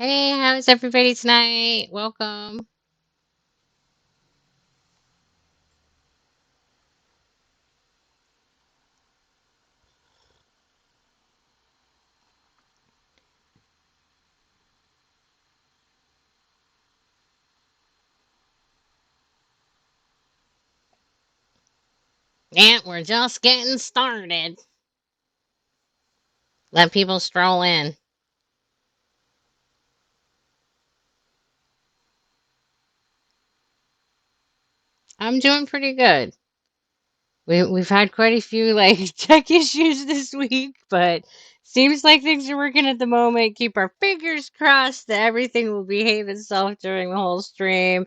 Hey, how's everybody tonight? Welcome. Yeah, we're just getting started. Let people stroll in. I'm doing pretty good. We've had quite a few like tech issues this week, but seems like things are working at the moment. Keep our fingers crossed that everything will behave itself during the whole stream.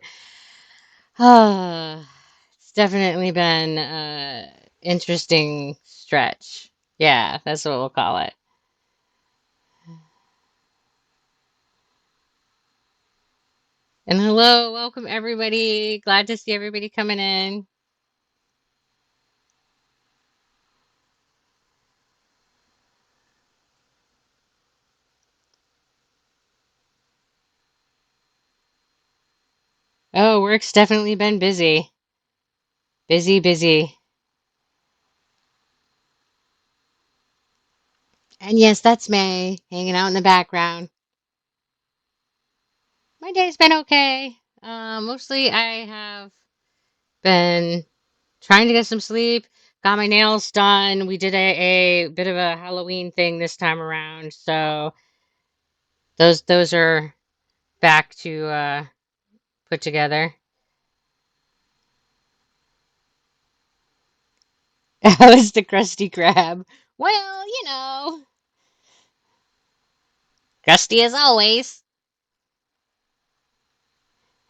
It's definitely been interesting stretch. Yeah, that's what we'll call it. And hello, welcome everybody. Glad to see everybody coming in. Oh, work's definitely been busy. Busy, busy. And yes, that's May, hanging out in the background. My day's been okay. Mostly I have been trying to get some sleep, got my nails done. We did a bit of a Halloween thing this time around, so those are back to put together. How was the Krusty Krab? Well, crusty as always.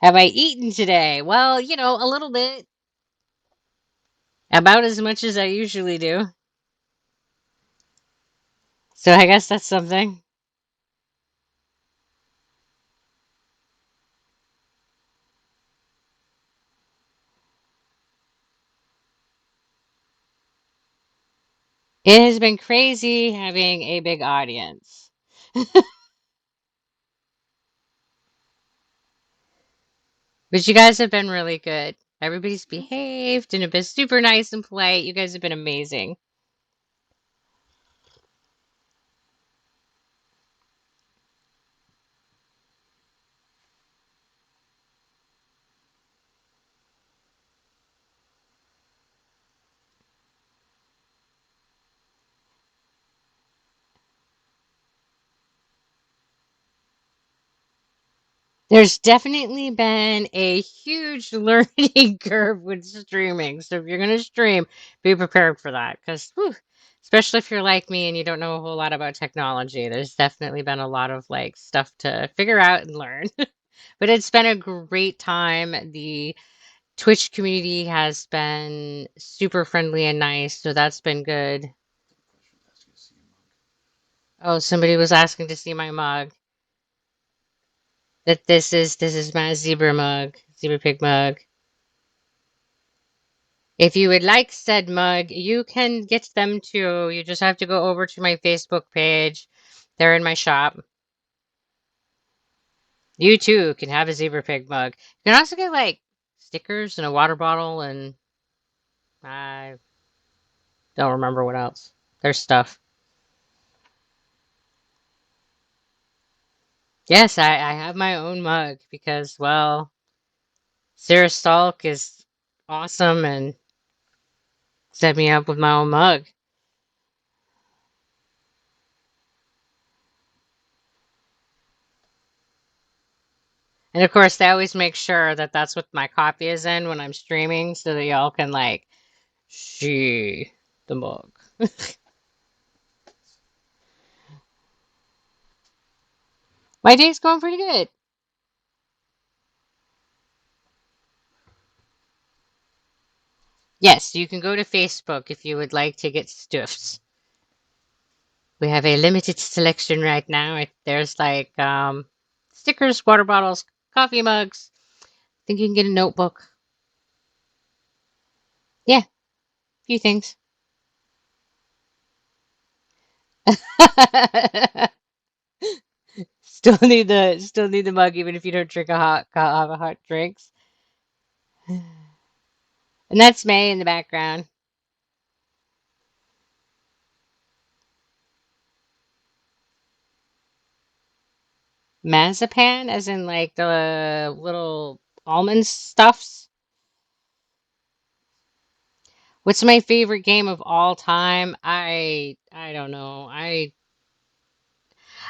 Have I eaten today? Well, a little bit. About as much as I usually do. So I guess that's something. It has been crazy having a big audience. But you guys have been really good. Everybody's behaved and have been super nice and polite. You guys have been amazing. There's definitely been a huge learning curve with streaming. So if you're going to stream, be prepared for that. Because, especially if you're like me and you don't know a whole lot about technology, there's definitely been a lot of like stuff to figure out and learn. But it's been a great time. The Twitch community has been super friendly and nice, so that's been good. Oh, somebody was asking to see my mug. That this is my zebra mug, zebra pig mug. If you would like said mug, you can get them too. You just have to go over to my Facebook page. They're in my shop. You too can have a zebra pig mug. You can also get like stickers and a water bottle and I don't remember what else. There's stuff. Yes, I have my own mug because, well, Sarah Stalk is awesome and set me up with my own mug. And of course, they always make sure that that's what my copy is in when I'm streaming so that y'all can, like, see the mug. My day's going pretty good. Yes, you can go to Facebook if you would like to get stuffs. We have a limited selection right now. There's like stickers, water bottles, coffee mugs. I think you can get a notebook. Yeah, a few things. Still need the mug even if you don't drink have a hot drinks. And that's May in the background. Mazapan, as in like the little almond stuffs. What's my favorite game of all time? I don't know. I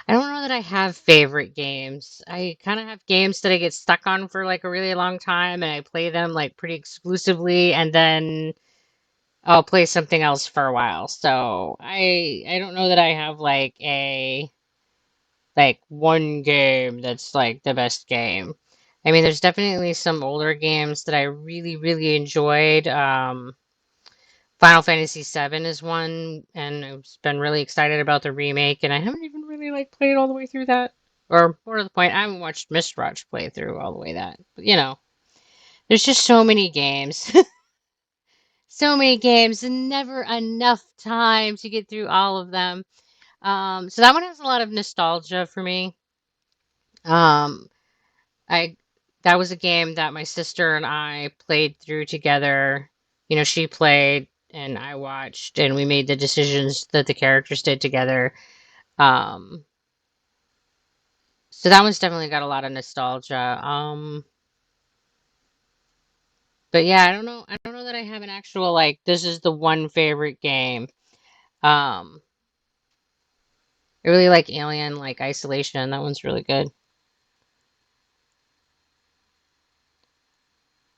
don't know that I have favorite games. I kind of have games that I get stuck on for like a really long time and I play them like pretty exclusively and then I'll play something else for a while. So I don't know that I have like one game that's like the best game. I mean, there's definitely some older games that I really, really enjoyed. Final Fantasy VII is one, and I've been really excited about the remake, and I haven't even really like played all the way through that. Or more to the point, I haven't watched Mistwatch play through all the way that. But there's just so many games. So many games and never enough time to get through all of them. So that one has a lot of nostalgia for me. Um, I that was a game that my sister and I played through together. She played and I watched, and we made the decisions that the characters did together. Um, so that one's definitely got a lot of nostalgia. But yeah, I don't know. I don't know that I have an actual like this is the one favorite game. Um, I really like Alien, like Isolation. That one's really good.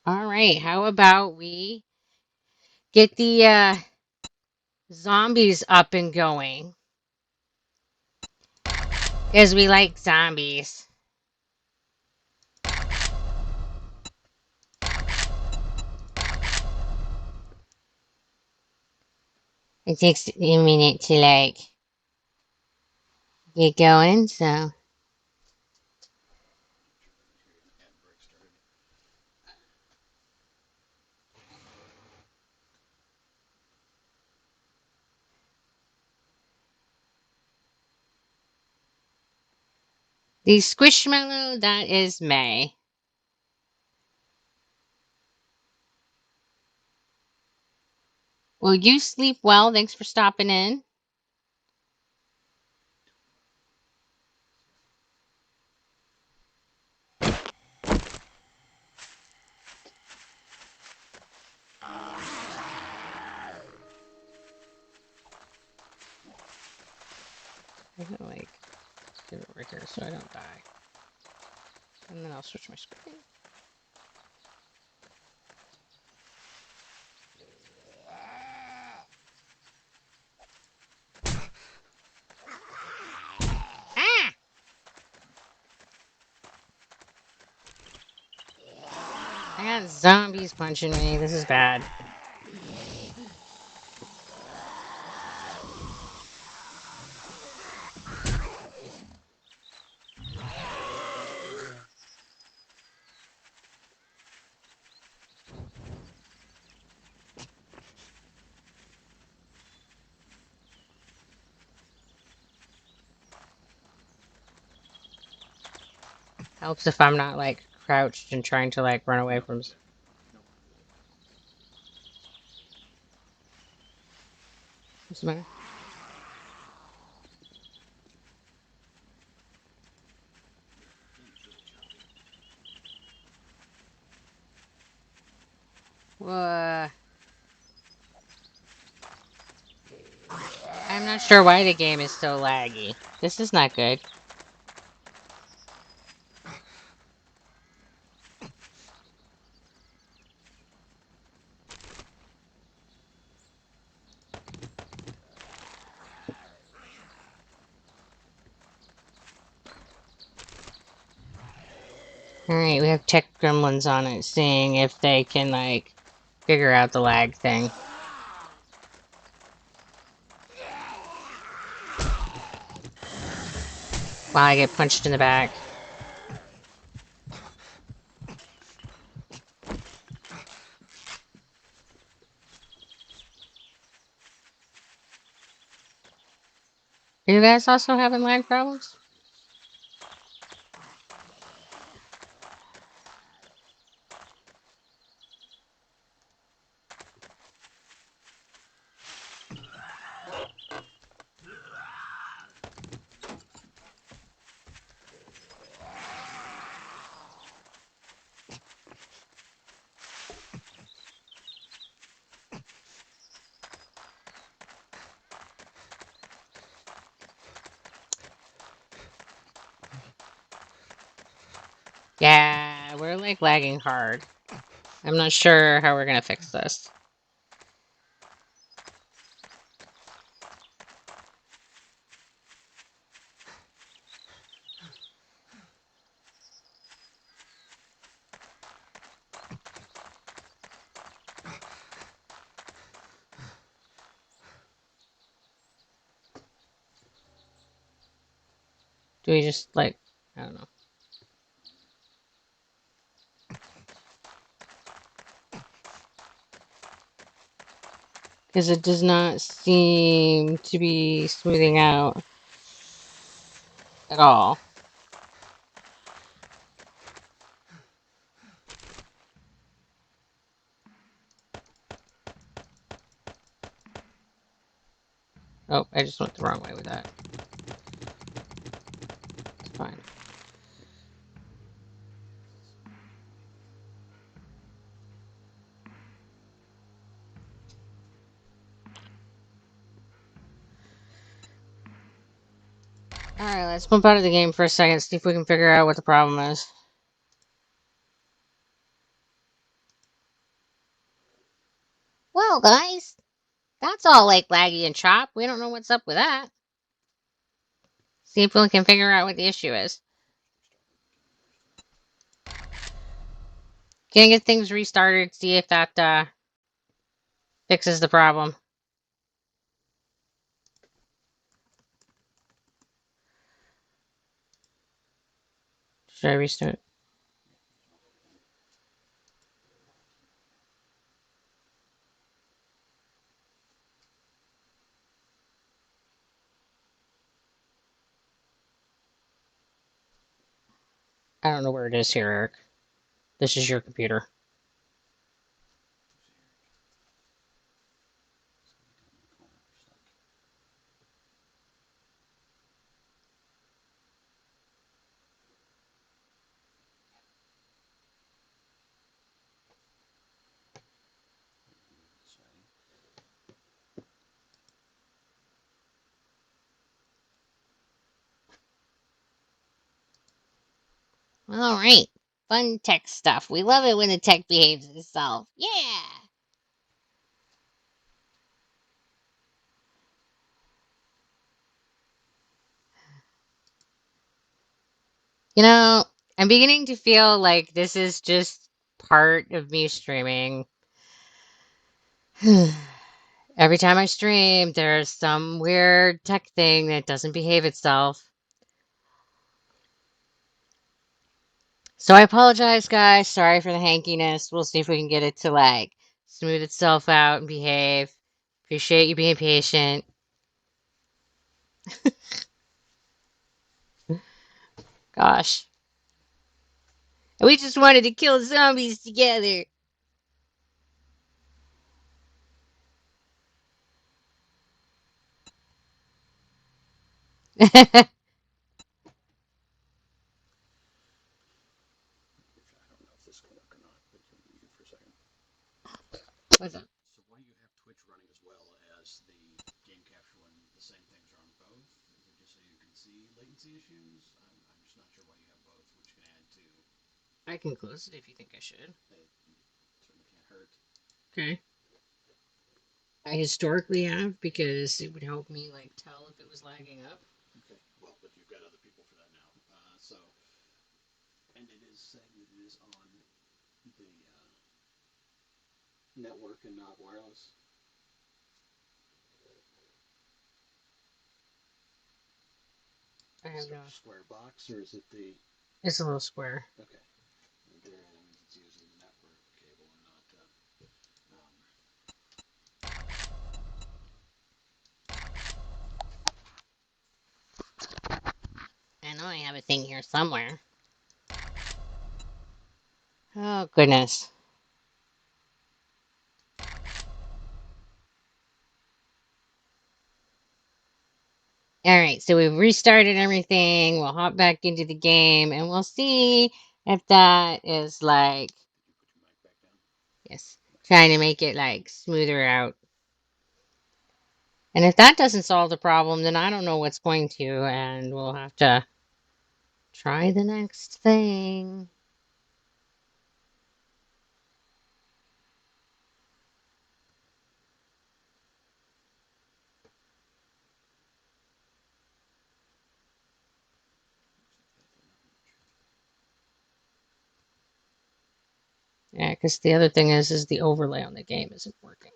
All right, how about we get the zombies up and going? Because we like zombies. It takes a minute to like get going, so the squishmallow that is May. Will you sleep well? Thanks for stopping in. I'm gonna like get it right here so I don't die. And then I'll switch my screen. Ah! I got zombies punching me. This is bad. Helps if I'm not like crouched and trying to like run away from. What's the matter? Uh, I'm not sure why the game is so laggy. This is not good. Alright, we have tech gremlins on it, seeing if they can, like, figure out the lag thing. While I get punched in the back. Are you guys also having lag problems? Yeah, we're like lagging hard. I'm not sure how we're gonna fix this. Do we just like, I don't know. Because it does not seem to be smoothing out at all. Oh, I just went the wrong way with that. It's fine. Alright, let's bump out of the game for a second, see if we can figure out what the problem is. Well, guys, that's all like laggy and chop. We don't know what's up with that. See if we can figure out what the issue is. Can I get things restarted, see if that fixes the problem. Should I restart? I don't know where it is here, Eric. This is your computer. All right. Fun tech stuff. We love it when the tech behaves itself. Yeah. You know, I'm beginning to feel like this is just part of me streaming. Every time I stream, there's some weird tech thing that doesn't behave itself. So I apologize, guys. Sorry for the hankiness. We'll see if we can get it to like smooth itself out and behave. Appreciate you being patient. Gosh. We just wanted to kill zombies together. What's up? I can close it if you think I should. Okay. I historically have because it would help me like tell if it was lagging up. I have no. It's a little square. I know I have a thing here somewhere. Oh goodness. All right, so we've restarted everything. We'll hop back into the game and we'll see if that is like, yes, trying to make it like smoother out. And if that doesn't solve the problem, then I don't know what's going to, and we'll have to try the next thing. Yeah, because the other thing is the overlay on the game isn't working.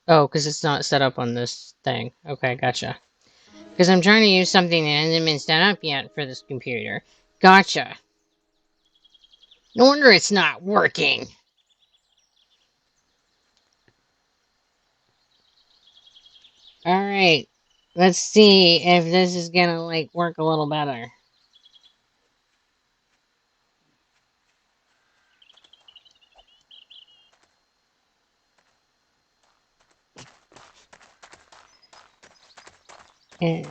Oh, because it's not set up on this thing. Okay, gotcha. Because I'm trying to use something that hasn't been set up yet for this computer. Gotcha. No wonder it's not working. Alright. Let's see if this is gonna, like, work a little better. And...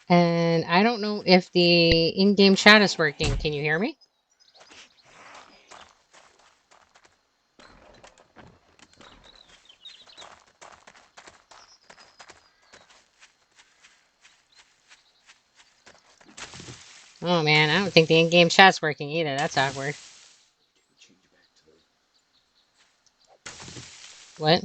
And I don't know if the in-game chat is working. Can you hear me? Oh man, I don't think the in-game chat's working either. That's awkward. What?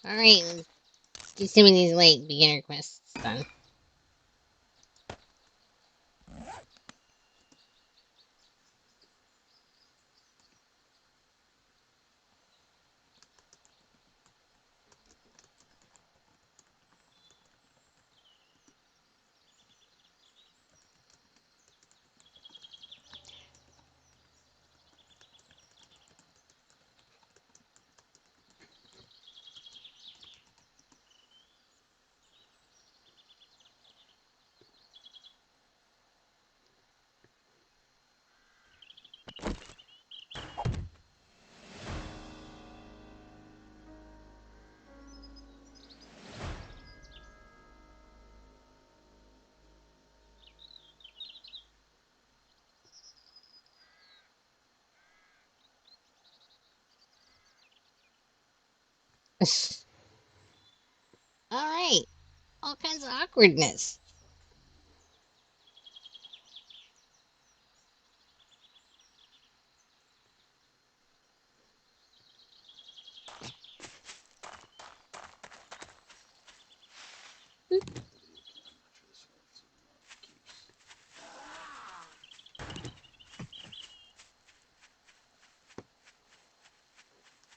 Alright, let's get some of these, like, beginner quests done. Alright, all kinds of awkwardness.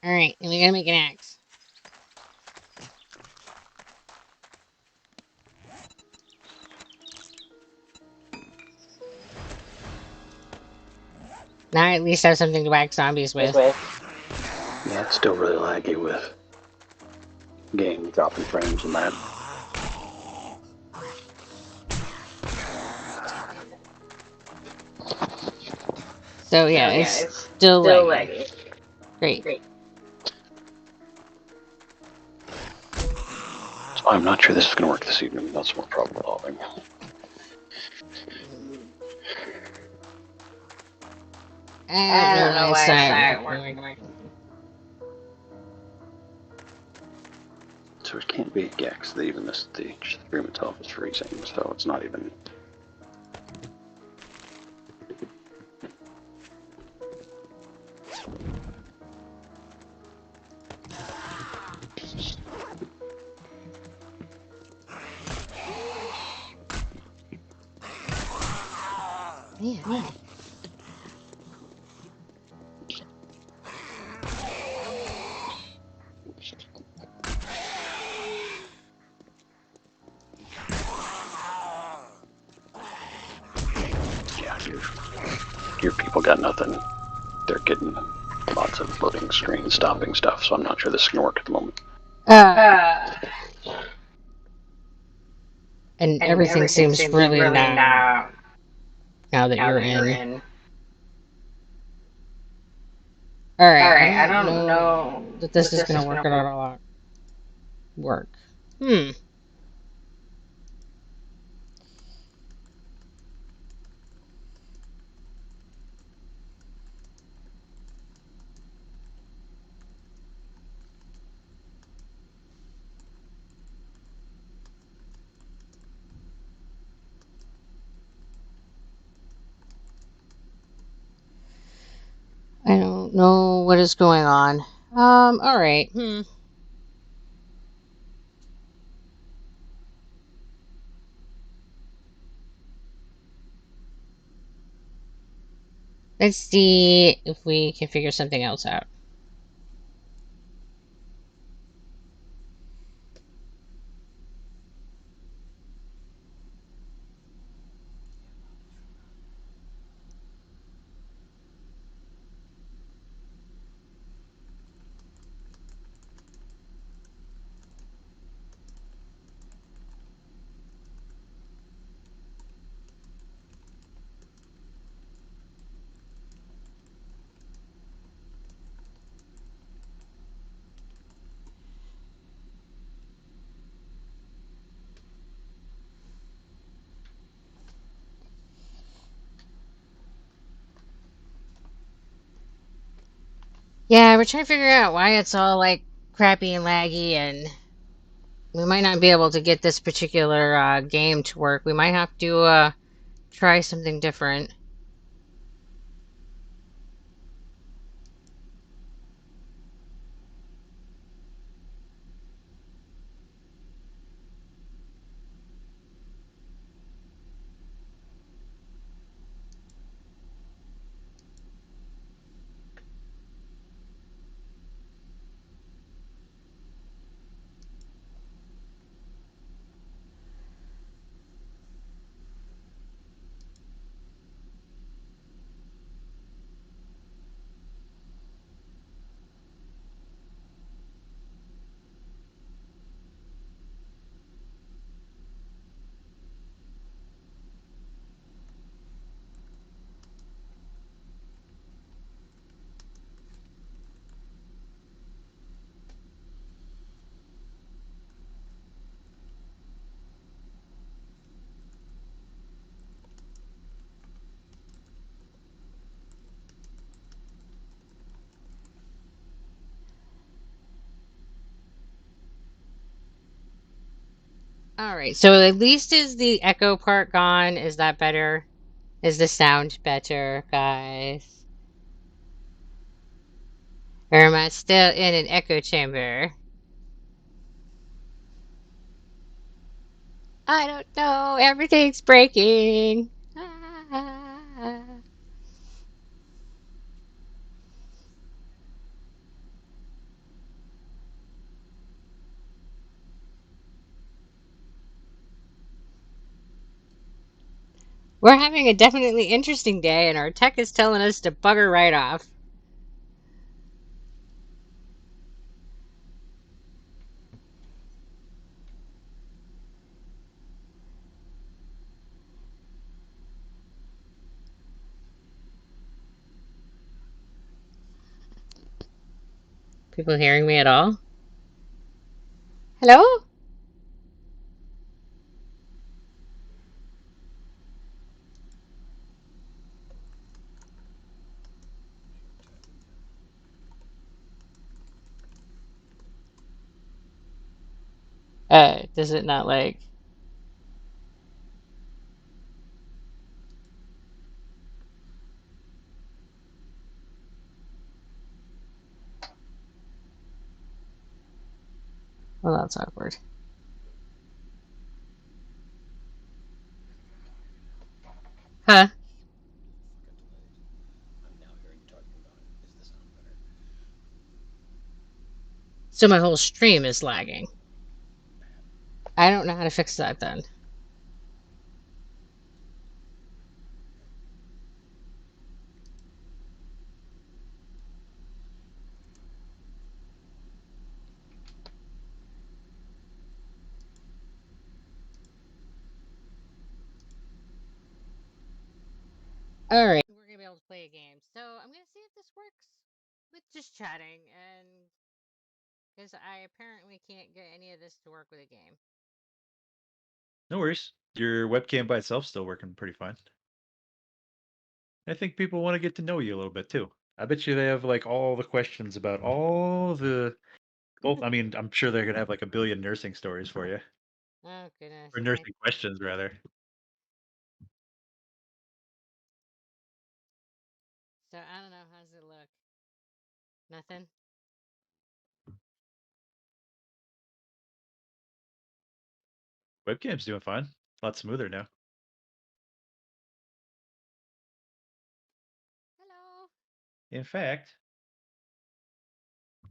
Alright, and we gotta make an axe. Now I at least have something to whack zombies with. Yeah, it's still really laggy with game dropping frames and that. So yeah, it's still laggy. Great. So I'm not sure this is going to work this evening. That's more problem solving. I don't know why I saw it working. So it can't be, yeah, because even the stream itself is freezing, so it's not even. Yeah. Yeah, your people got nothing. They're getting lots of loading screen stopping stuff, so I'm not sure this is going to work at the moment. And everything seems really now that you're in. All All right, I right, I don't don't know know that this that is this gonna is work gonna out work. a lot. Work. Hmm. I don't know what is going on. All right. Hmm. Let's see if we can figure something else out. Yeah, we're trying to figure out why it's all like crappy and laggy, and we might not be able to get this particular game to work. We might have to try something different. All right, so at least is the echo part gone? Is that better? Is the sound better, guys? Or am I still in an echo chamber? I don't know. Everything's breaking. Ah. We're having a definitely interesting day, and our tech is telling us to bugger right off. People hearing me at all? Hello? Does it not like? Well, that's awkward. Huh? So my whole stream is lagging. I don't know how to fix that then. All right, we're gonna be able to play a game. So I'm gonna see if this works. with just chatting, and because I apparently can't get any of this to work with a game. No worries. Your webcam by itself still working pretty fine. I think people want to get to know you a little bit too. I bet you they have like all the questions about all the. Well, I mean, I'm sure they're gonna have like a billion nursing stories for you, Oh goodness, or I nursing questions rather. so I don't know. How's it look? Nothing. Webcam's doing fine. A lot smoother now. Hello. In fact,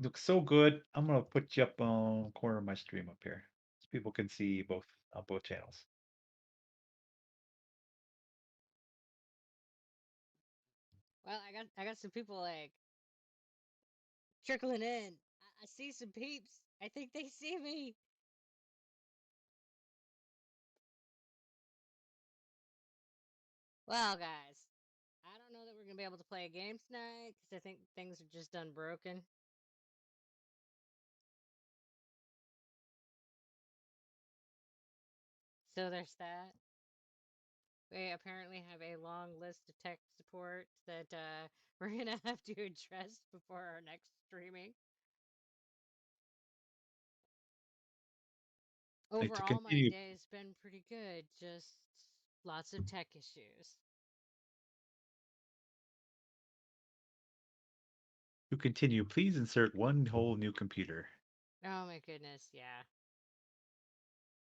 looks so good. I'm gonna put you up on the corner of my stream up here, so people can see both on both channels. Well, I got some people like trickling in. I see some peeps. I think they see me. Well, guys, I don't know that we're gonna be able to play a game tonight because I think things are just done broken. So there's that. We apparently have a long list of tech support that we're gonna have to address before our next streaming. Like to Overall, my continue day's been pretty good. Just lots of tech issues. to continue, please insert one whole new computer. Oh my goodness, yeah.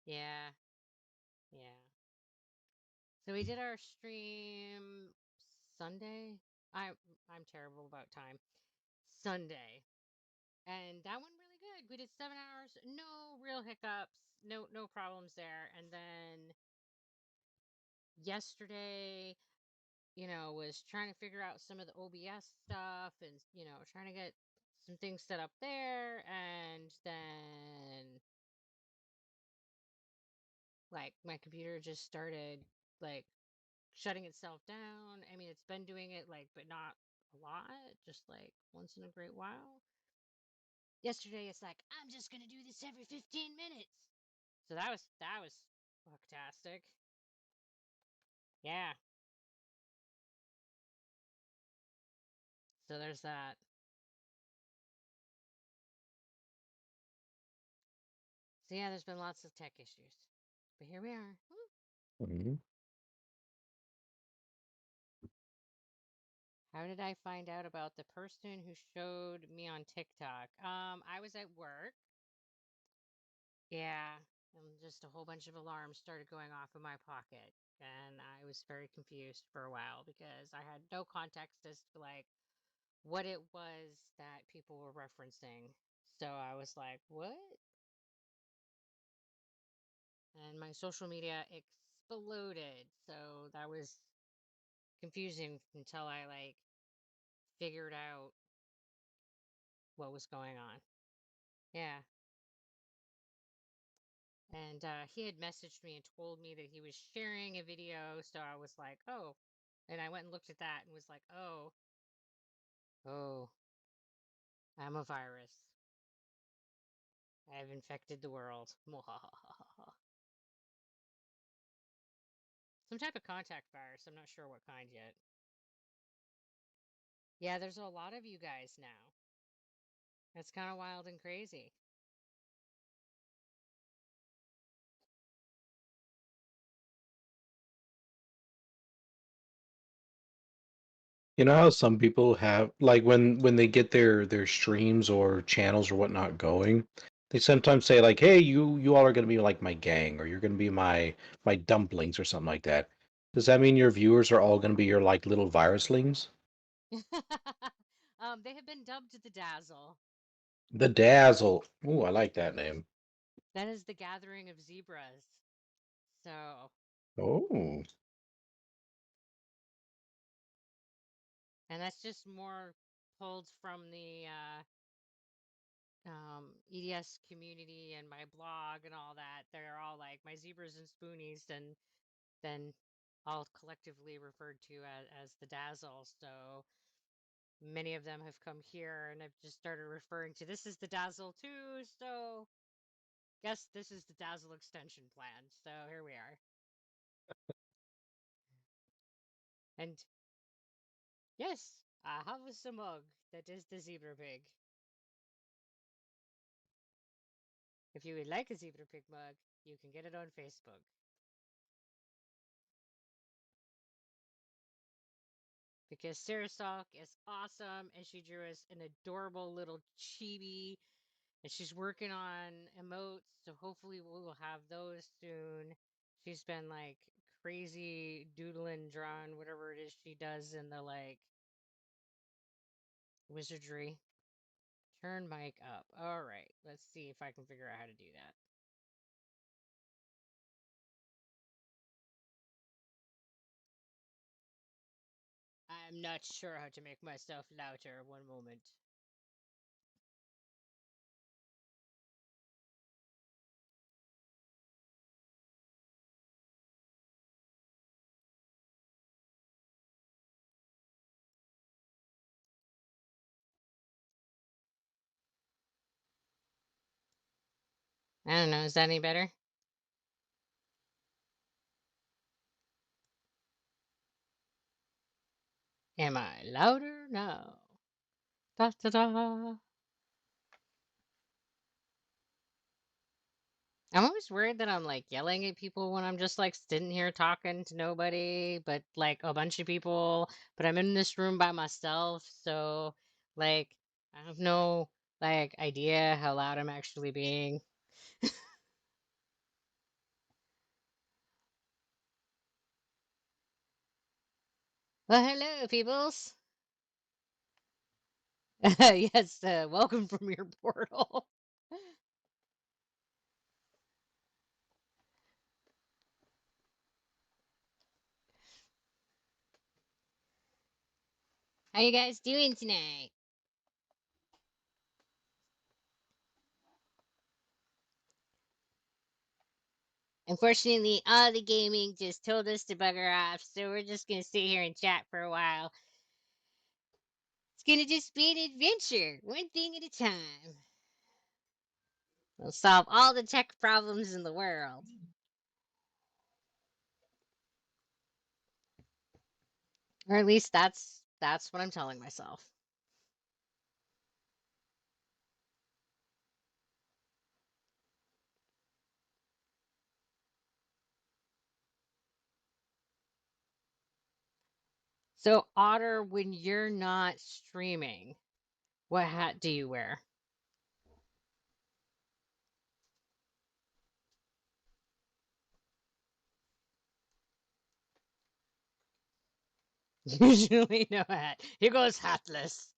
Yeah. Yeah. So we did our stream Sunday. I'm terrible about time. Sunday. And that went really good. We did 7 hours, no real hiccups, no problems there. And then yesterday, was trying to figure out some of the OBS stuff and, trying to get some things set up there. And then, like, my computer just started, like, shutting itself down. I mean, it's been doing it, like, but not a lot, just like once in a great while. Yesterday, it's like, I'm just gonna do this every 15 minutes. So that was fantastic. Yeah. So there's that. So yeah, there's been lots of tech issues. But here we are. Woo. Mhm. How did I find out about the person who showed me on TikTok? I was at work. Yeah, and just a whole bunch of alarms started going off in my pocket. And I was very confused for a while because I had no context as to like what it was that people were referencing. So I was like, what? And my social media exploded. So that was confusing until I like figured out what was going on. Yeah. And he had messaged me and told me that he was sharing a video. So I was like, oh. And I went and looked at that and was like, oh, I'm a virus. I've infected the world. Some type of contact virus. I'm not sure what kind yet. Yeah, there's a lot of you guys now. That's kind of wild and crazy. You know how some people have like when they get their streams or channels or whatnot going, they sometimes say like, "Hey, you all are gonna be like my gang, or you're gonna be my dumplings or something like that." Does that mean your viewers are all gonna be your like little viruslings? They have been dubbed the Dazzle. The Dazzle. Ooh, I like that name. That is the gathering of zebras. So, Oh, and that's just more pulled from the EDS community and my blog and all that. They're all like my zebras and spoonies, and then all collectively referred to as the Dazzle. So many of them have come here, and I've just started referring to this is the Dazzle 2, so guess this is the Dazzle extension plan. So here we are. And yes, I have a mug that is the zebra pig. If you would like a zebra pig mug, you can get it on Facebook. Because Sarah Salk is awesome, and she drew us an adorable little chibi, and she's working on emotes, so hopefully we will have those soon. She's been like crazy doodling, drawing, whatever it is she does in the like wizardry. Turn mic up. All right, let's see if I can figure out how to do that. I'm not sure how to make myself louder. One moment. I don't know. Is that any better? Am I louder? No. Da da da. I'm always worried that I'm like yelling at people when I'm just like sitting here talking to nobody, but like a bunch of people, but I'm in this room by myself, so like I have no like idea how loud I'm actually being. Well, hello, peoples. Yes, welcome from your portal. How you guys doing tonight? Unfortunately, all the gaming just told us to bugger off, so we're just gonna sit here and chat for a while. It's gonna just be an adventure, one thing at a time. We'll solve all the tech problems in the world. Or at least that's what I'm telling myself. So, Otter, when you're not streaming, what hat do you wear? Usually no hat. He goes hatless.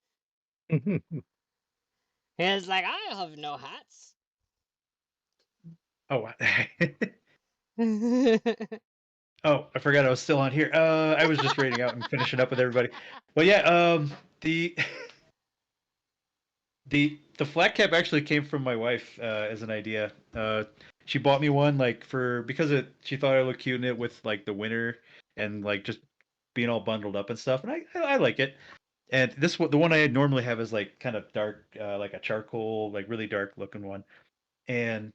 He's like, I have no hats. Oh, oh, I forgot I was still on here. I was just raiding out and finishing up with everybody. Well, yeah, the the flat cap actually came from my wife as an idea. She bought me one like for because she thought I looked cute in it with like the winter and like just being all bundled up and stuff, and I like it. And the one I normally have is like kind of dark, like a charcoal, like really dark looking one. And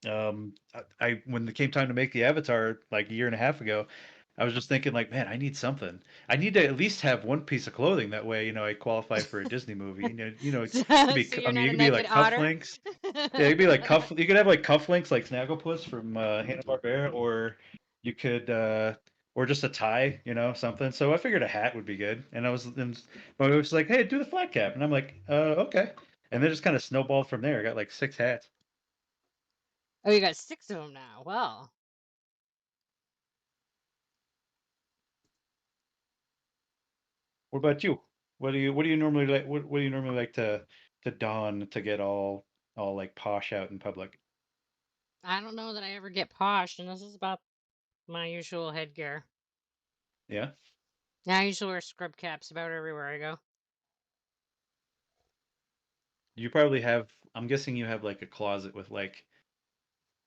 I when it came time to make the avatar like a year and a half ago, I was just thinking like, man, I need something. I need to at least have one piece of clothing that way, I qualify for a Disney movie. It So, could be. so I you're mean, not you a could be naked like otter? cufflinks. Yeah, you could be like cuff. You could have like cufflinks like Snagglepuss from Hanna-Barbera, or you could, or just a tie, something. So I figured a hat would be good, and my wife was like, "Hey, do the flat cap," and I'm like, "Okay," and then just kind of snowballed from there. I got like 6 hats. Oh, you got 6 of them now. Well, What about you? What do you normally like? What do you normally like to don to get all like posh out in public? I don't know that I ever get posh, and this is about my usual headgear. Yeah, I usually wear scrub caps about everywhere I go. you probably have. I'm guessing you have like a closet with like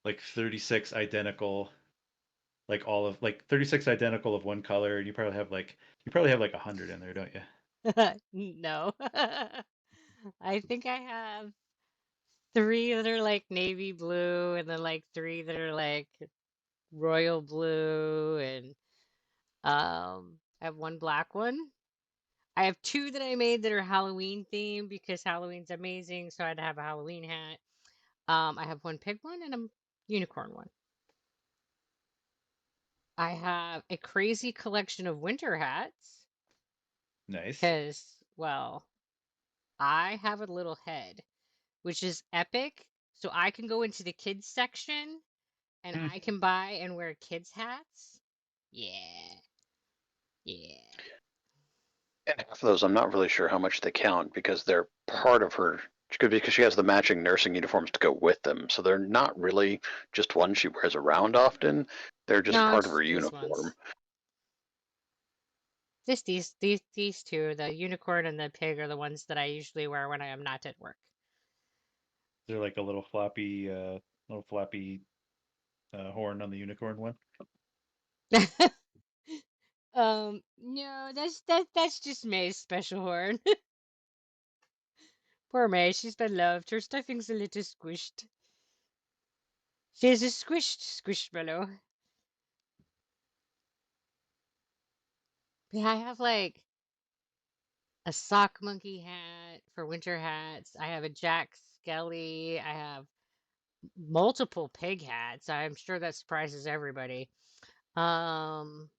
36 identical, like all of like 36 identical of one color, and you probably have like 100 in there, don't you? No. I think I have three that are like navy blue, and then like three that are like royal blue, and I have one black one. I have two that I made that are Halloween themed because Halloween's amazing, so I'd have a Halloween hat. I have one pig one and a unicorn one. I have a crazy collection of winter hats Nice. because, well, I have a little head, which is epic. So I can go into the kids section and Hmm. I can buy and wear kids' hats. Yeah, yeah. And half of those, I'm not really sure how much they count because they're part of her. Because she has the matching nursing uniforms to go with them, so they're not really just ones she wears around often. They're just No, part of it's her these uniform. ones. Just these two, the unicorn and the pig, are the ones that I usually wear when I am not at work. Is there like a little floppy horn on the unicorn one? No, that's just May's special horn. Poor May, she's been loved. Her stuffing's a little squished. She's a squished squishmallow. Yeah, I have like a sock monkey hat for winter hats. I have a Jack Skelly. I have multiple pig hats. I'm sure that surprises everybody. Um,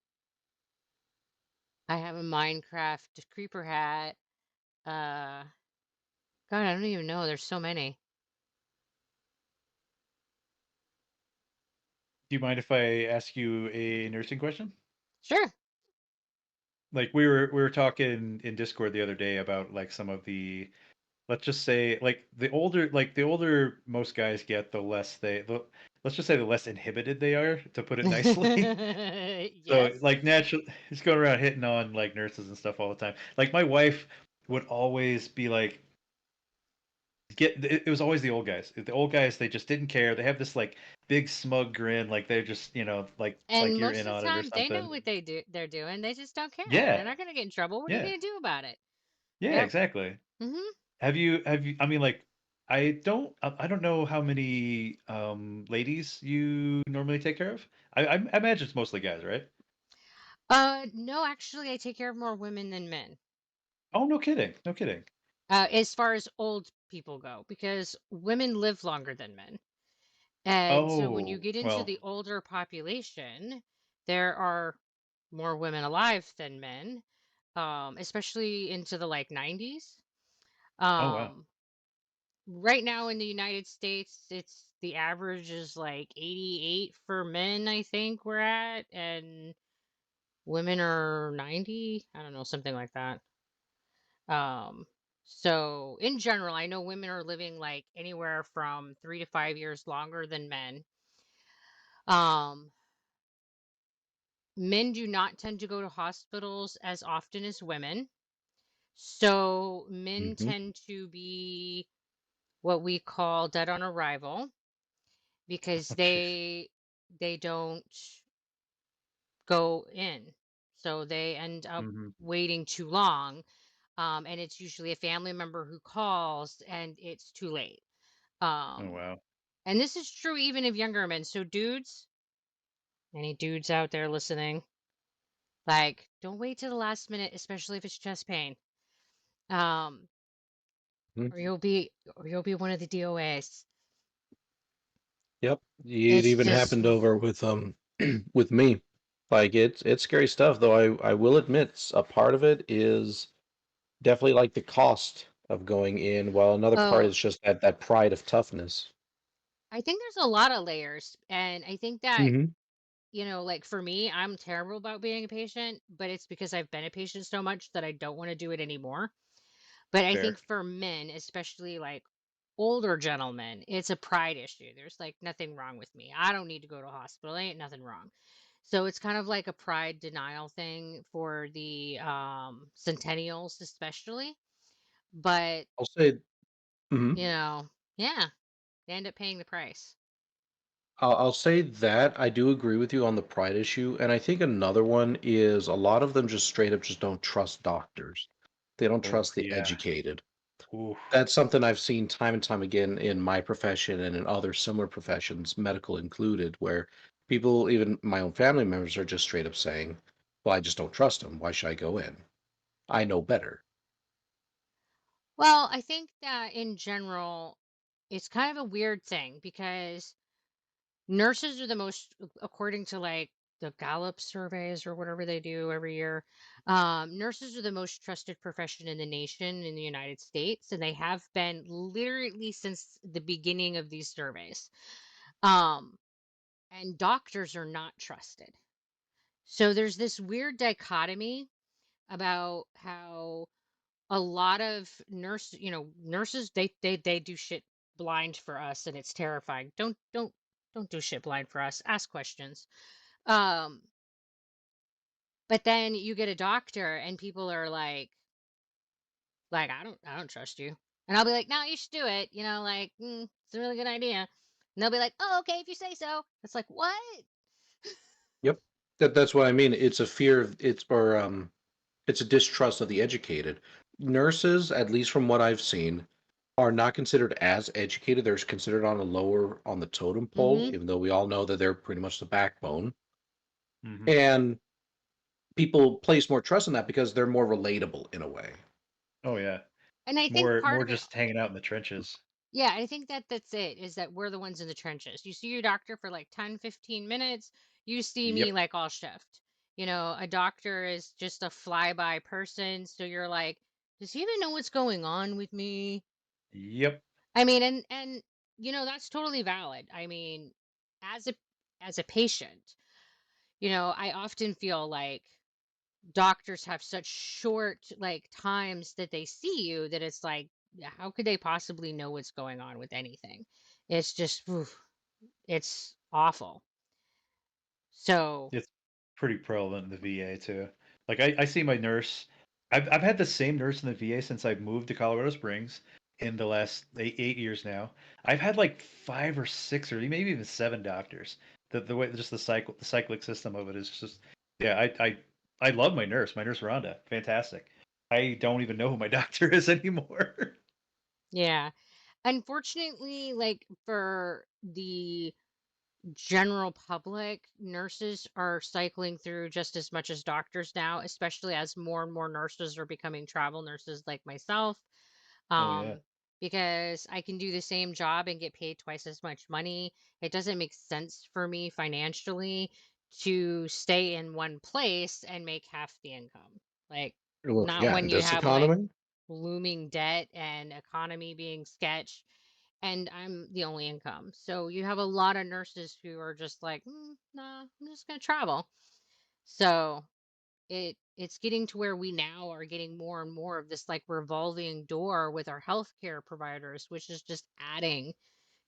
I have a Minecraft creeper hat. Uh, God, I don't even know. There's so many. Do you mind if I ask you a nursing question? Sure. Like we were talking in Discord the other day about like some of the, let's just say like the older most guys get, let's just say the less inhibited they are, to put it nicely. So Yes. like naturally he's going around hitting on like nurses and stuff all the time. Like my wife would always be like, it was always the old guys. The old guys, they just didn't care. They have this like big smug grin, like they're just, like And you're most in of the on it or time, they know something. what they're doing. They just don't care. They're Yeah, not going to get in trouble. What are you yeah, going to do about it? yeah, Yep. exactly. Hmm. Have you, I mean, like, I don't know how many ladies you normally take care of. I imagine it's mostly guys, right? No, actually, I take care of more women than men. Oh, no kidding, no kidding. As far as old people go, because women live longer than men. And so when you Oh, get into well, the older population, there are more women alive than men, especially into the like 90s. oh wow. Um, right now in the United States, it's the average is like 88 for men, I think we're at, and women are 90. I don't know, something like that. Um, so in general, I know women are living like anywhere from 3 to 5 years longer than men. Um, Men do not tend to go to hospitals as often as women. So men Hmm. tend to be what we call dead on arrival because Oh, jeez. they don't go in. So they end up Hmm. waiting too long. And it's usually a family member who calls and it's too late. Oh Um, wow. and this is true even of younger men. So dudes, any dudes out there listening, like don't wait to the last minute, especially if it's chest pain. Um, or you'll be one of the DOAs. Yep. It It's even just happened over with with me. Like it's scary stuff though. I will admit a part of it is definitely like the cost of going in, while another part oh, is just that pride of toughness. I think there's a lot of layers, and I think that Hmm. like for me, I'm terrible about being a patient, but it's because I've been a patient so much that I don't want to do it anymore. But I think Fair. for men, especially like older gentlemen, it's a pride issue. There's like nothing wrong with me. I don't need to go to a hospital. Ain't nothing wrong. So it's kind of like a pride denial thing for the centennials especially. But, I'll say, mhm. you know, yeah, they end up paying the price. I'll say that I do agree with you on the pride issue, and I think another one is a lot of them just straight up just don't trust doctors. They don't Oh trust the yeah. educated. Ooh. That's something I've seen time and time again in my profession and in other similar professions, medical included, where people, even my own family members, are just straight up saying, "Well, I just don't trust them. Why should I go in? I know better." Well, I think that in general, it's kind of a weird thing because nurses are the most, according to like the Gallup surveys or whatever they do every year, nurses are the most trusted profession in the nation in the United States, and they have been literally since the beginning of these surveys. Um, and doctors are not trusted. So there's this weird dichotomy about how a lot of nurses they do shit blind for us, and it's terrifying. Don't do shit blind for us. Ask questions. Um, but then you get a doctor and people are like I don't trust you. And I'll be like, "No, you should do it." It's a really good idea. And they'll be like, "Oh, okay, if you say so." It's like, "What?" Yep. That's what I mean. It's a fear of it's a distrust of the educated. Nurses, at least from what I've seen, are not considered as educated. They're considered on a lower on the totem pole, Mhm. even though we all know that they're pretty much the backbone. Hmm. And people place more trust in that because they're more relatable in a way. Oh yeah. And I think More part more of it. just hanging out in the trenches. Yeah, I think that that's it, is that we're the ones in the trenches. You see your doctor for like 10, 15 minutes. You see me Yep. like all shift. A doctor is just a flyby person. So you're like, does he even know what's going on with me? Yep. I mean, and that's totally valid. I mean, as a patient, I often feel like doctors have such short like times that they see you that it's like, yeah, how could they possibly know what's going on with anything? It's just oof, it's awful. So It's pretty prevalent in the VA too. Like I see my nurse. I've had the same nurse in the VA since I moved to Colorado Springs in the last 8 years now. I've had like 5 or 6 or maybe even 7 doctors. The way just the cyclic system of it is just yeah. I love my nurse. My nurse Rhonda, fantastic. I don't even know who my doctor is anymore. yeah, unfortunately, like for the general public, nurses are cycling through just as much as doctors now, especially as more and more nurses are becoming travel nurses like myself. Oh yeah. Um, because I can do the same job and get paid twice as much money. It doesn't make sense for me financially to stay in one place and make half the income. Like, Well, not yeah, when in you this have like economy. looming debt and economy being sketch, and I'm the only income. So you have a lot of nurses who are just like, nah, I'm just gonna travel. So it's getting to where we now are getting more and more of this like revolving door with our healthcare providers, which is just adding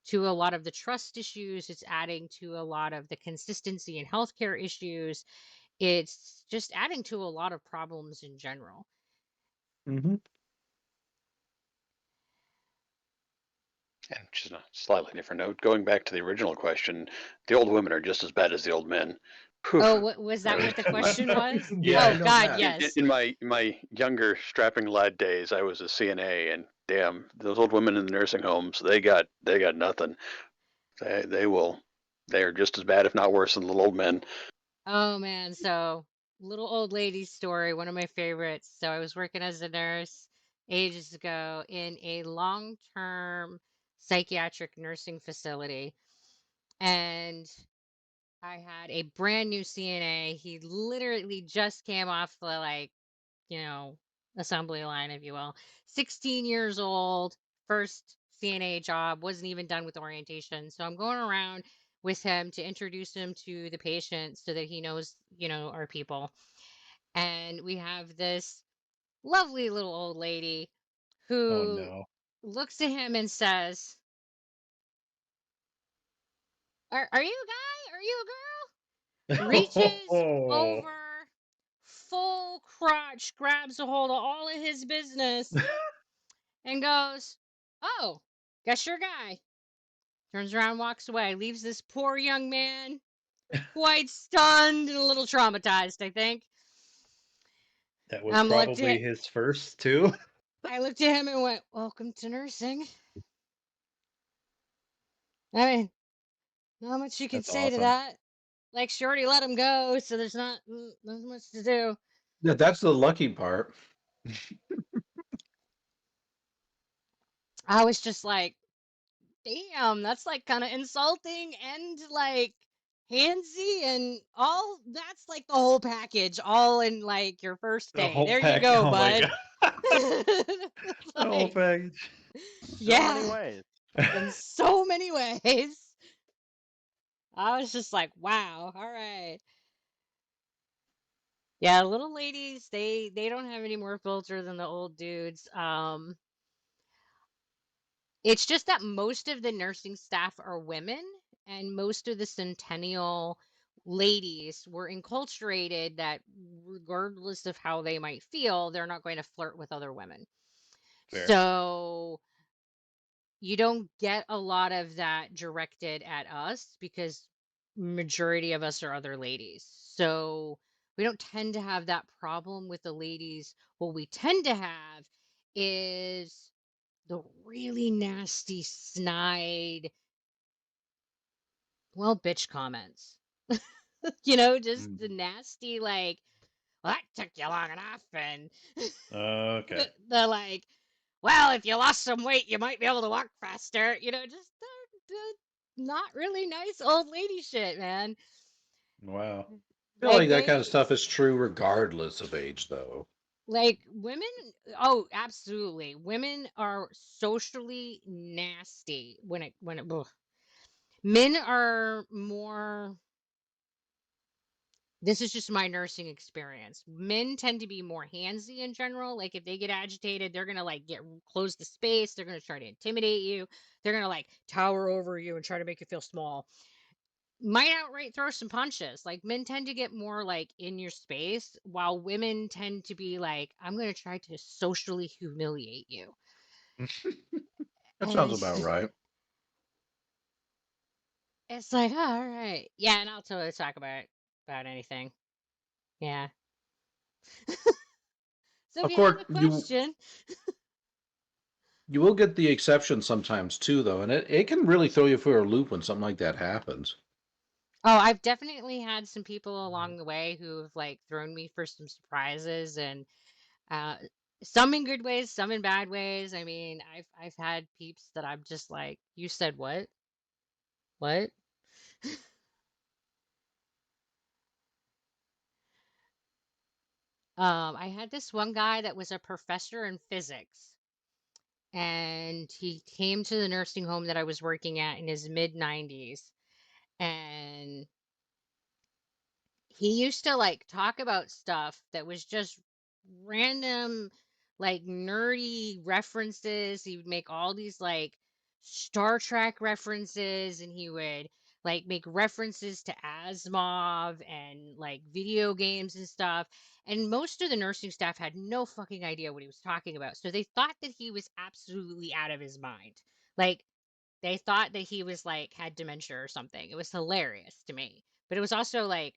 to a lot of the trust issues. It's adding to a lot of the consistency in healthcare issues. It's just adding to a lot of problems in general. Hmm. And just on a slightly different note, going back to the original question, the old women are just as bad as the old men. Phew. Oh, what was that what the question was? Yeah, Yeah, I Oh know God, that. yes. In my younger strapping lad days, I was a CNA, and damn, those old women in the nursing homes, they got nothing. They are just as bad, if not worse, than little old men. Oh man, so little old lady story, one of my favorites. So I was working as a nurse ages ago in a long-term psychiatric nursing facility, and I had a brand new CNA. He literally just came off the you know, assembly line, if you will. 16 years old, first CNA job, wasn't even done with orientation. So I'm going around with him to introduce him to the patients so that he knows, our people. And we have this lovely little old lady Oh who no. looks at him and says, are you a guy? Are you a girl? Reaches over, full crotch, grabs a hold of all of his business and goes, "Oh, guess you're a guy." Turns around, walks away, leaves this poor young man quite stunned and a little traumatized, I think. That was I'm looked probably at his first too. I looked at him and went, "Welcome to nursing." I mean, not much you can That's say to awesome. that. Like, she already let him go, so there's not much to do. Yeah, that's the lucky part. I was just like, damn, that's like kind of insulting and like handsy and all. That's like the whole package, all in like your first The day. whole There you pack. go, Oh my bud. god. The whole Like, package. So many yeah, ways. in so many ways. I was just like, wow, all right. Yeah, little ladies, they don't have any more filter than the old dudes. It's just that most of the nursing staff are women, and most of the Centennial ladies were enculturated that regardless of how they might feel, they're not going to flirt with other women. Fair. So you don't get a lot of that directed at us because majority of us are other ladies. So we don't tend to have that problem with the ladies. What we tend to have is the really nasty snide, well, bitch comments. Just the Mm. nasty, like, well, that took you long enough, and Okay. the like, well, if you lost some weight, you might be able to walk faster. Just the not really nice old lady shit, man. Wow. I feel Like like that kind of they, stuff is true regardless of age, though. like women. Oh, absolutely. Women are socially nasty ugh. Men are more. This is just my nursing experience. Men tend to be more handsy in general. Like if they get agitated, they're gonna like close the space. They're gonna try to intimidate you. They're gonna like tower over you and try to make you feel small. Might outright throw some punches. Like men tend to get more like in your space, while women tend to be like, I'm gonna try to socially humiliate you. That And sounds it's about right. it's like, oh, all right. Yeah, and I'll totally talk about anything. Yeah. So if Of you have course, a you question, you will get the exception sometimes too, though, and it can really throw you for a loop when something like that happens. oh, I've definitely had some people along the way who have like thrown me for some surprises and uh some in good ways, some in bad ways. I mean, I've had peeps that I'm just like, you said what? What? I had this one guy that was a professor in physics, and he came to the nursing home that I was working at in his mid 90s, and he used to like talk about stuff that was just random, like nerdy references. He would make all these like Star Trek references, and he would like make references to Asimov and like video games and stuff. And most of the nursing staff had no fucking idea what he was talking about. So they thought that he was absolutely out of his mind. Like they thought that he was like had dementia or something. It was hilarious to me. But it was also like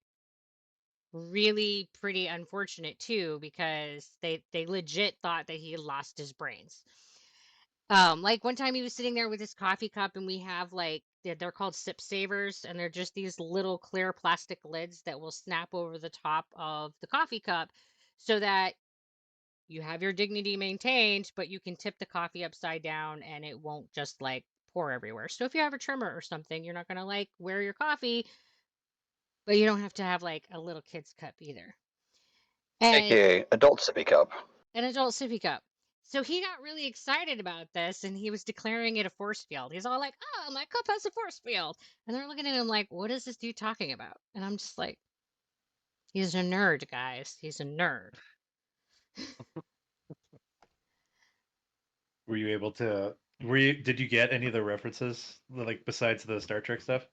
really pretty unfortunate too because they legit thought that he had lost his brains. Like one time he was sitting there with his coffee cup and we have like they're called sip savers and they're just these little clear plastic lids that will snap over the top of the coffee cup so that you have your dignity maintained, but you can tip the coffee upside down and it won't just like pour everywhere. So if you have a trimmer or something, you're not gonna like wear your coffee, but you don't have to have like a little kid's cup either. And AKA adult sippy cup. an adult sippy cup. So he got really excited about this and he was declaring it a force field. He's all like, oh, my cup has a force field. And they're looking at him like, what is this dude talking about? And I'm just like, he's a nerd, guys. He's a nerd. Were you able to? Did you get any of the references like besides the Star Trek stuff?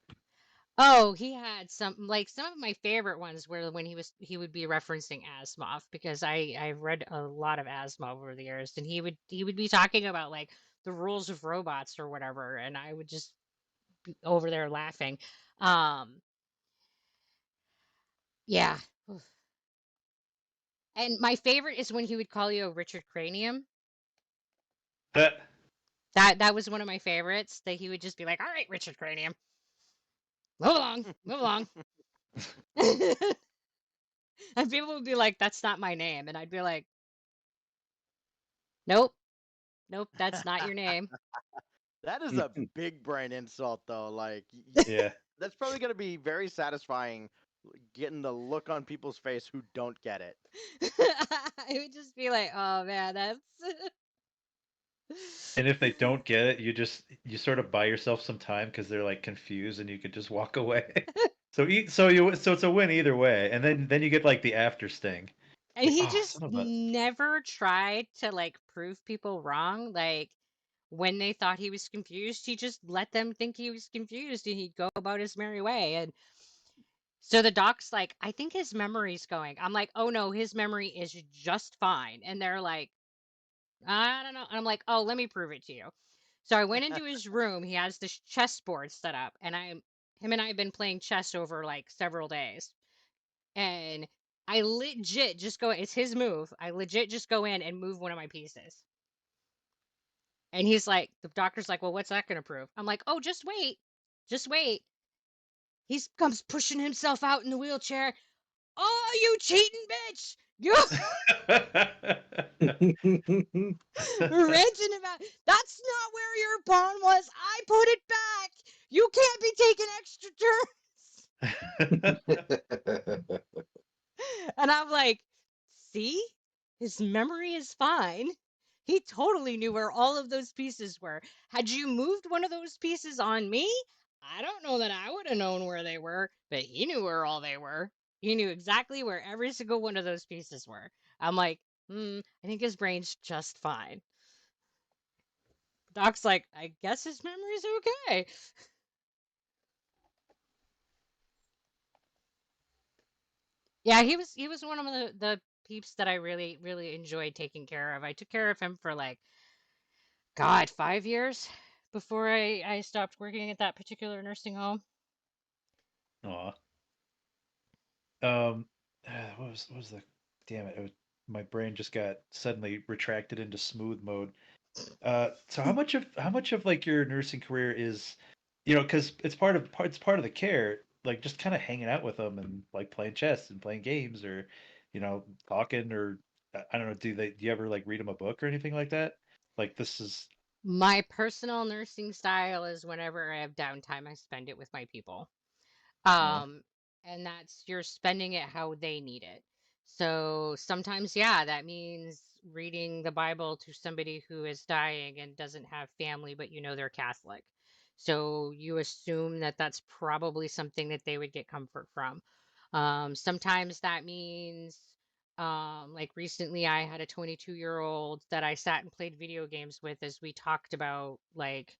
Oh, he had some of my favorite ones were when he would be referencing Asimov because I've read a lot of Asimov over the years and he would be talking about like the rules of robots or whatever and I would just be over there laughing. Um yeah. And my favorite is when he would call you a Richard Cranium. That That was one of my favorites. That he would just be like, "All right, Richard Cranium, move along, move along." And people would be like, "That's not my name," and I'd be like, "Nope, nope, that's not your name." That is a big brain insult, though. Like, yeah. that's probably going to be very satisfying getting the look on people's face who don't get it. I would just be like, "Oh man, that's." And if they don't get it, you sort of buy yourself some time because they're like confused, and you could just walk away. So it's a win either way, and then you get like the after sting. And Like, he oh, just son of a. never tried to like prove people wrong. Like when they thought he was confused, he just let them think he was confused and he'd go about his merry way. And so the doc's like, I think his memory's going. I'm like, oh no, his memory is just fine. And they're like, I don't know. And I'm like, oh, let me prove it to you. So I went into his room. He has this chessboard set up, and him and I have been playing chess over like several days. And I legit just go, it's his move. I legit just go in and move one of my pieces. And he's like, the doctor's like, well, what's that going to prove? I'm like, oh, just wait. Just wait. He comes pushing himself out in the wheelchair. Oh, you cheating bitch. You ranting about, that's not where your pawn was. I put it back. You can't be taking extra turns. And I'm like, see, his memory is fine. He totally knew where all of those pieces were. Had you moved one of those pieces on me, I don't know that I would have known where they were, but he knew where all they were. He knew exactly where every single one of those pieces were. I'm like, I think his brain's just fine. Doc's like, I guess his memory's okay. Yeah, he was one of the peeps that I really, really enjoyed taking care of. I took care of him for like, God, 5 years before I stopped working at that particular nursing home. Aw. What was the damn it, my brain just got suddenly retracted into smooth mode. So how much of like your nursing career is, because it's part of the care, like just kind of hanging out with them and like playing chess and playing games, or talking, or I don't know, do you ever like read them a book or anything like that? Like this is. My personal nursing style is whenever I have downtime, I spend it with my people. Aw. Um, and that's you're spending it how they need it. So sometimes, yeah, that means reading the Bible to somebody who is dying and doesn't have family, but you know they're Catholic. So you assume that that's probably something that they would get comfort from. Sometimes that means, like recently, I had a 22-year-old that I sat and played video games with as we talked about like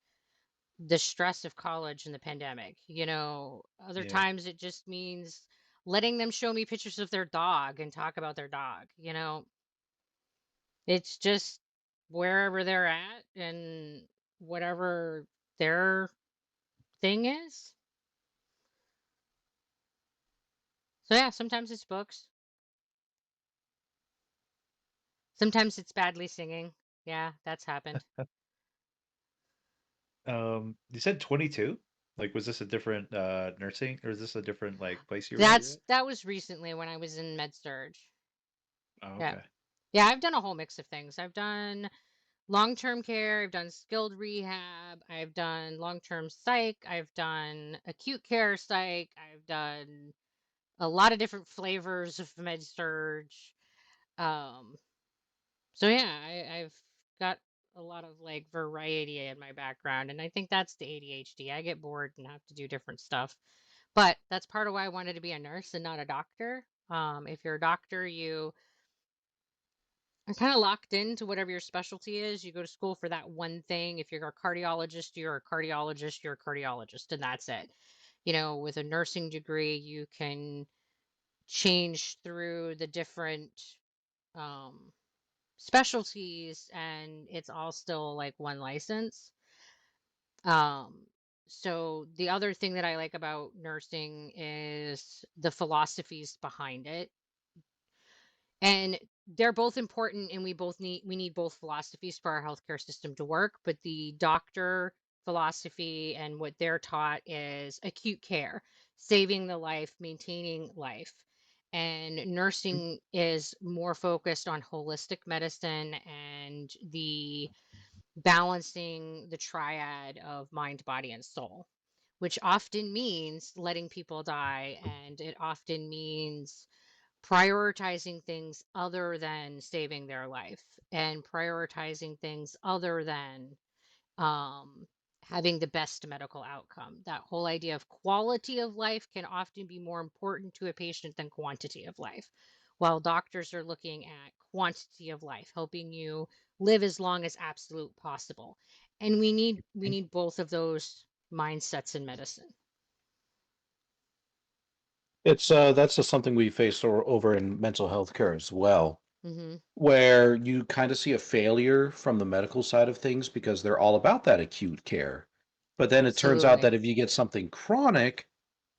the stress of college and the pandemic. Other Yeah. times it just means letting them show me pictures of their dog and talk about their dog. It's just wherever they're at and whatever their thing is. So yeah, sometimes it's books. Sometimes it's badly singing. Yeah, that's happened. You said 22? Like, was this a different nursing, or is this a different like place you were at? That was recently when I was in med surge. Oh, Yeah. okay. Yeah, I've done a whole mix of things. I've done long-term care, I've done skilled rehab, I've done long-term psych, I've done acute care psych, I've done a lot of different flavors of med surge. Um, so yeah, I've got a lot of like variety in my background, and I think that's the ADHD. I get bored and have to do different stuff. But that's part of why I wanted to be a nurse and not a doctor. If you're a doctor, you are kind of locked into whatever your specialty is. You go to school for that one thing. If you're a cardiologist, you're a cardiologist, you're a cardiologist, and that's it. With a nursing degree, you can change through the different um, specialties, and it's all still like one license. Um, so the other thing that I like about nursing is the philosophies behind it. And they're both important, and we need both philosophies for our healthcare system to work. But the doctor philosophy and what they're taught is acute care, saving the life, maintaining life. And nursing is more focused on holistic medicine and the balancing the triad of mind, body, and soul, which often means letting people die. And it often means prioritizing things other than saving their life and prioritizing things other than um, having the best medical outcome. That whole idea of quality of life can often be more important to a patient than quantity of life, while doctors are looking at quantity of life, helping you live as long as absolute possible. And we need both of those mindsets in medicine. It's that's just something we face over in mental health care as well, Hmm. where you kind of see a failure from the medical side of things because they're all about that acute care. But then it turns out Absolutely. that if you get something chronic,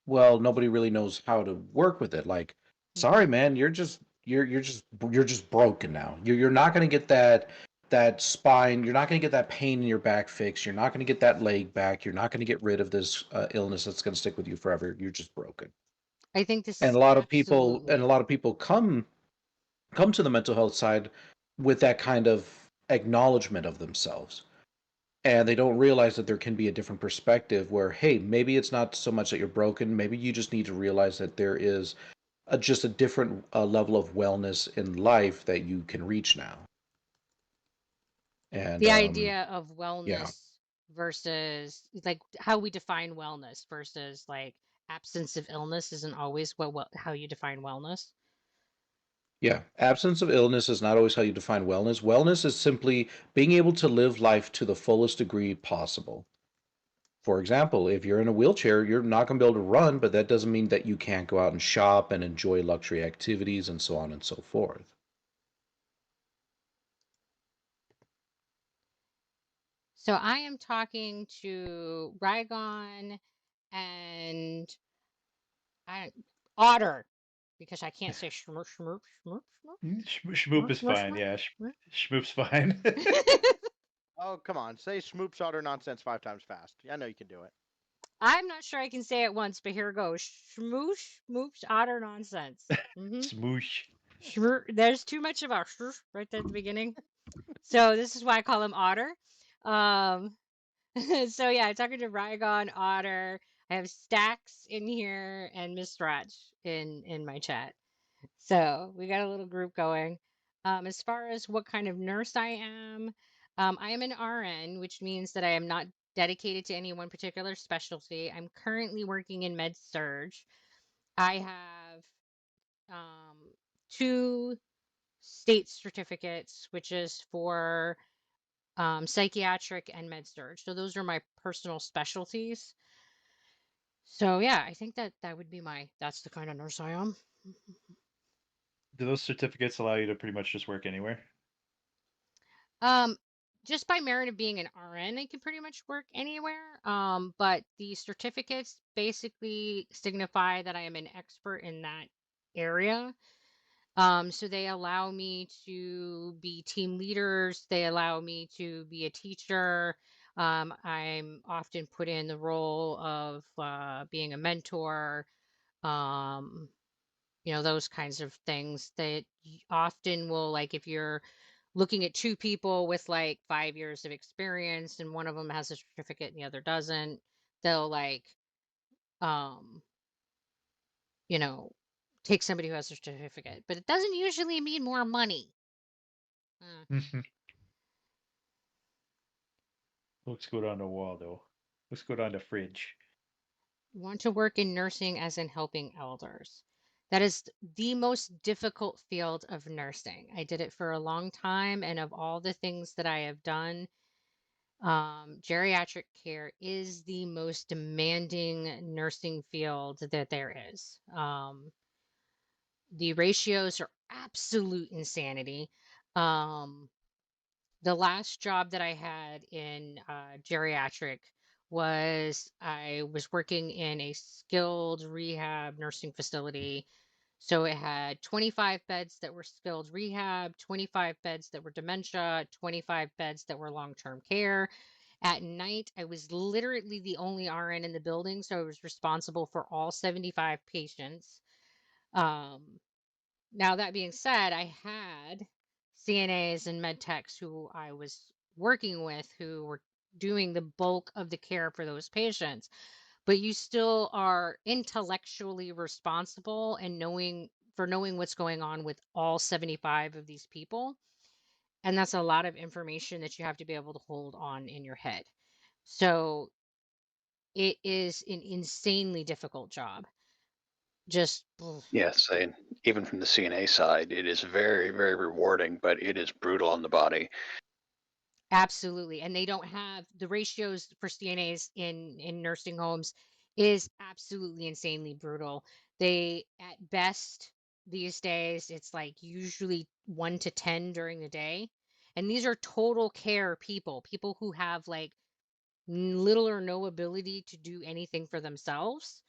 well, nobody really knows how to work with it. Like, sorry, Hmm. man, you're just broken now. You're not going to get that spine. You're not going to get that pain in your back fixed. You're not going to get that leg back. You're not going to get rid of this illness that's going to stick with you forever. You're just broken. I think this And is a absolutely. lot of people come to the mental health side with that kind of acknowledgement of themselves, and they don't realize that there can be a different perspective where, hey, maybe it's not so much that you're broken, maybe you just need to realize that there is just a different level of wellness in life that you can reach now. And The idea of yeah, wellness versus like how we define wellness versus like absence of illness isn't always how you define wellness. yeah, absence of illness is not always how you define wellness. Wellness is simply being able to live life to the fullest degree possible. For example, if you're in a wheelchair, you're not going to be able to run, but that doesn't mean that you can't go out and shop and enjoy luxury activities and so on and so forth. So I am talking to Rygon and I Otter because I can't say shmurp shmurp shmurp Schmoop shmurp is shmurp fine. Yeah, shmurp Schmoop's fine. shmurp. Oh, come on. Say schmoop otter nonsense 5 times fast. I know you can do it. I'm not sure I can say it once, but here goes. Shmoosh, moosh, otter nonsense. Smoosh. There's too much of our right there at the beginning. So this is why I call him Otter. Um, so yeah, I'm talking to Rygon, Otter. I have Stacks in here and Miss Stretch in my chat. So we got a little group going. As far as what kind of nurse I am an RN, which means that I am not dedicated to any one particular specialty. I'm currently working in med surge. I have um, two state certificates, which is for psychiatric and med surge. So those are my personal specialties. So yeah, I think that would be that's the kind of nurse I am. Do those certificates allow you to pretty much just work anywhere? Um, just by merit of being an RN, I can pretty much work anywhere. But the certificates basically signify that I am an expert in that area. So they allow me to be team leaders. They allow me to be a teacher. I'm often put in the role of being a mentor. Um, those kinds of things that often will, like, if you're looking at two people with like 5 years of experience and one of them has a certificate and the other doesn't, they'll like, um, you know, take somebody who has a certificate, but it doesn't usually mean more money. Uh, Looks good on the wall, though. Looks good on the fridge. want to work in nursing as in helping elders. That is the most difficult field of nursing. I did it for a long time, and of all the things that I have done, geriatric care is the most demanding nursing field that there is. The ratios are absolute insanity. Um, the last job that I had in geriatric was I was working in a skilled rehab nursing facility So it had 25 beds that were skilled rehab, 25 beds that were dementia, 25 beds that were long-term care. At night, I was literally the only RN in the building, so I was responsible for all 75 patients. Um, Now, that being said, I had CNAs and med techs who I was working with who were doing the bulk of the care for those patients. But you still are intellectually responsible and knowing what's going on with all 75 of these people. And that's a lot of information that you have to be able to hold on in your head. So it is an insanely difficult job. Just ugh. Yes, and even from the CNA side, it is very, very rewarding, but it is brutal on the body. Absolutely. And they don't have the ratios for CNAs in nursing homes is absolutely insanely brutal. They at best these days it's like usually 1 to 10 during the day. And these are total care people, people who have like little or no ability to do anything for themselves.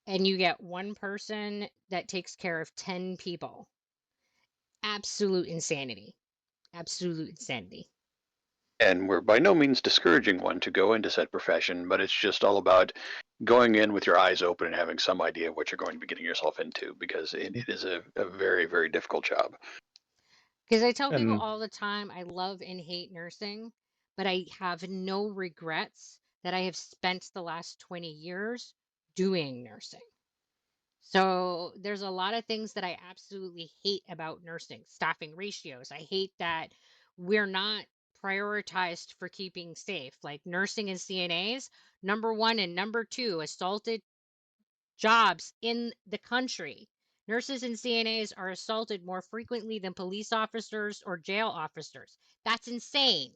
And you get one person that takes care of 10 people. Absolute insanity. Absolute insanity. And we're by no means discouraging one to go into said profession, but it's just all about going in with your eyes open and having some idea of what you're going to be getting yourself into, because it is a very, very difficult job. Because I tell people And all the time, I love and hate nursing, but I have no regrets that I have spent the last 20 years doing nursing. So there's a lot of things that I absolutely hate about nursing. Staffing ratios. I hate that we're not prioritized for keeping safe. Like nursing and CNAs, number one and number two, assaulted jobs in the country. Nurses and CNAs are assaulted more frequently than police officers or jail officers. That's insane.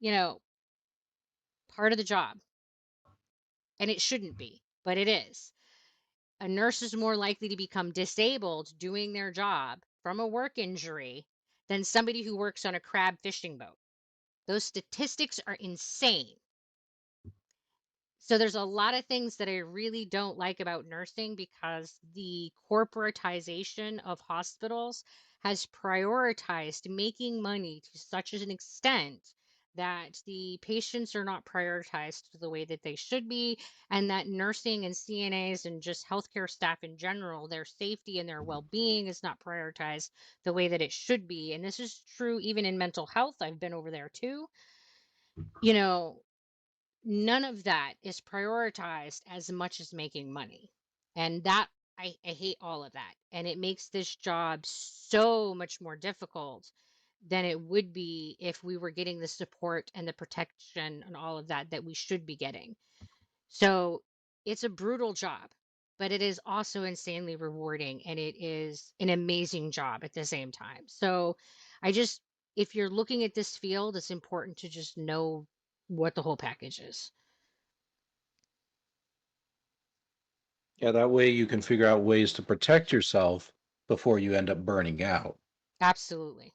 You know, part of the job. And it shouldn't be, but it is. A nurse is more likely to become disabled doing their job from a work injury than somebody who works on a crab fishing boat. Those statistics are insane. So there's a lot of things that I really don't like about nursing because the corporatization of hospitals has prioritized making money to such an extent that the patients are not prioritized the way that they should be, and that nursing and CNAs and just healthcare staff in general, their safety and their well-being is not prioritized the way that it should be. And this is true even in mental health. I've been over there too. You know, none of that is prioritized as much as making money. And that I hate all of that. And it makes this job so much more difficult than it would be if we were getting the support and the protection and all of that that we should be getting. So it's a brutal job, but it is also insanely rewarding and it is an amazing job at the same time. So I just, if you're looking at this field, it's important to just know what the whole package is. yeah, that way you can figure out ways to protect yourself before you end up burning out. Absolutely.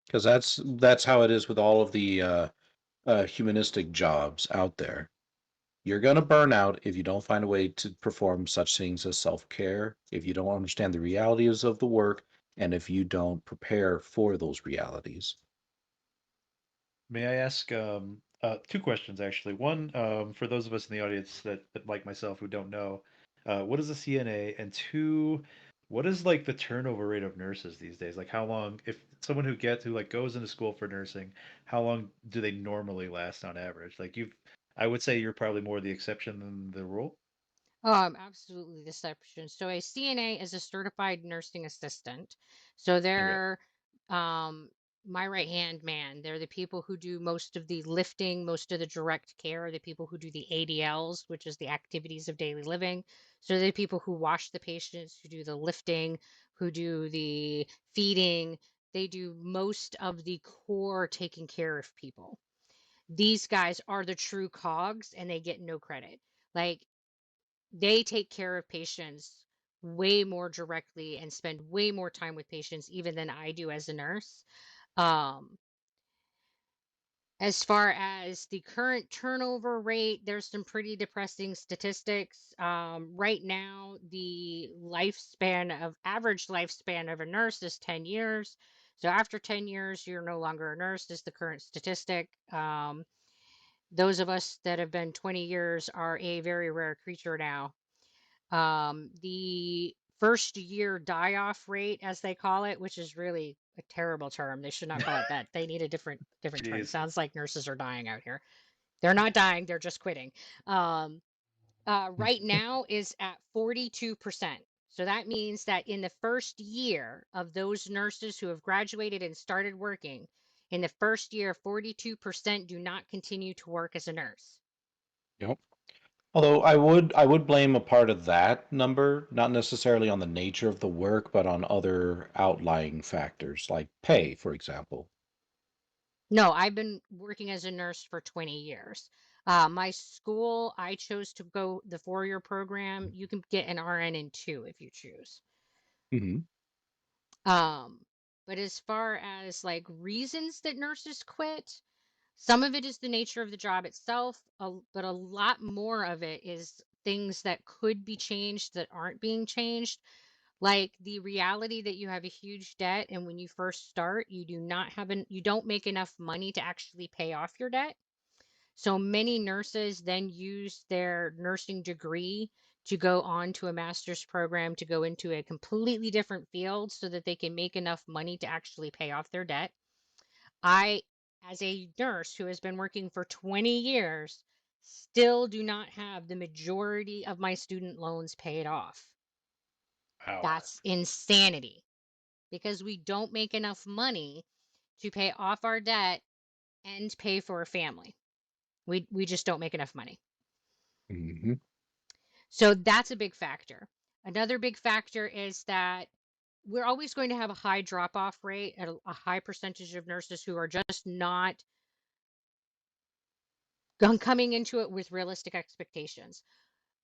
Because that's how it is with all of the humanistic jobs out there. You're going to burn out if you don't find a way to perform such things as self-care, if you don't understand the realities of the work, and if you don't prepare for those realities. May I ask two questions actually? One, for those of us in the audience that like myself who don't know, what is a CNA? And two, what is like the turnover rate of nurses these days? Like how long, if someone who like goes into school for nursing, how long do they normally last on average? Like I would say you're probably more the exception than the rule. Absolutely deception. So a CNA is a certified nursing assistant. So Okay. they're um my right hand man. They're the people who do most of the lifting, most of the direct care, the people who do the ADLs, which is the activities of daily living. So they're the people who wash the patients, who do the lifting, who do the feeding. They do most of the core taking care of people. These guys are the true cogs and they get no credit. Like they take care of patients way more directly and spend way more time with patients even than I do as a nurse. Um, As far as the current turnover rate, there's some pretty depressing statistics. Right now, the average lifespan of a nurse is 10 years. So after 10 years, you're no longer a nurse, is the current statistic. Those of us that have been 20 years are a very rare creature now. The first year die-off rate, as they call it, which is really a terrible term. They should not call it that. They need a different term. Jeez. Sounds like nurses are dying out here. They're not dying, they're just quitting. Right now is at 42%. So that means that in the first year of those nurses who have graduated and started working, in the first year, 42% do not continue to work as a nurse. Yep. Although I would blame a part of that number, not necessarily on the nature of the work, but on other outlying factors like pay, for example. No, I've been working as a nurse for 20 years. My school, I chose to go the 4-year program. You can get an RN in 2 if you choose. Hmm. Um, but as far as like reasons that nurses quit, some of it is the nature of the job itself, but a lot more of it is things that could be changed that aren't being changed. Like the reality that you have a huge debt, and when you first start, you don't make enough money to actually pay off your debt. So many nurses then use their nursing degree to go on to a master's program to go into a completely different field so that they can make enough money to actually pay off their debt. I, as a nurse who has been working for 20 years, still do not have the majority of my student loans paid off. Wow. That's insanity because we don't make enough money to pay off our debt and pay for a family. We just don't make enough money. Hmm. So that's a big factor. Another big factor is that we're always going to have a high drop off rate at a high percentage of nurses who are just not coming into it with realistic expectations.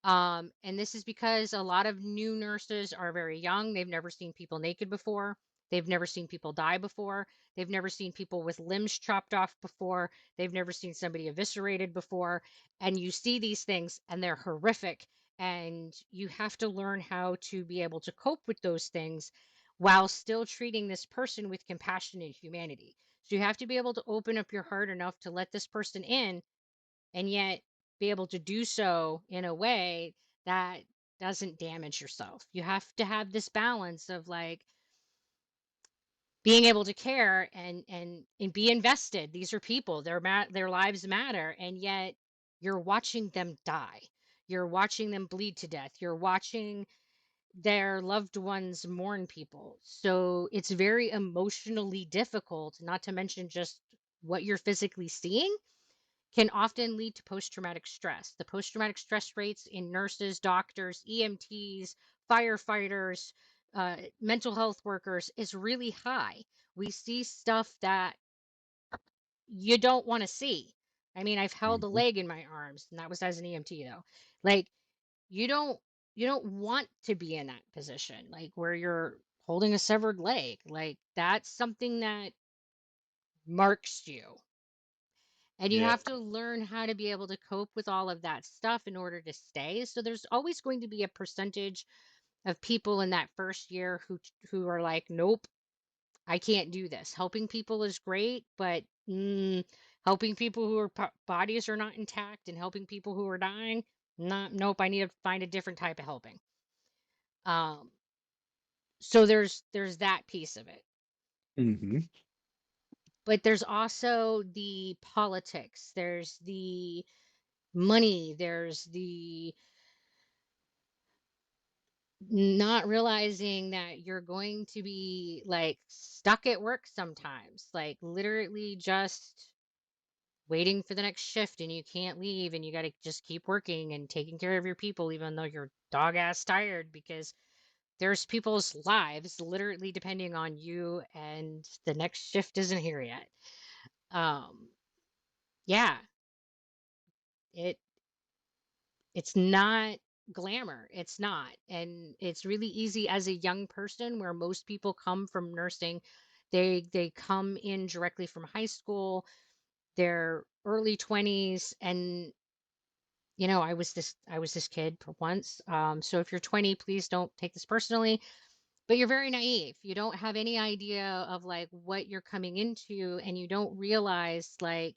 And this is because a lot of new nurses are very young. They've never seen people naked before. They've never seen people die before. They've never seen people with limbs chopped off before. They've never seen somebody eviscerated before. And you see these things and they're horrific. And you have to learn how to be able to cope with those things while still treating this person with compassion and humanity. So you have to be able to open up your heart enough to let this person in and yet be able to do so in a way that doesn't damage yourself. You have to have this balance of like being able to care and be invested. These are people, their lives matter, and yet you're watching them die. You're watching them bleed to death. You're watching their loved ones mourn people. So it's very emotionally difficult, not to mention just what you're physically seeing can often lead to post-traumatic stress. The post-traumatic stress rates in nurses, doctors, EMTs, firefighters, mental health workers is really high. We see stuff that you don't want to see. I mean, I've held a Hmm. leg in my arms, and that was as an EMT though. Like you don't you don't want to be in that position, like where you're holding a severed leg. Like that's something that marks you. And you Yeah. have to learn how to be able to cope with all of that stuff in order to stay. So there's always going to be a percentage of people in that first year who are like, nope, I can't do this. Helping people is great, but helping people who are bodies are not intact and helping people who are dying, not nope. I need to find a different type of helping. Um, so there's that piece of it. Hmm. But there's also the politics. There's the money. There's the not realizing that you're going to be like stuck at work sometimes, like literally just waiting for the next shift and you can't leave and you got to just keep working and taking care of your people, even though you're dog ass tired because there's people's lives literally depending on you and the next shift isn't here yet. Um, yeah, it it's not glamour. It's not. And it's really easy as a young person where most people come from nursing. They come in directly from high school. their early 20s, and you know, I was this kid for once. So if you're 20, please don't take this personally, but you're very naive. You don't have any idea of like what you're coming into, and you don't realize like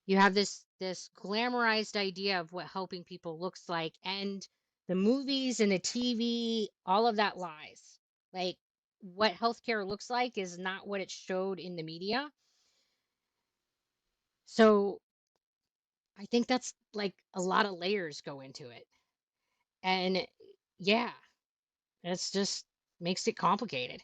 you have this glamorized idea of what helping people looks like, and the movies and the TV, all of that lies. Like what healthcare looks like is not what it showed in the media. So I think that's like a lot of layers go into it. And yeah, it's just makes it complicated.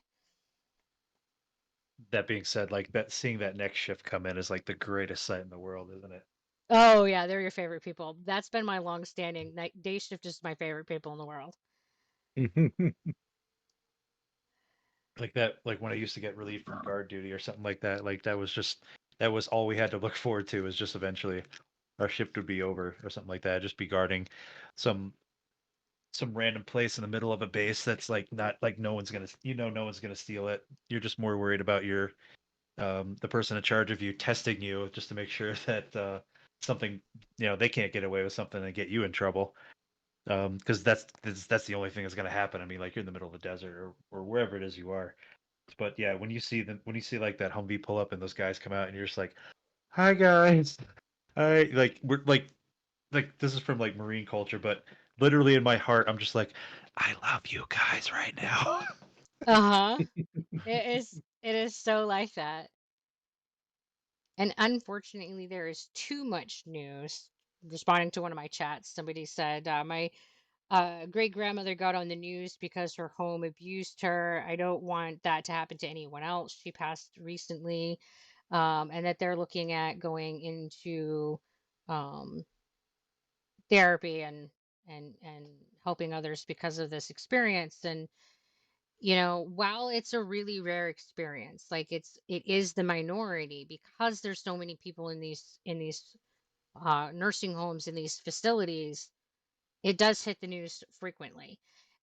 That being said, like that seeing that next shift come in is like the greatest sight in the world, isn't it? Oh yeah, they're your favorite people. That's been my long standing. Night day shift is my favorite people in the world. Like that, like when I used to get relieved from guard duty or something like that was just that was all we had to look forward to, is just eventually our shift would be over or something like that. Just be guarding some some random place in the middle of a base that's like not like no one's gonna, you know, no one's gonna steal it. You're just more worried about your the person in charge of you testing you just to make sure that something, you know, they can't get away with something and get you in trouble. Because that's the only thing that's gonna happen. I mean, like you're in the middle of the desert or wherever it is you are. But yeah, when you see like that Humvee pull up and those guys come out and you're just like, "Hi guys." Hi, like we're like this is from like Marine culture, but literally in my heart I'm just like, "I love you guys right now." Uh-huh. It is so like that. And unfortunately, there is too much news. Responding to one of my chats, somebody said, my great grandmother got on the news because her home abused her. I don't want that to happen to anyone else. She passed recently. And that they're looking at going into um, therapy and helping others because of this experience. And you know, while it's a really rare experience, like it is the minority because there's so many people in these nursing homes, in these facilities. It does hit the news frequently,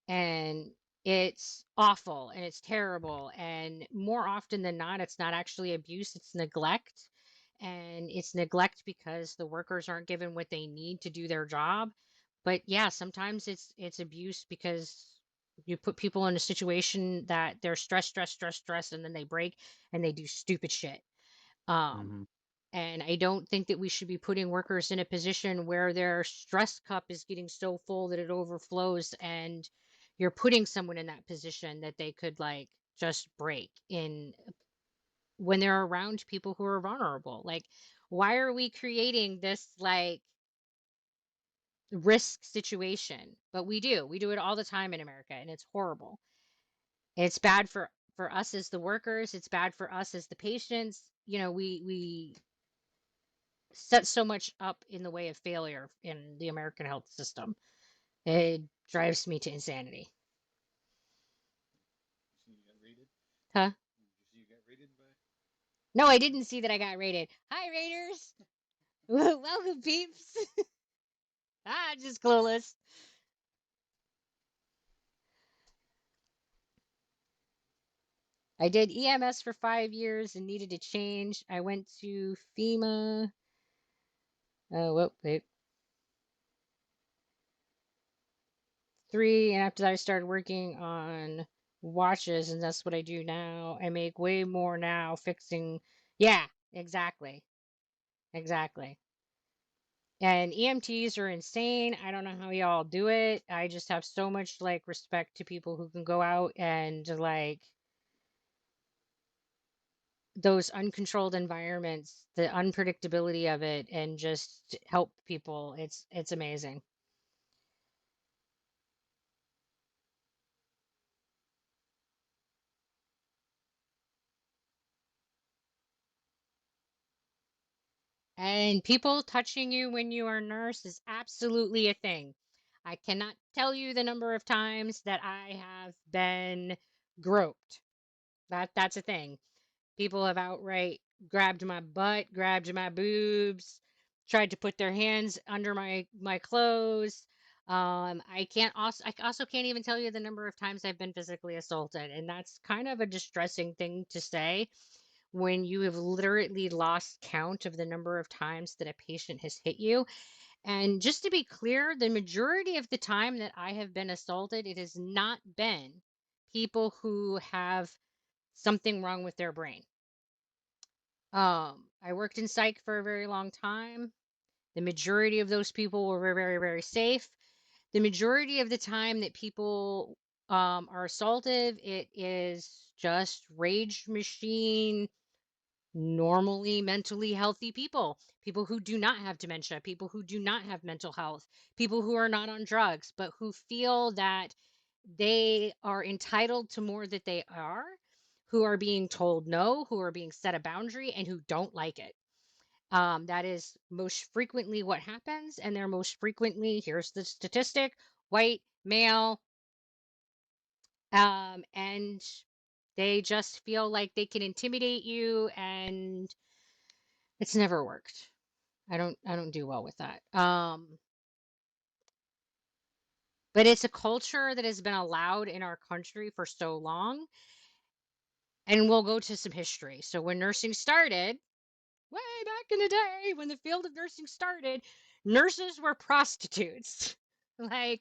and it's awful and it's terrible. And more often than not, it's not actually abuse, it's neglect. And it's neglect because the workers aren't given what they need to do their job. But yeah, sometimes it's abuse because you put people in a situation that they're stressed, and then they break and they do stupid shit. Um, Hmm. and I don't think that we should be putting workers in a position where their stress cup is getting so full that it overflows, and you're putting someone in that position that they could like just break in when they're around people who are vulnerable. Like, why are we creating this like risk situation? But we do. We do it all the time in America, and it's horrible. It's bad for us as the workers, it's bad for us as the patients. You know, we set so much up in the way of failure in the American health system. It drives me to insanity. Huh? No, I didn't see that I got rated. Hi, Raiders. Welcome, peeps. Just clueless. I did EMS for 5 years and needed to change. I went to FEMA. Oh, wait. 3, and after that, I started working on watches, and that's what I do now. I make way more now fixing. Yeah, exactly. Exactly. And EMTs are insane. I don't know how y'all do it. I just have so much like respect to people who can go out and like those uncontrolled environments, the unpredictability of it, and just help people. It's amazing. And people touching you when you are a nurse is absolutely a thing. I cannot tell you the number of times that I have been groped. That's a thing. People have outright grabbed my butt, grabbed my boobs, tried to put their hands under my clothes. I also can't even tell you the number of times I've been physically assaulted, and that's kind of a distressing thing to say when you have literally lost count of the number of times that a patient has hit you. And just to be clear, the majority of the time that I have been assaulted, it has not been people who have something wrong with their brain. I worked in psych for a very long time. The majority of those people were very, very, very safe. The majority of the time that people are assaulted, it is just rage machine, normally mentally healthy people, people who do not have dementia, people who do not have mental health, people who are not on drugs, but who feel that they are entitled to more that they are, who are being told no, who are being set a boundary, and who don't like it. That is most frequently what happens. And they're most frequently, here's the statistic, white, male, and they just feel like they can intimidate you, and it's never worked. I don't do well with that. But it's a culture that has been allowed in our country for so long. And we'll go to some history. So when nursing started, way back in the day, when the field of nursing started, nurses were prostitutes. Like,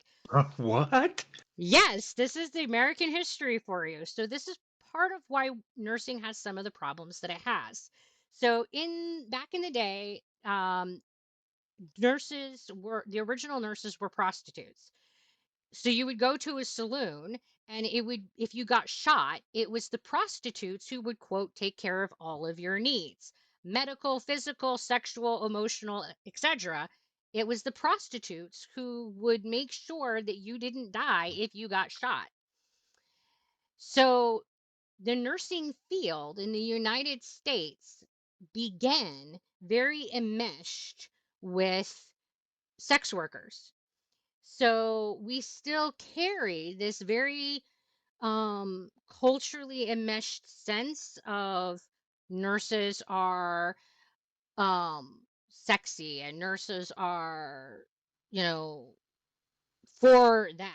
What? yes, this is the American history for you. So this is part of why nursing has some of the problems that it has. So back in the day, the original nurses were prostitutes. So you would go to a saloon, and if you got shot, it was the prostitutes who would, quote, take care of all of your needs, medical, physical, sexual, emotional, etc. It was the prostitutes who would make sure that you didn't die if you got shot. So the nursing field in the United States began very enmeshed with sex workers. So we still carry this very culturally enmeshed sense of nurses are sexy, and nurses are, you know, for that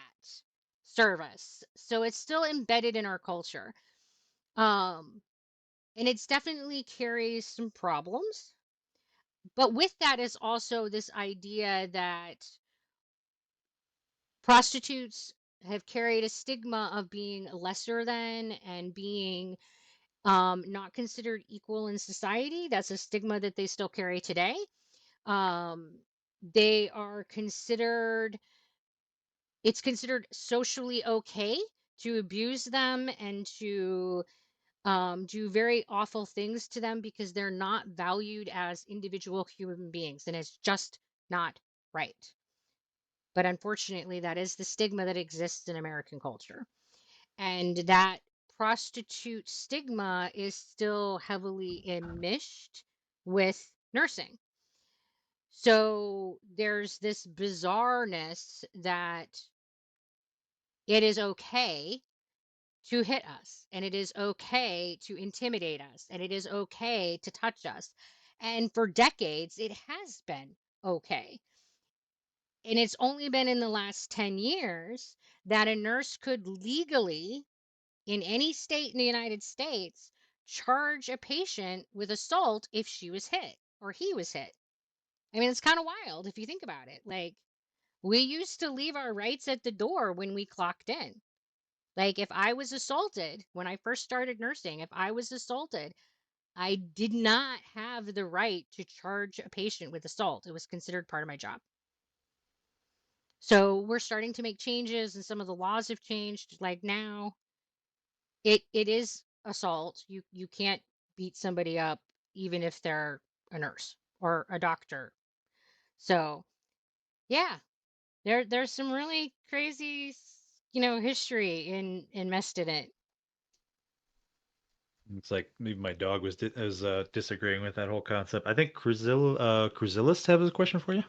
service. So it's still embedded in our culture. Um, and it's definitely carries some problems. But with that is also this idea that prostitutes have carried a stigma of being lesser than and being not considered equal in society. That's a stigma that they still carry today. Um, they are considered, it's considered socially okay to abuse them and to do very awful things to them because they're not valued as individual human beings. And it's just not right. But unfortunately, that is the stigma that exists in American culture. And that prostitute stigma is still heavily enmeshed with nursing. So there's this bizarreness that it is okay to hit us, and it is okay to intimidate us, and it is okay to touch us. And for decades, it has been okay. And it's only been in the last 10 years that a nurse could legally, in any state in the United States, charge a patient with assault if she was hit or he was hit. I mean, it's kind of wild if you think about it. Like, we used to leave our rights at the door when we clocked in. Like, if I was assaulted when I first started nursing, if I was assaulted, I did not have the right to charge a patient with assault. It was considered part of my job. So we're starting to make changes, and some of the laws have changed. Like now, it is assault. You can't beat somebody up even if they're a nurse or a doctor. So yeah, there's some really crazy, history in enmested in it. It's like maybe my dog was disagreeing with that whole concept. I think Cruzilis has a question for you.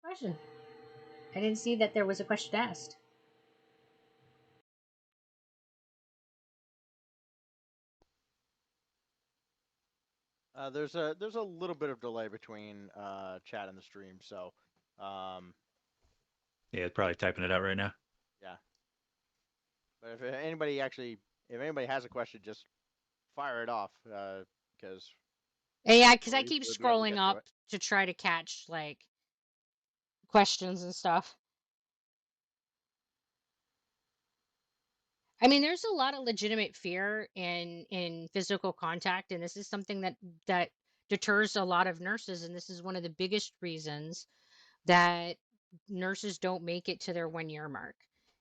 Question. I didn't see that there was a question asked. There's a little bit of delay between chat and the stream, so Yeah, probably typing it out right now. yeah. But if anybody actually if anybody has a question, just fire it off, because And yeah, because I Maurice keep would be able to scrolling get through up it. to try to catch like questions and stuff. I mean, there's a lot of legitimate fear in physical contact, and this is something that deters a lot of nurses, and this is one of the biggest reasons that nurses don't make it to their 1 year mark.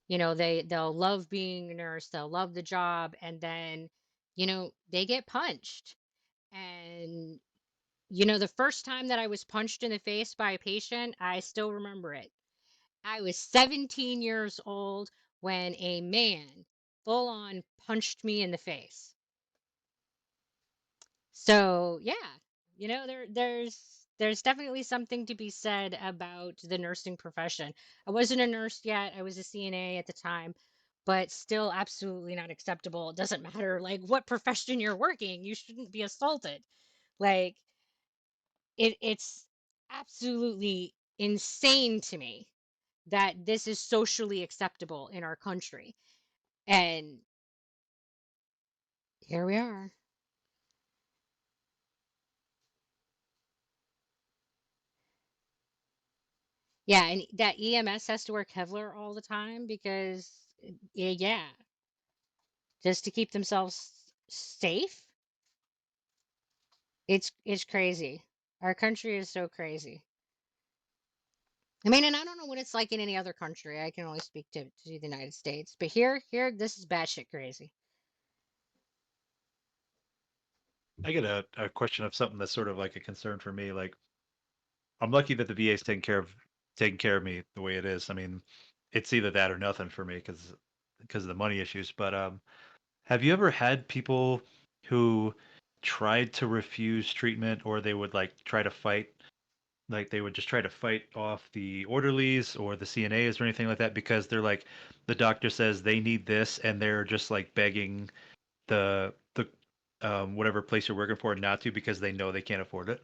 They'll love being a nurse, they'll love the job, and then, they get punched. And the first time that I was punched in the face by a patient, I still remember it. I was 17 years old when a man full on punched me in the face. So, yeah, there's definitely something to be said about the nursing profession. I wasn't a nurse yet. I was a CNA at the time, but still absolutely not acceptable. It doesn't matter like what profession you're working, you shouldn't be assaulted. Like it's absolutely insane to me that this is socially acceptable in our country. And here we are. Yeah, and that EMS has to wear Kevlar all the time because, yeah, just to keep themselves safe. It's crazy. Our country is so crazy. I mean, and I don't know what it's like in any other country. I can only speak to the United States, but here, this is batshit crazy. I get a question of something that's sort of like a concern for me. Like, I'm lucky that the VA is taking care of me the way it is. I mean, it's either that or nothing for me because of the money issues. But have you ever had people who tried to refuse treatment, or they would like try to fight, like they would just try to fight off the orderlies or the CNAs or anything like that because they're like, the doctor says they need this, and they're just like begging the whatever place you're working for not to because they know they can't afford it?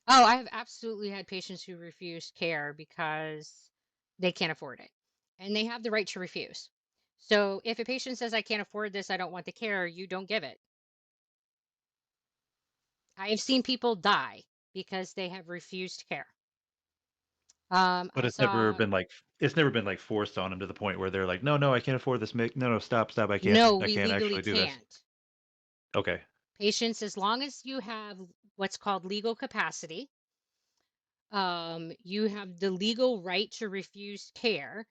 Oh, I have absolutely had patients who refuse care because they can't afford it. And they have the right to refuse. So if a patient says, I can't afford this, I don't want the care, you don't give it. I have seen people die because they have refused care. But I saw, it's never been like forced on them to the point where they're like, no, no, I can't afford this. No, no, stop, stop. no, I we can't legally actually do this. can't. Okay. Patients, as long as you have what's called legal capacity, you have the legal right to refuse care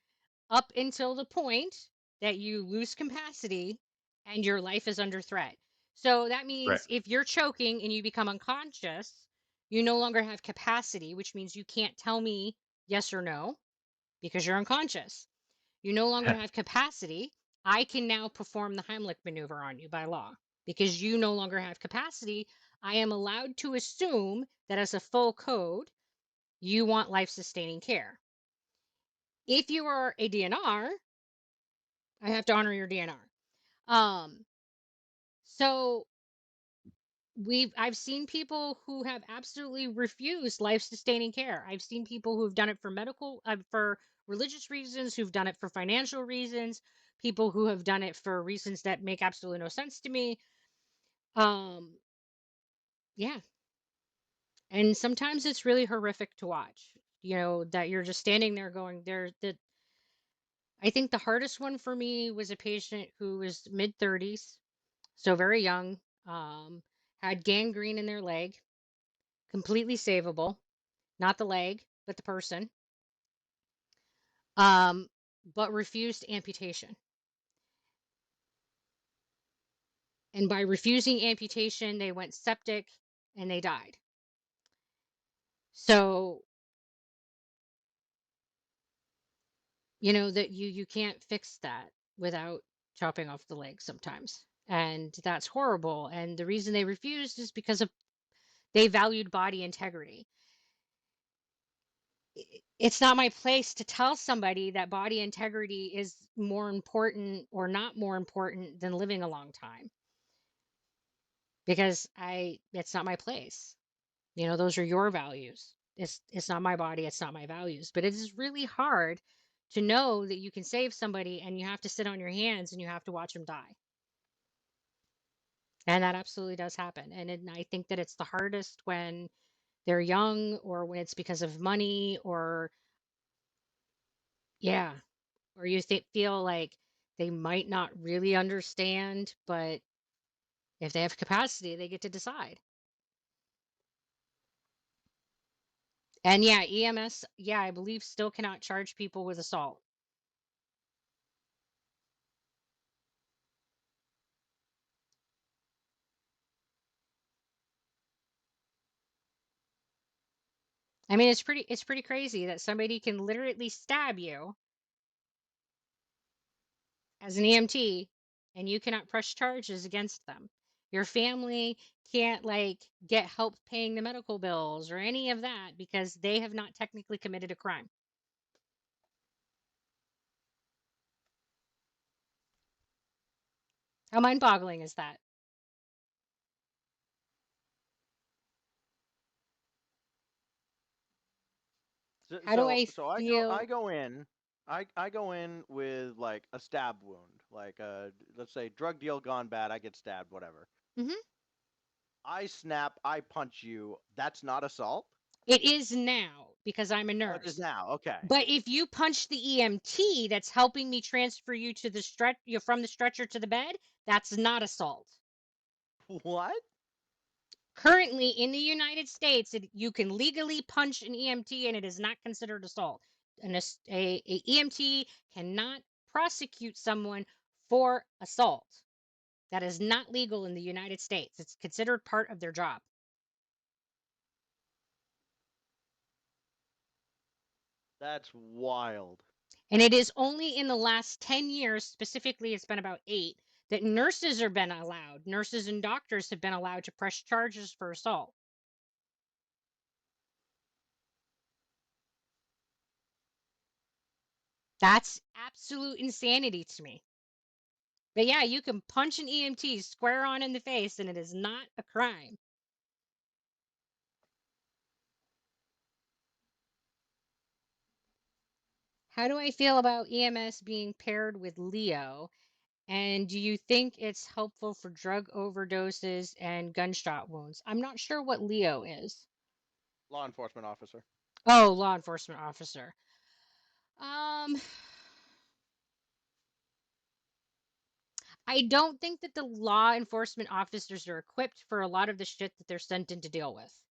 up until the point that you lose capacity and your life is under threat. So that Right. means if you're choking and you become unconscious, you no longer have capacity, which means you can't tell me yes or no because you're unconscious. You no longer have capacity. I can now perform the Heimlich maneuver on you by law because you no longer have capacity. I am allowed to assume that as a full code, you want life sustaining care. If you are a DNR, I have to honor your DNR. Um, so I've seen people who have absolutely refused life-sustaining care. I've seen people who've done it for religious reasons, who've done it for financial reasons, people who have done it for reasons that make absolutely no sense to me. Um, yeah. And sometimes it's really horrific to watch, that you're just standing there going, I think the hardest one for me was a patient who was mid-30s, so very young, had gangrene in their leg, completely savable, not the leg, but the person, um, but refused amputation. And by refusing amputation, they went septic and they died. So, that you can't fix that without chopping off the leg sometimes. And that's horrible. And the reason they refused is because they valued body integrity. It's not my place to tell somebody that body integrity is more important or not more important than living a long time because it's not my place. Those are your values. It's not my body, it's not my values, but it is really hard to know that you can save somebody, and you have to sit on your hands and you have to watch them die. And that absolutely does happen. And I think that it's the hardest when they're young, or when it's because of money, or yeah, or you feel like they might not really understand, but if they have capacity, they get to decide. And yeah, EMS, yeah, I believe still cannot charge people with assault. I mean, it's pretty crazy that somebody can literally stab you as an EMT and you cannot press charges against them. Your family can't like get help paying the medical bills or any of that because they have not technically committed a crime. How mind-boggling is that? So How do so, I so I feel? go in, I go in with like a stab wound, like let's say drug deal gone bad, I get stabbed, whatever. Mhm. I snap, I punch you. That's not assault. It is now because I'm a Oh, it is nurse. now. Okay. But if you punch the EMT that's helping me transfer you to the stretch, you from the stretcher to the bed, that's not assault. What? Currently in the United States, you can legally punch an EMT and it is not considered assault. A EMT cannot prosecute someone for assault. That is not legal in the United States. It's considered part of their job. That's wild. And it is only in the last 10 years, specifically, it's been about 8, that nurses are been allowed. Nurses and doctors have been allowed to press charges for assault. That's absolute insanity to me. But yeah, you can punch an EMT square on in the face and it is not a crime. How do I feel about EMS being paired with Leo? And do you think it's helpful for drug overdoses and gunshot wounds? I'm not sure what Leo is. Law enforcement officer. Oh, law enforcement officer. Um, I don't think that the law enforcement officers are equipped for a lot of the shit that they're sent in to deal with.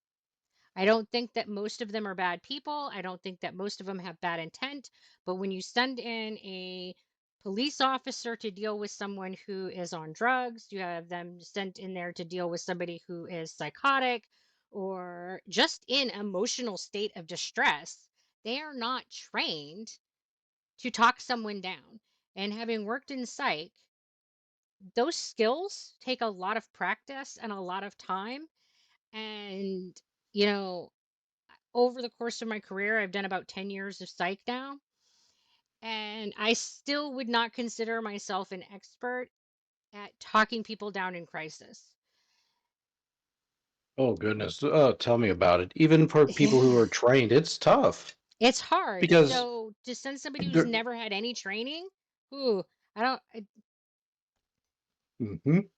I don't think that most of them are bad people. I don't think that most of them have bad intent. But when you send in a police officer to deal with someone who is on drugs, you have them sent in there to deal with somebody who is psychotic or just in emotional state of distress, they are not trained to talk someone down. And having worked in psych, those skills take a lot of practice and a lot of time. And, you know, over the course of my career, I've done about 10 years of psych now, and I still would not consider myself an expert at talking people down in crisis. Oh goodness. Tell me about it. Even for people who are trained, it's tough It's hard. because So to send somebody who's there, never had any training, ooh, I don't, I, Mhm.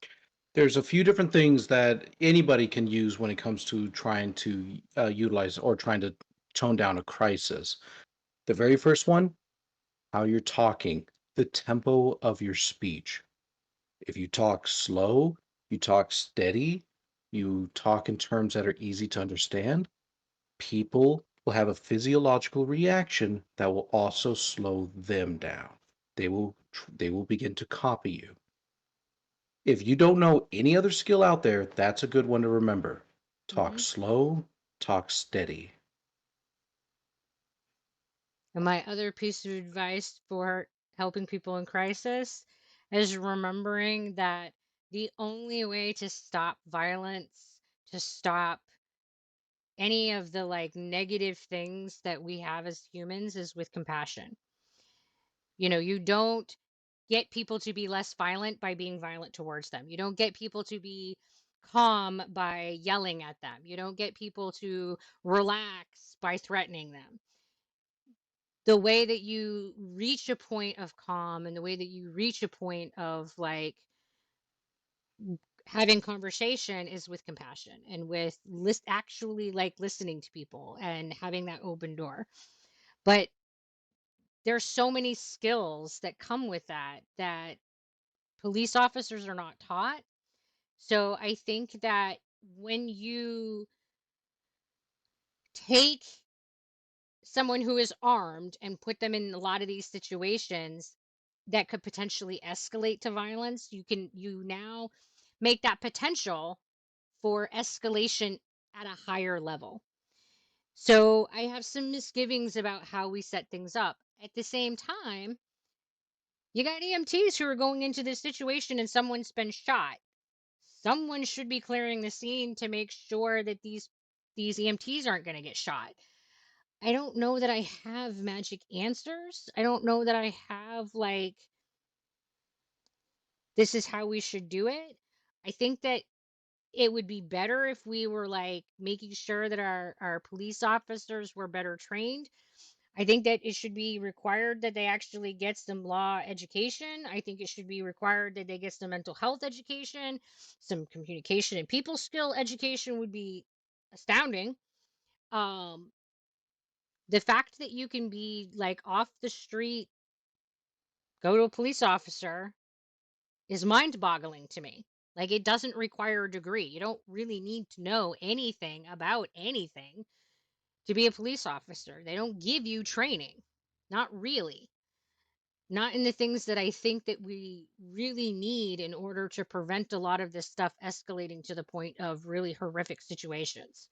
There's a few different things that anybody can use when it comes to trying to utilize or trying to tone down a crisis. The very first one, how you're talking, the tempo of your speech. If you talk slow, you talk steady, you talk in terms that are easy to understand, people will have a physiological reaction that will also slow them down. They will begin to copy you. If you don't know any other skill out there, that's a good one to remember. Talk mhm. slow, talk steady. And my other piece of advice for helping people in crisis is remembering that the only way to stop violence, to stop any of the like negative things that we have as humans is with compassion. You don't get people to be less violent by being violent towards them. You don't get people to be calm by yelling at them. You don't get people to relax by threatening them. the way that you reach a point of calm and the way that you reach a point of like having conversation is with compassion and with actually like listening to people and having that open door. But there's so many skills that come with that that police officers are not taught. So I think that when you take someone who is armed and put them in a lot of these situations that could potentially escalate to violence, you now make that potential for escalation at a higher level. So I have some misgivings about how we set things up. At the same time, you got EMTs who are going into this situation and someone's been shot. Someone should be clearing the scene to make sure that these EMTs aren't going to get shot. I don't know that I have magic answers. I don't know that I have like this is how we should do it. I think that it would be better if we were like making sure that our police officers were better trained. I think that it should be required that they actually get some law education. I think it should be required that they get some mental health education, some communication and people skill education would be astounding. Um, the fact that you can be like off the street, go to a police officer is mind-boggling to me. Like it doesn't require a degree. You don't really need to know anything about anything to be a police officer. They don't give you training. Not really. Not in the things that I think that we really need in order to prevent a lot of this stuff escalating to the point of really horrific situations.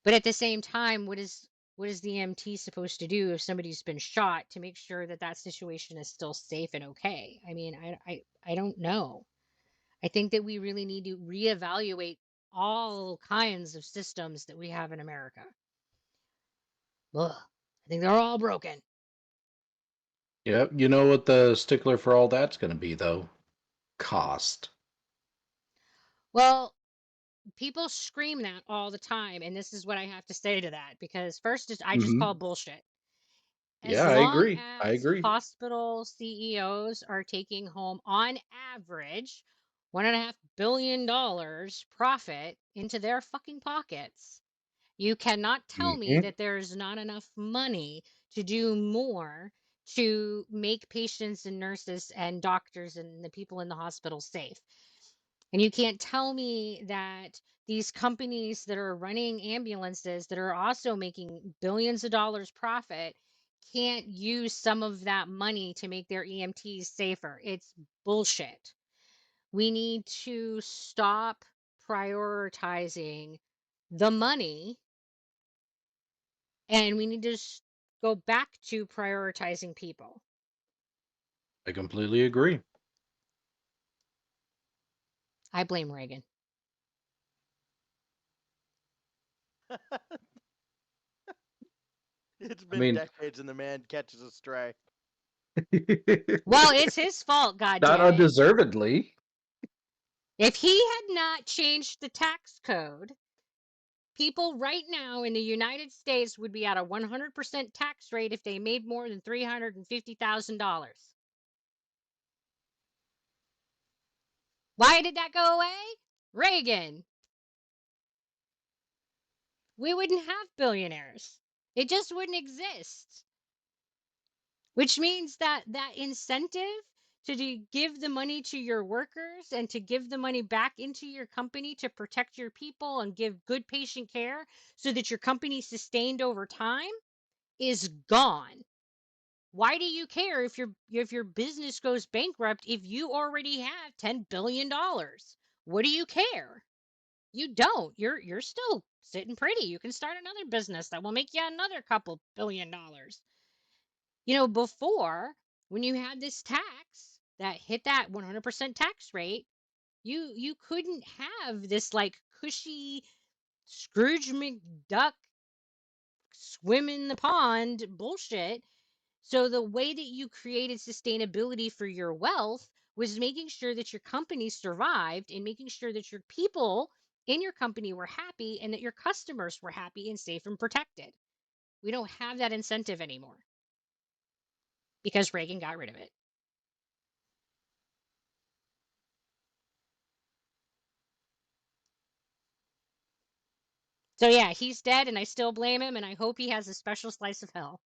But at the same time, what is the EMT supposed to do if somebody's been shot to make sure that that situation is still safe and okay? I mean, I don't know. I think that we really need to reevaluate all kinds of systems that we have in America. Ugh, I think they're all broken. Yep. You know what the stickler for all that's going to be, though? Cost. Well, people scream that all the time, and this is what I have to say to that because first is I just Hmm. call bullshit. As Yeah, I long agree. I as agree. hospital CEOs are taking home on average $1.5 billion profit into their fucking pockets, you cannot tell me Hmm. that there's not enough money to do more to make patients and nurses and doctors and the people in the hospital safe. And you can't tell me that these companies that are running ambulances that are also making billions of dollars profit can't use some of that money to make their EMTs safer. It's bullshit. We need to stop prioritizing the money and we need to go back to prioritizing people. I completely agree. I blame Reagan. It's I been mean, decades and the man catches a stray. Well, it's his fault, not goddammit. undeservedly. If he had not changed the tax code, people right now in the United States would be at a 100% tax rate if they made more than $350,000. Why did that go away? Reagan. We wouldn't have billionaires. It just wouldn't exist. Which means that that incentive to give the money to your workers and to give the money back into your company to protect your people and give good patient care so that your company sustained over time is gone. Why do you care if your business goes bankrupt if you already have $10 billion? What do you care? You don't. You're still sitting pretty. You can start another business that will make you another couple $1 billion. You know, before when you had this tax that hit that 100% tax rate, you couldn't have this like cushy Scrooge McDuck swim in the pond bullshit. So the way that you created sustainability for your wealth was making sure that your company survived and making sure that your people in your company were happy and that your customers were happy and safe and protected. We don't have that incentive anymore because Reagan got rid of it. So yeah, he's dead, and I still blame him, and I hope he has a special slice of hell.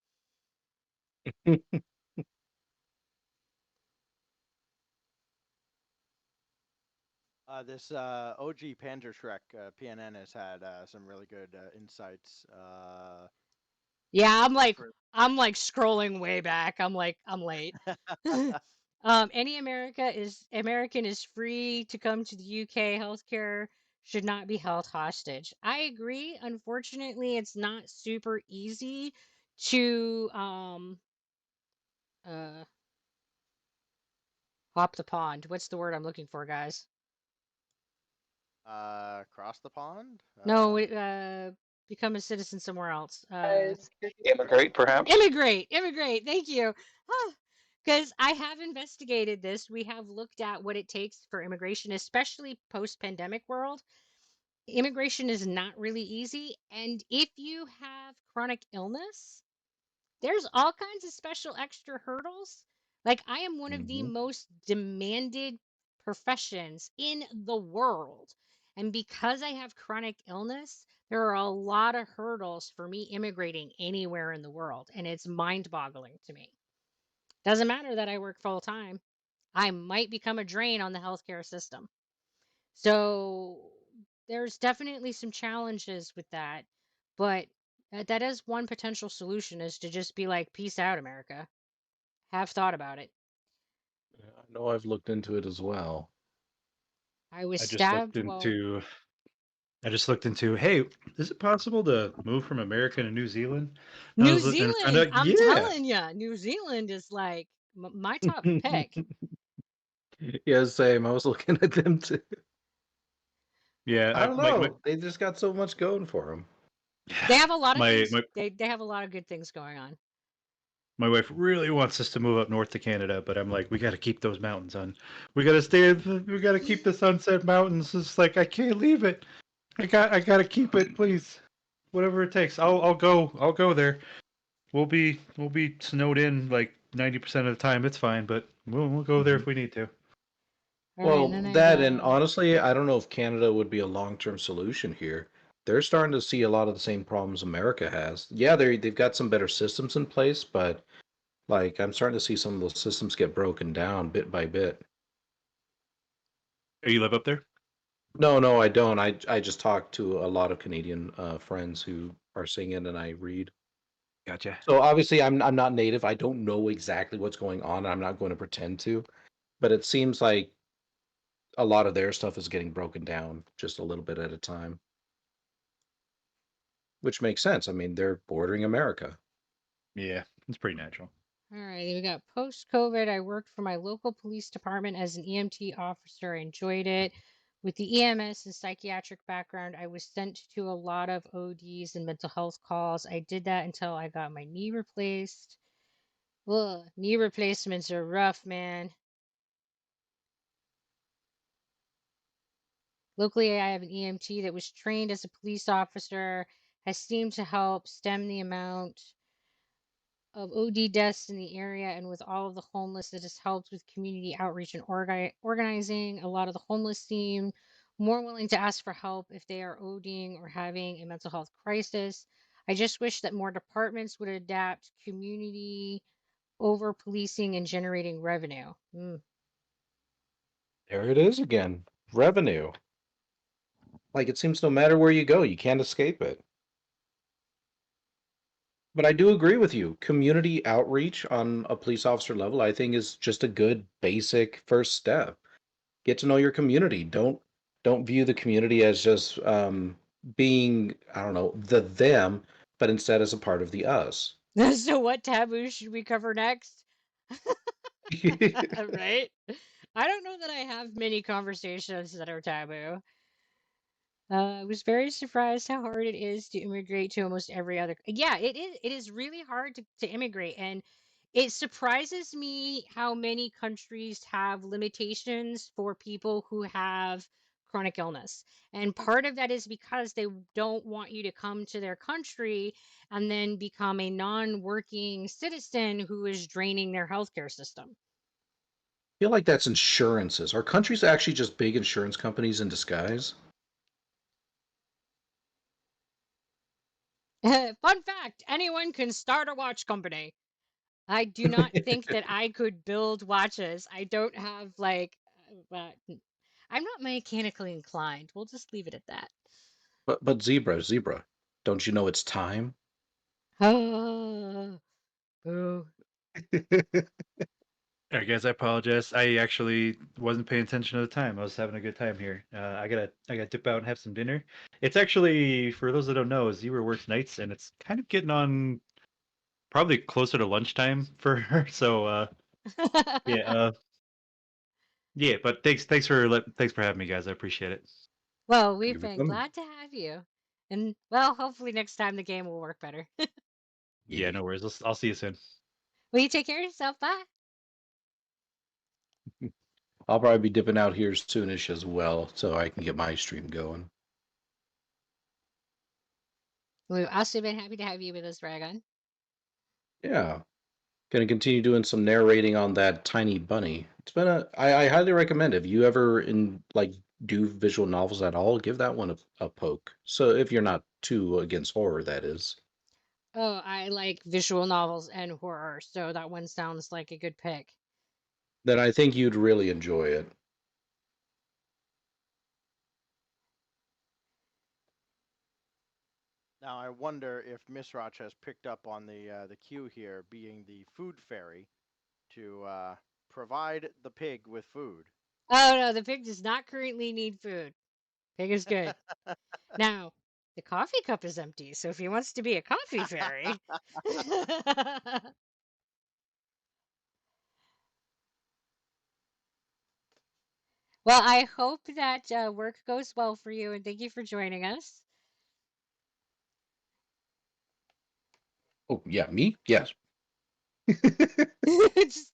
This OG Panzer Shrek PNN has had some really good insights. Yeah, I'm like for- scrolling way back. I'm late. Any American is free to come to the UK. Healthcare should not be held hostage. I agree. Unfortunately, it's not super easy to uh hop the pond. What's the word I'm looking for, guys? Cross the pond. No, become a citizen somewhere else. Immigrate, perhaps. Immigrate. Thank you. Because I have investigated this. We have looked at what it takes for immigration, especially post-pandemic world. Immigration is not really easy. And if you have chronic illness, there's all kinds of special extra hurdles. Like, I am one of the Mhm. most demanded professions in the world. And because I have chronic illness, there are a lot of hurdles for me immigrating anywhere in the world. And it's mind-boggling to me. Doesn't matter that I work full time. I might become a drain on the healthcare system. So there's definitely some challenges with that. But that is one potential solution, is to just be like, peace out, America. Have thought about it. Yeah, I know I've looked into it as well. I was I just looked stabbed while into. I just looked into. Hey, is it possible to move from America to New Zealand? And I New was and found Zealand, out. I'm Yeah. telling you, New Zealand is like my top pick. Yeah, same. I was looking at them too. Yeah. I don't My know. They just got so much going for them. They have a lot of my things. my They have a lot of good things going on. my wife really wants us to move up north to Canada, but I'm like, we got to keep those mountains on. We got to stay. We got to keep the Sunset Mountains. It's like I can't leave it. I got to keep it, please. Whatever it takes. I'll go. I'll go there. We'll be snowed in like 90% of the time. It's fine, but we'll go there Mhm. if we need to. All right, and Well, then I that and got honestly, I don't know if Canada would be a long-term solution here. They're starting to see a lot of the same problems America has. Yeah, they've got some better systems in place, but like I'm starting to see some of those systems get broken down bit by bit. Oh, you live up there? No, I don't. I just talk to a lot of Canadian friends who are seeing it, and I read. Gotcha. So obviously, I'm not native. I don't know exactly what's going on. I'm not going to pretend to, but it seems like a lot of their stuff is getting broken down just a little bit at a time, which makes sense. I mean, they're bordering America. Yeah, it's pretty natural. all right. We got post-COVID. I worked for my local police department as an EMT officer. I enjoyed it. With the EMS and psychiatric background, I was sent to a lot of ODs and mental health calls. I did that until I got my knee replaced. Ugh, knee replacements are rough, man. Locally, I have an EMT that was trained as a police officer, has seemed to help stem the amount of OD deaths in the area, and with all of the homeless, it has helped with community outreach and organizing. A lot of the homeless seem more willing to ask for help if they are ODing or having a mental health crisis. I just wish that more departments would adapt community over policing and generating revenue. There it is again. Revenue. Like it seems no matter where you go, you can't escape it. But I do agree with you. Community outreach on a police officer level, I think, is just a good basic first step. Get to know your community. Don't view the community as just being, I don't know, the them, but instead as a part of the us. So, what taboo should we cover next? Right? I don't know that I have many conversations that are taboo. I was very surprised how hard it is to immigrate to almost every other. Yeah, it is. It is really hard to immigrate, and it surprises me how many countries have limitations for people who have chronic illness. And part of that is because they don't want you to come to their country and then become a non-working citizen who is draining their healthcare system. I feel like that's insurances. Are countries actually just big insurance companies in disguise? Fun fact, anyone can start a watch company. I do not think that I could build watches. I don't have like, I'm not mechanically inclined. We'll just leave it at that. But Zebra, don't you know it's time? Oh, boo. All right, guys, I apologize. I actually wasn't paying attention to the time. I was having a good time here. I gotta dip out and have some dinner. It's actually, for those that don't know, Zebra works nights, and it's kind of getting on probably closer to lunchtime for her. So yeah, yeah. But thanks for having me, guys. I appreciate it. Well, Thank we've you for been coming. glad to have you. And well, hopefully next time the game will work better. Yeah, Yeah. no worries. I'll see you soon. Will you take care of yourself? Bye. I'll probably be dipping out here soonish as well, so I can get my stream going. We've also been happy to have you with us, Dragon. Yeah. Gonna continue doing some narrating on that tiny bunny. It's been I highly recommend it. If you ever do visual novels at all, give that one a poke. So if you're not too against horror, that is. Oh, I like visual novels and horror, so that one sounds like a good pick. Then I think you'd really enjoy it. Now I wonder if Miss Roch has picked up on the cue here, being the food fairy, to provide the pig with food. Oh no, the pig does not currently need food. Pig is good. Now, the coffee cup is empty, so if he wants to be a coffee fairy. Well, I hope that work goes well for you, and thank you for joining us. Oh yeah, me? Yes. Just,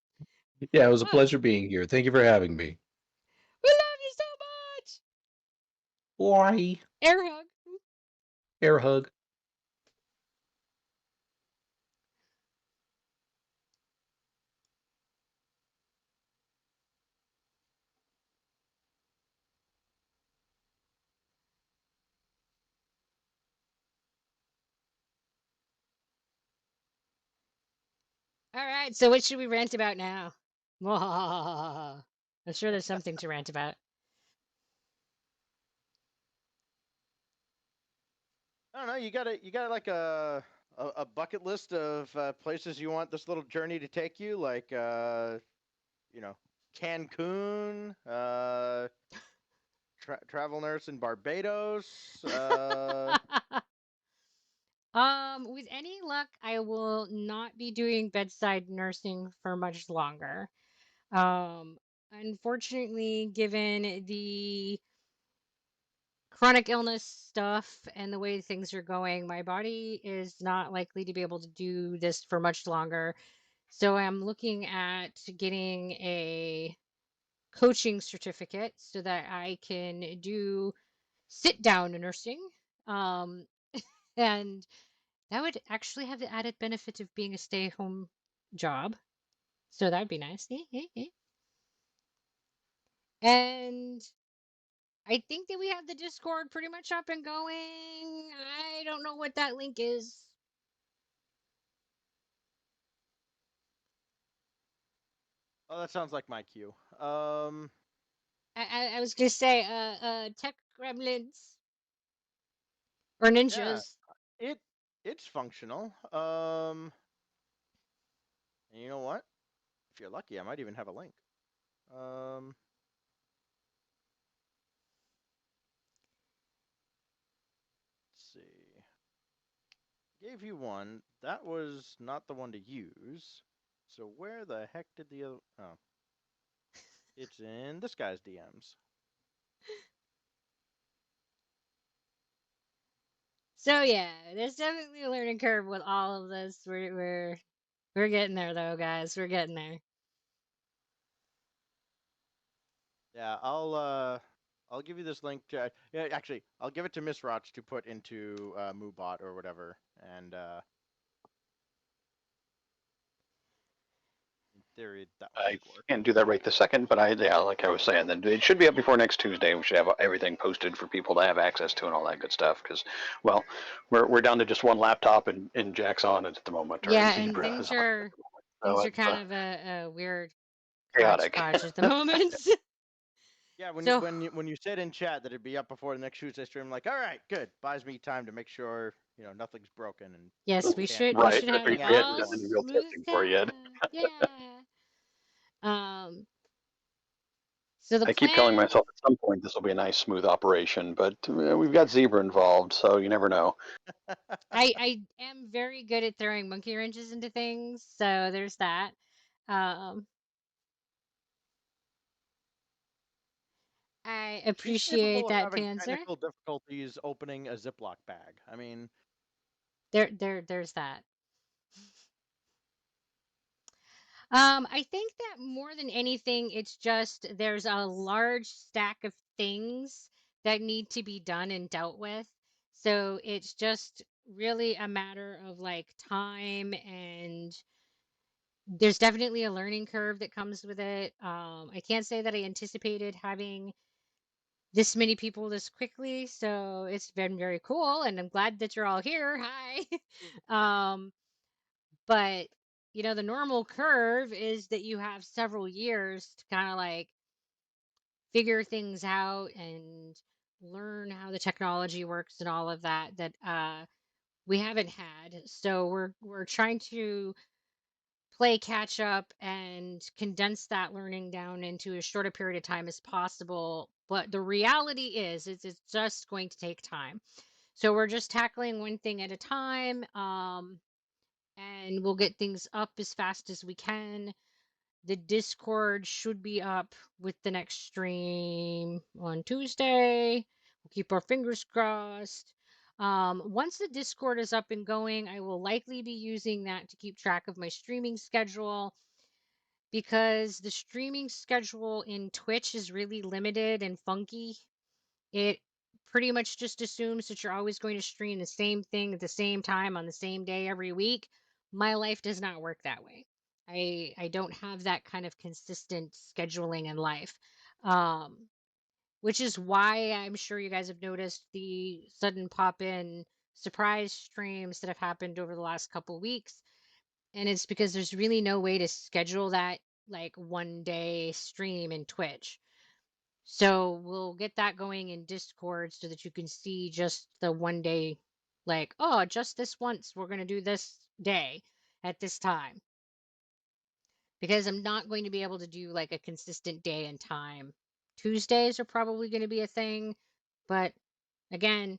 Yeah, it was a oh, pleasure being here. Thank you for having me. we love you so much. Bye. Air hug. Air hug. All right, so what should we rant about now? I'm sure there's something to rant about. I don't know. You got like a bucket list of places you want this little journey to take you, like you know, Cancun, travel nurse in Barbados. With any luck, I will not be doing bedside nursing for much longer. Um, Unfortunately, given the chronic illness stuff and the way things are going, my body is not likely to be able to do this for much longer. So I'm looking at getting a coaching certificate so that I can do sit down nursing. Um, and that would actually have the added benefit of being a stay-at-home job. So that'd be nice. And I think that we have the Discord pretty much up and going. I don't know what that link is. Oh, that sounds like my cue. I was gonna say tech gremlins or Yeah, ninjas. it it's functional. And you know what? If you're lucky, I might even have a link. Um, let's see. Gave you one. That was not the one to use. So where the heck did the other? Oh, it's in this guy's DMs. So yeah, there's definitely a learning curve with all of this. We're getting there though, guys. We're getting there. Yeah, I'll give you this link. Yeah, actually, I'll give it to Miss Roch to put into MooBot or whatever, and in theory that one I should work. can't do that right this second, but yeah, like I was saying, then it should be up before next Tuesday. We should have everything posted for people to have access to and all that good stuff. Because, well, we're down to just one laptop in Jack's on it at the moment, or in Yeah, and Zebra is on it at the moment. So things are it's kind of a weird chaotic. hodgepodge at the moment. Yeah, So when you said in chat that it'd be up before the next Tuesday stream, I'm like, all right, good. Buys me time to make sure nothing's broken and yes, people we can't we Right. should I have think it hang we out haven't all done any or real smoothed testing for it yet. out. Yeah. Um. So the I keep telling plan, myself at some point this will be a nice, smooth operation, but we've got Zebra involved, so you never know. I am very good at throwing monkey wrenches into things, so there's that. Um. I she's appreciate capable of that, having Panzer. technical difficulties opening a Ziploc bag. I mean, There's that. I think that more than anything, it's just there's a large stack of things that need to be done and dealt with. So it's just really a matter of like time, and there's definitely a learning curve that comes with it. I can't say that I anticipated having this many people this quickly, so it's been very cool, and I'm glad that you're all here. Hi. Um, but the normal curve is that you have several years to kind of like figure things out and learn how the technology works and all of that we haven't had. So we're trying to play catch up and condense that learning down into as short a period of time as possible. But the reality is it's just going to take time. So we're just tackling one thing at a time. And we'll get things up as fast as we can. The Discord should be up with the next stream on Tuesday. We'll keep our fingers crossed. Once the Discord is up and going, I will likely be using that to keep track of my streaming schedule, because the streaming schedule in Twitch is really limited and funky. It pretty much just assumes that you're always going to stream the same thing at the same time on the same day every week. My life does not work that way. I don't have that kind of consistent scheduling in life. Um, which is why I'm sure you guys have noticed the sudden pop in surprise streams that have happened over the last couple weeks. And it's because there's really no way to schedule that like one day stream in Twitch. So we'll get that going in Discord so that you can see just the one day, like, oh, just this once, we're going to do this day at this time. Because I'm not going to be able to do like a consistent day and time. Tuesdays are probably going to be a thing. But again,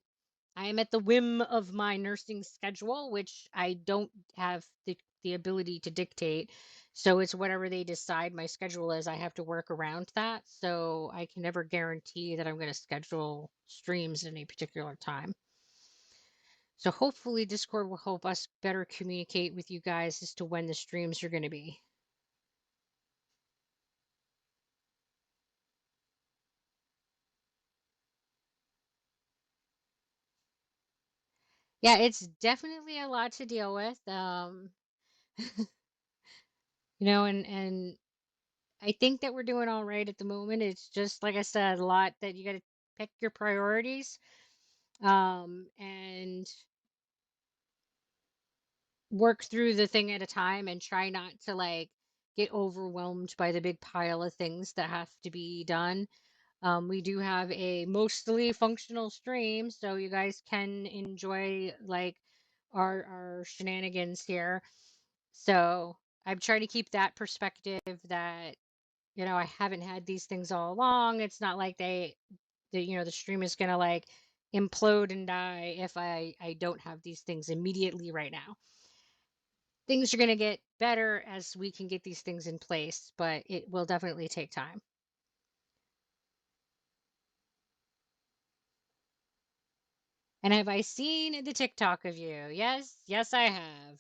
I am at the whim of my nursing schedule, which I don't have the ability to dictate. So it's whatever they decide my schedule is, I have to work around that. So I can never guarantee that I'm going to schedule streams at any particular time. So hopefully Discord will help us better communicate with you guys as to when the streams are going to be. Yeah, it's definitely a lot to deal with. And I think that we're doing all right at the moment. It's just like I said, a lot that you got to pick your priorities, and work through the thing at a time, and try not to like get overwhelmed by the big pile of things that have to be done. We do have a mostly functional stream, so you guys can enjoy like our shenanigans here. So I'm trying to keep that perspective that I haven't had these things all along. It's not like the stream is gonna like implode and die if I don't have these things immediately right now. Things are gonna get better as we can get these things in place, but it will definitely take time. And have I seen the TikTok of you? Yes, I have.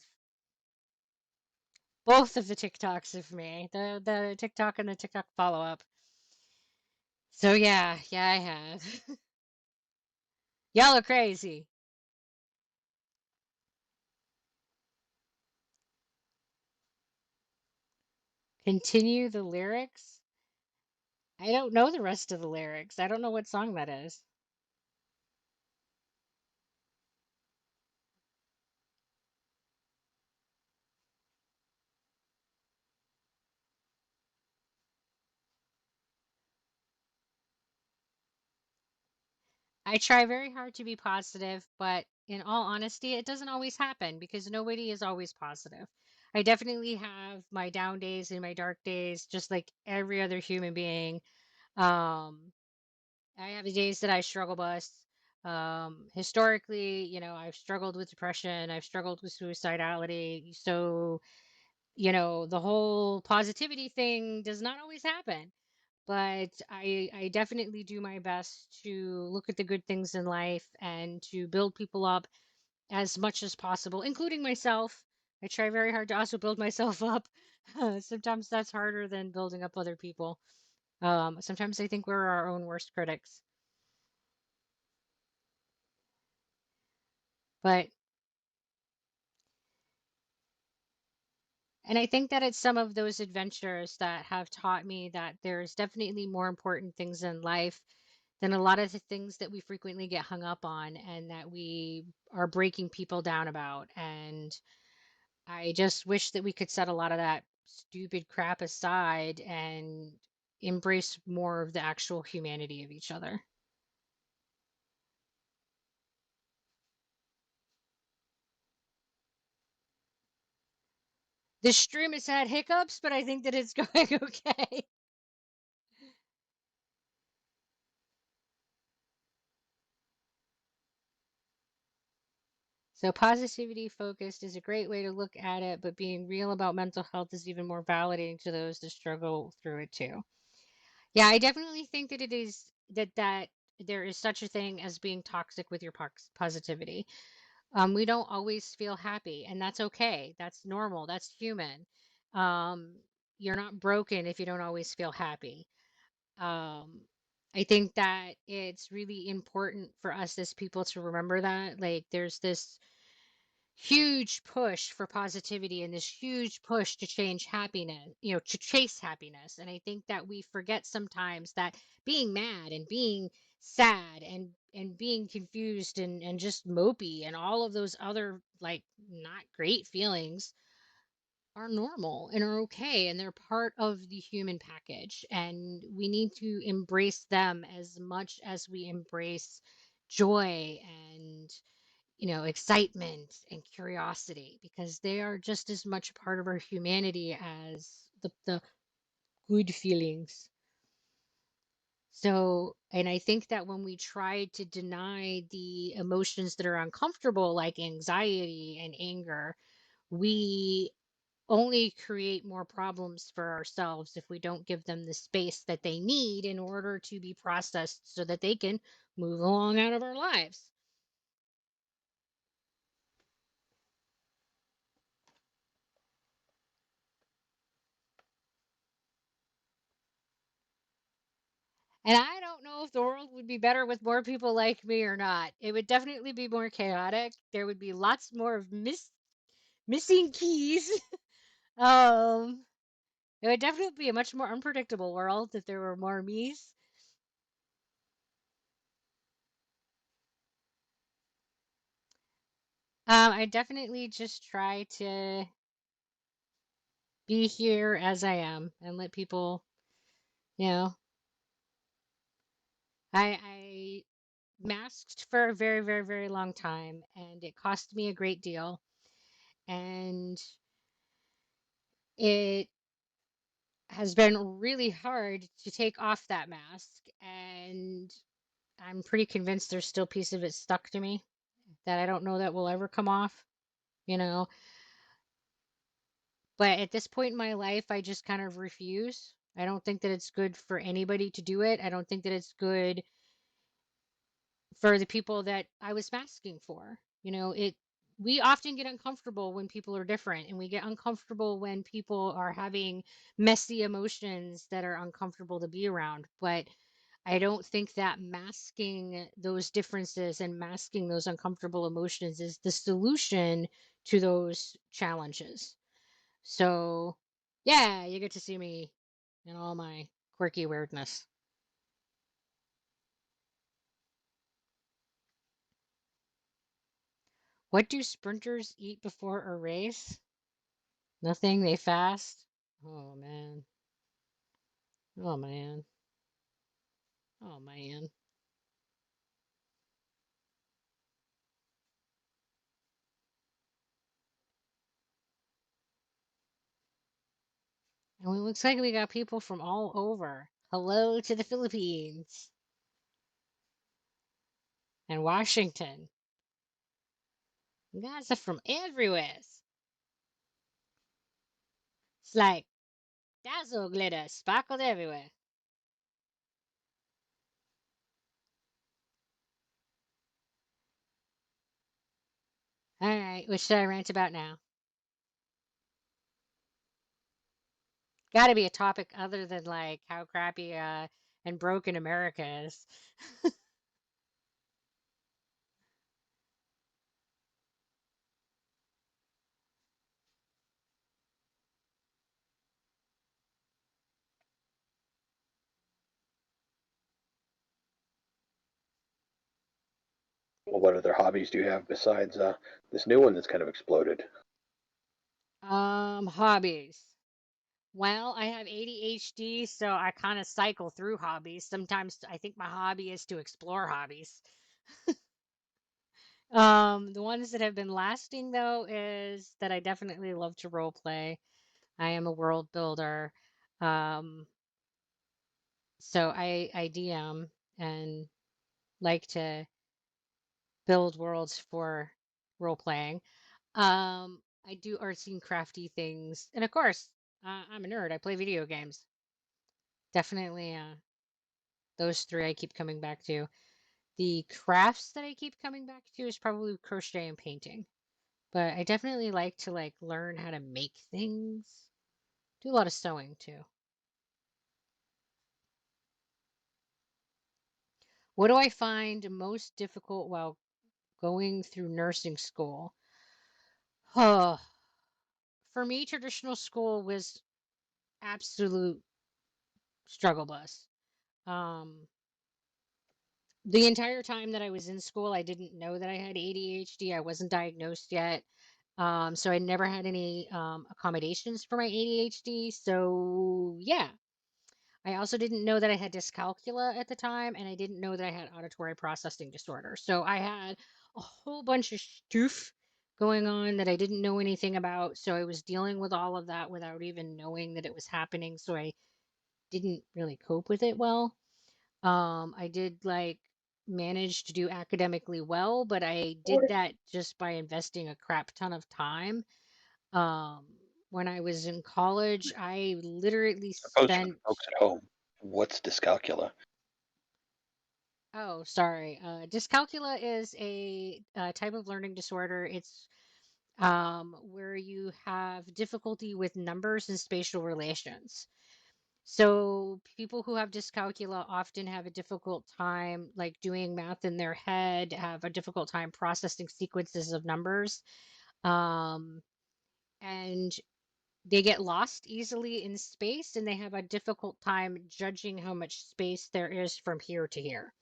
Both of the TikToks of me, the TikTok and the TikTok follow up. So yeah, I have. Y'all are crazy. Continue the lyrics? I don't know the rest of the lyrics. I don't know what song that is. I try very hard to be positive, but in all honesty, it doesn't always happen because nobody is always positive. I definitely have my down days and my dark days, just like every other human being. Um, I have the days that I struggle bus. Historically, I've struggled with depression, I've struggled with suicidality. So, the whole positivity thing does not always happen. But I definitely do my best to look at the good things in life and to build people up as much as possible, including myself. I try very hard to also build myself up. Sometimes that's harder than building up other people. Sometimes I think we're our own worst critics. But And I think that it's some of those adventures that have taught me that there's definitely more important things in life than a lot of the things that we frequently get hung up on and that we are breaking people down about. And I just wish that we could set a lot of that stupid crap aside and embrace more of the actual humanity of each other. The stream has had hiccups, but I think that it's going okay. So positivity focused is a great way to look at it, but being real about mental health is even more validating to those that struggle through it too. Yeah, I definitely think that it is that there is such a thing as being toxic with your positivity. We don't always feel happy, and that's okay. That's normal. That's human. Um, you're not broken if you don't always feel happy. Um, I think that it's really important for us as people to remember that. Like, there's this huge push for positivity and this huge push to change happiness, to chase happiness. And I think that we forget sometimes that being mad and being sad and being confused and just mopey and all of those other like not great feelings are normal and are okay and they're part of the human package and we need to embrace them as much as we embrace joy and excitement and curiosity because they are just as much a part of our humanity as the good feelings. So, and I think that when we try to deny the emotions that are uncomfortable, like anxiety and anger, we only create more problems for ourselves if we don't give them the space that they need in order to be processed so that they can move along out of our lives. And I don't know if the world would be better with more people like me or not. It would definitely be more chaotic. There would be lots more of missing keys. um, it would definitely be a much more unpredictable world if there were more me's. I definitely just try to be here as I am and let people, you know, I masked for a very, very, very long time and it cost me a great deal. And it has been really hard to take off that mask. And I'm pretty convinced there's still a piece of it stuck to me that I don't know that will ever come off, you know. But at this point in my life, I just kind of refuse. I don't think that it's good for anybody to do it. I don't think that it's good for the people that I was masking for. We often get uncomfortable when people are different, and we get uncomfortable when people are having messy emotions that are uncomfortable to be around. But I don't think that masking those differences and masking those uncomfortable emotions is the solution to those challenges. So, yeah, you get to see me in all my quirky weirdness. What do sprinters eat before a race? Nothing, they fast. Oh man. Oh man. Oh man. And it looks like we got people from all over. Hello to the Philippines and Washington. You guys are from everywhere. It's like dazzle glitter sparkled everywhere. All right, what should I rant about now? Got to be a topic other than like how crappy and broken America is. Well, what other hobbies do you have besides this new one that's kind of exploded? Hobbies. Well, I have ADHD, so I kind of cycle through hobbies. Sometimes I think my hobby is to explore hobbies. The ones that have been lasting though is that I definitely love to role play. I am a world builder. Um, so I DM and like to build worlds for role playing. I do artsy and crafty things, and of course, I'm a nerd. I play video games. Definitely, those three I keep coming back to. The crafts that I keep coming back to is probably crochet and painting. But I definitely like to like learn how to make things. Do a lot of sewing too. What do I find most difficult while going through nursing school? Oh, for me, traditional school was absolute struggle bus. Um, the entire time that I was in school, I didn't know that I had ADHD. I wasn't diagnosed yet. So I never had any accommodations for my ADHD. So yeah, I also didn't know that I had dyscalculia at the time, and I didn't know that I had auditory processing disorder. So I had a whole bunch of stuff going on that I didn't know anything about. So I was dealing with all of that without even knowing that it was happening. So I didn't really cope with it well. I did like manage to do academically well, but I did that just by investing a crap ton of time. Um, when I was in college, I literally Suppose for the spent, folks at home, what's dyscalculia? oh, sorry. Dyscalculia is a type of learning disorder. It's where you have difficulty with numbers and spatial relations. So people who have dyscalculia often have a difficult time like doing math in their head, have a difficult time processing sequences of numbers. Um, and they get lost easily in space and they have a difficult time judging how much space there is from here to here.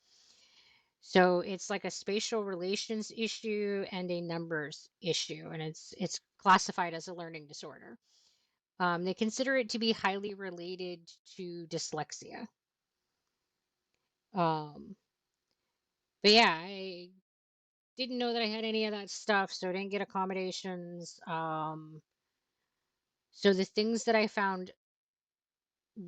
So it's like a spatial relations issue and a numbers issue, and it's classified as a learning disorder. They consider it to be highly related to dyslexia. Um, but yeah, I didn't know that I had any of that stuff, so I didn't get accommodations. So the things that I found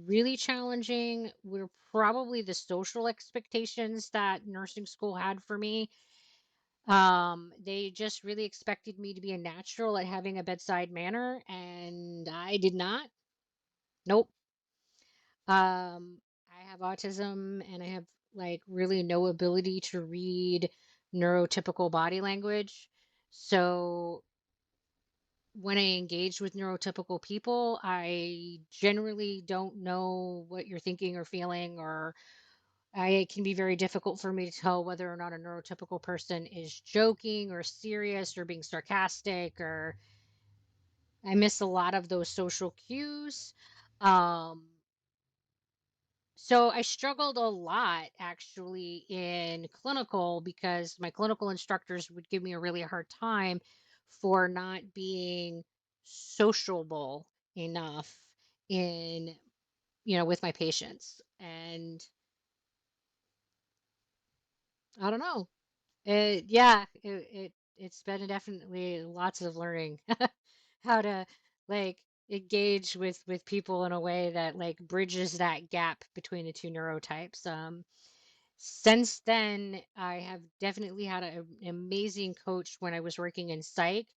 really challenging were probably the social expectations that nursing school had for me. They just really expected me to be a natural at having a bedside manner, and I did not. Nope. I have autism and I have like really no ability to read neurotypical body language. So when I engage with neurotypical people, I generally don't know what you're thinking or feeling or It can be very difficult for me to tell whether or not a neurotypical person is joking or serious or being sarcastic, or I miss a lot of those social cues. Um, so I struggled a lot actually in clinical because my clinical instructors would give me a really hard time for not being sociable enough in, with my patients. And I don't know. It's been definitely lots of learning how to like engage with people in a way that like bridges that gap between the two neurotypes. Since then, I have definitely had an amazing coach when I was working in psych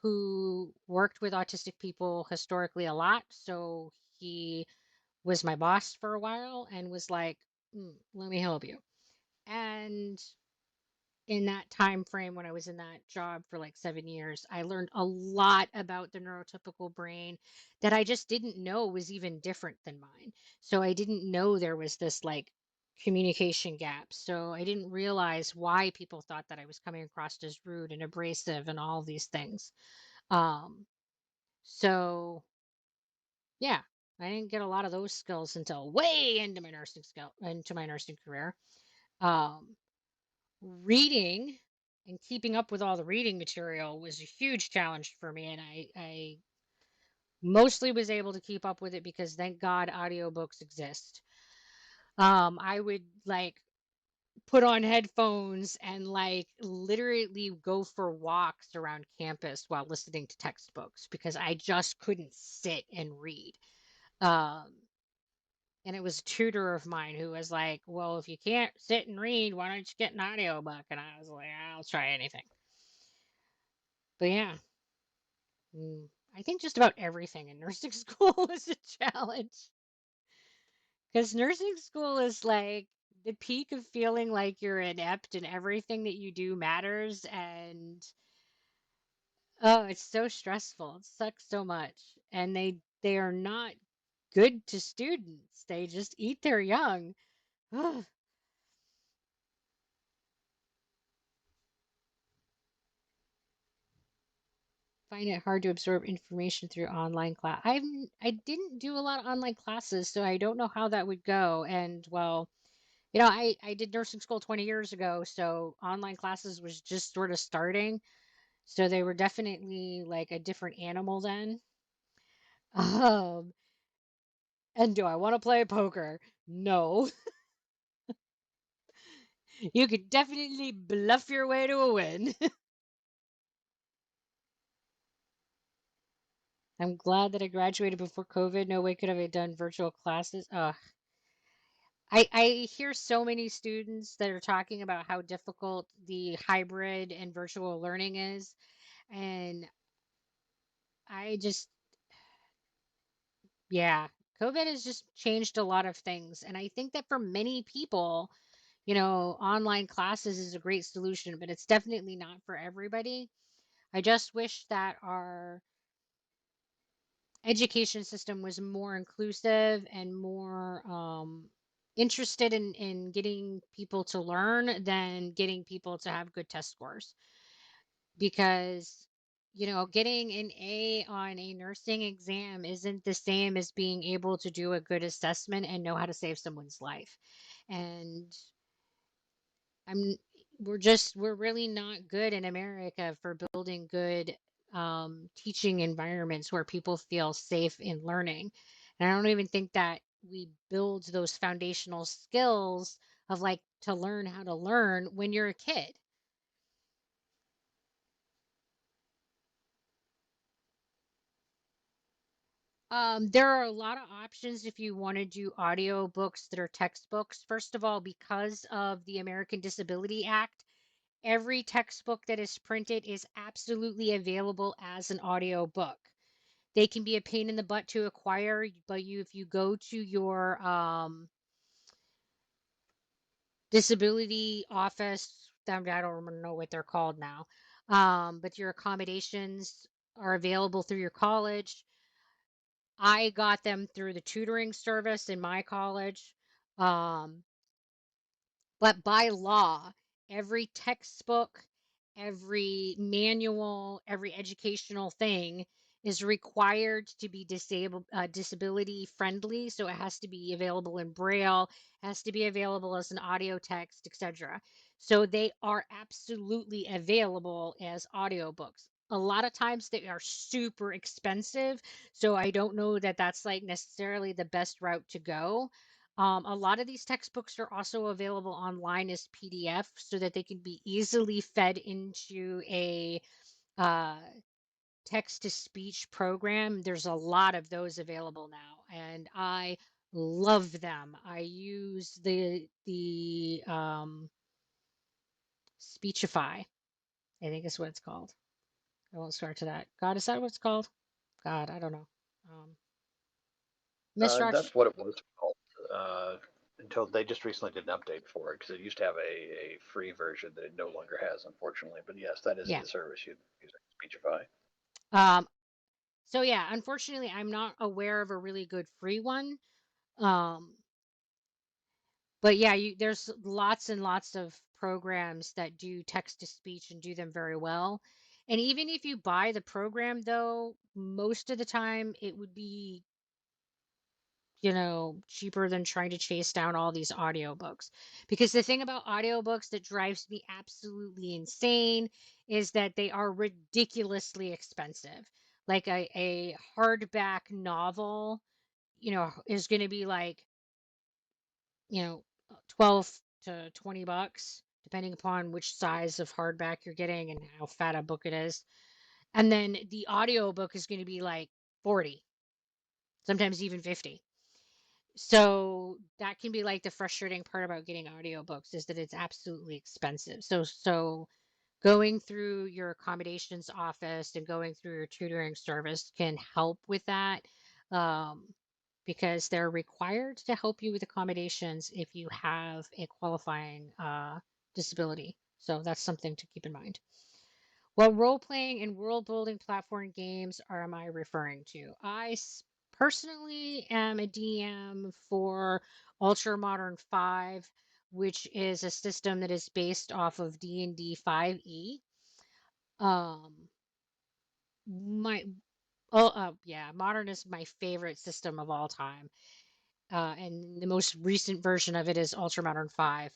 who worked with autistic people historically a lot. So he was my boss for a while and was like, let me help you. And in that time frame when I was in that job for like 7 years, I learned a lot about the neurotypical brain that I just didn't know was even different than mine. So I didn't know there was this like communication gap. So I didn't realize why people thought that I was coming across as rude and abrasive and all these things. Um, so yeah, I didn't get a lot of those skills until way into my nursing career. Um, Reading and keeping up with all the reading material was a huge challenge for me, and I mostly was able to keep up with it because thank God audiobooks exist. I would like put on headphones and like literally go for walks around campus while listening to textbooks because I just couldn't sit and read. Um, and it was a tutor of mine who was like, well, if you can't sit and read, why don't you get an audiobook? And I was like, I'll try anything. But yeah, mm, I think just about everything in nursing school is a challenge because nursing school is like the peak of feeling like you're inept and everything that you do matters. And oh, it's so stressful. It sucks so much. And they are not good to students. They just eat their young. Find it hard to absorb information through online class. I didn't do a lot of online classes, so I don't know how that would go. And well, I did nursing school 20 years ago, so online classes was just sort of starting. So they were definitely like a different animal then. Um, and do I want to play poker? No. You could definitely bluff your way to a win. I'm glad that I graduated before COVID. No way could have I done virtual classes. I hear so many students that are talking about how difficult the hybrid and virtual learning is. And I just, yeah, COVID has just changed a lot of things. And I think that for many people, online classes is a great solution, but it's definitely not for everybody. I just wish that our education system was more inclusive and more interested in getting people to learn than getting people to have good test scores. Because, getting an A on a nursing exam isn't the same as being able to do a good assessment and know how to save someone's life. And I'm we're really not good in America for building good teaching environments where people feel safe in learning. And I don't even think that we build those foundational skills of like to learn how to learn when you're a kid. There are a lot of options if you want to do audio books that are textbooks. First of all, because of the American Disability Act, every textbook that is printed is absolutely available as an audio book. They can be a pain in the butt to acquire, but if you go to your disability office, I don't know what they're called now, but your accommodations are available through your college. I got them through the tutoring service in my college. Um, But by law, every textbook, every manual, every educational thing is required to be disability friendly. So it has to be available in Braille, has to be available as an audio text, etc. So they are absolutely available as audiobooks. A lot of times they are super expensive, so I don't know that that's like necessarily the best route to go. A lot of these textbooks are also available online as PDF so that they can be easily fed into a uh, text to speech program. There's a lot of those available now, and I love them. I use the Speechify, I think is what it's called. I won't start to that. God, is that what it's called? God, I don't know. Um, Miss Rach, That's what it was called until they just recently did an update for it because it used to have a free version that it no longer has, unfortunately. But yes, that is yeah. the service you use Speechify. Um, so yeah, unfortunately, I'm not aware of a really good free one. Um, but yeah, there's lots and lots of programs that do text to speech and do them very well. And even if you buy the program, though, most of the time it would be, cheaper than trying to chase down all these audiobooks. Because the thing about audiobooks that drives me absolutely insane is that they are ridiculously expensive. Like a hardback novel, is going to be like, 12 to 20 bucks, depending upon which size of hardback you're getting and how fat a book it is. And then the audiobook is going to be like 40, sometimes even 50. So that can be like the frustrating part about getting audiobooks is that it's absolutely expensive. So going through your accommodations office and going through your tutoring service can help with that, um, because they're required to help you with accommodations if you have a qualifying disability. So that's something to keep in mind. What role playing and world building platform games am I referring to? Personally am a DM for Ultra Modern 5, which is a system that is based off of D&D 5e. Um, my yeah, Modern is my favorite system of all time. And the most recent version of it is Ultra Modern 5.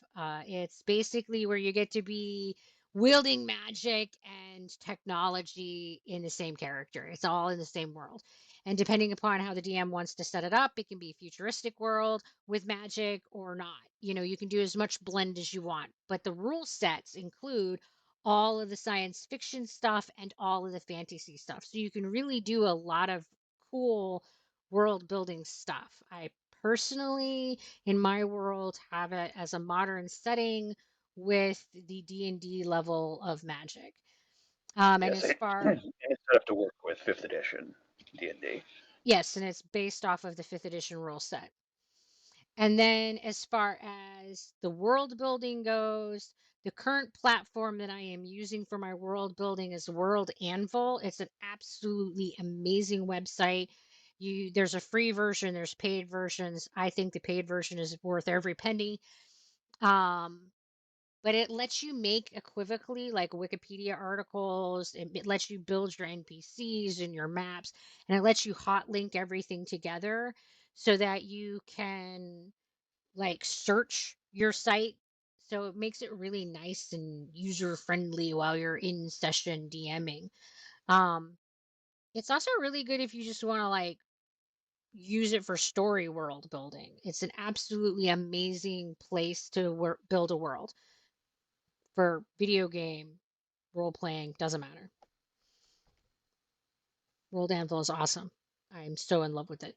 It's basically where you get to be wielding magic and technology in the same character. It's all in the same world. And depending upon how the DM wants to set it up, it can be a futuristic world with magic or not. You can do as much blend as you want, but the rule sets include all of the science fiction stuff and all of the fantasy stuff. So you can really do a lot of cool world building stuff. I personally, in my world, have it as a modern setting with the D&D level of magic. And Yes, as and far, it's set up to work with 5th edition D&D. yes, and it's based off of the 5th edition rule set. And then as far as the world building goes, the current platform that I am using for my world building is World Anvil. It's an absolutely amazing website. There's a free version, there's paid versions. I think the paid version is worth every penny. Um, but it lets you make equivocally like Wikipedia articles. It lets you build your NPCs and your maps, and it lets you hot link everything together so that you can like search your site. So it makes it really nice and user friendly while you're in session DMing. Um, it's also really good if you just want to like use it for story world building. It's an absolutely amazing place to build a world for video game, role playing, doesn't matter. World Anvil is awesome. I'm so in love with it.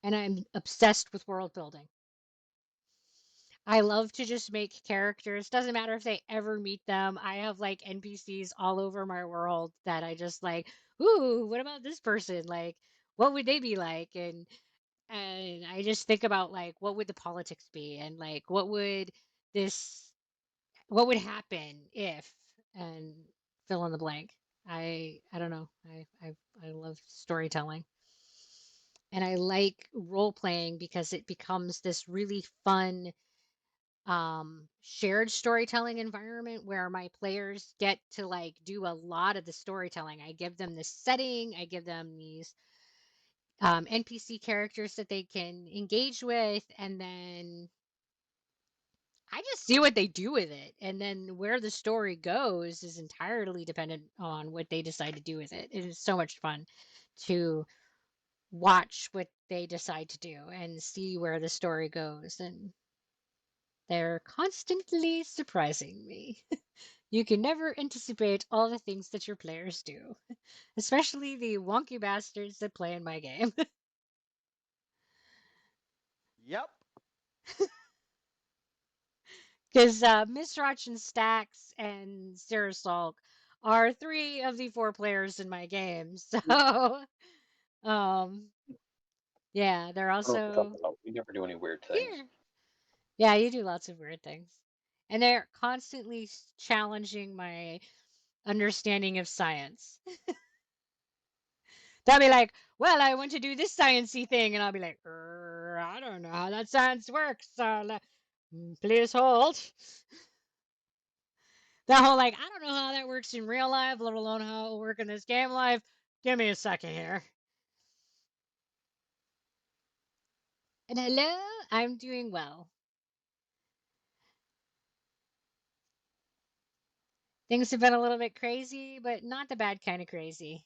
And I'm obsessed with world building. I love to just make characters. Doesn't matter if they ever meet them. I have like NPCs all over my world that I just like, ooh, what about this person? Like, what would they be like? And I just think about like what would the politics be and like this what would happen if and fill in the blank. I don't know. I love storytelling. And I like role playing because it becomes this really fun shared storytelling environment where my players get to like do a lot of the storytelling. I give them the setting, I give them these NPC characters that they can engage with, and then I just see what they do with it. And then where the story goes is entirely dependent on what they decide to do with it. It is so much fun to watch what they decide to do and see where the story goes. And they're constantly surprising me. You can never anticipate all the things that your players do, especially the wonky bastards that play in my game. Yep. Because Miss Roch and Stax and Sarah Salk are 3 of the 4 players in my game. So, um, yeah, they're I don't know what you're also talking about. We never do any weird things. here. Yeah, you do lots of weird things. And they're constantly challenging my understanding of science. They'll be like, well, I want to do this sciencey thing. And I'll be like, I don't know how that science works. Please hold. The whole like, I don't know how that works in real life, let alone how it'll work in this game life. Give me a second here. And hello, I'm doing well. Things have been a little bit crazy, but not the bad kind of crazy.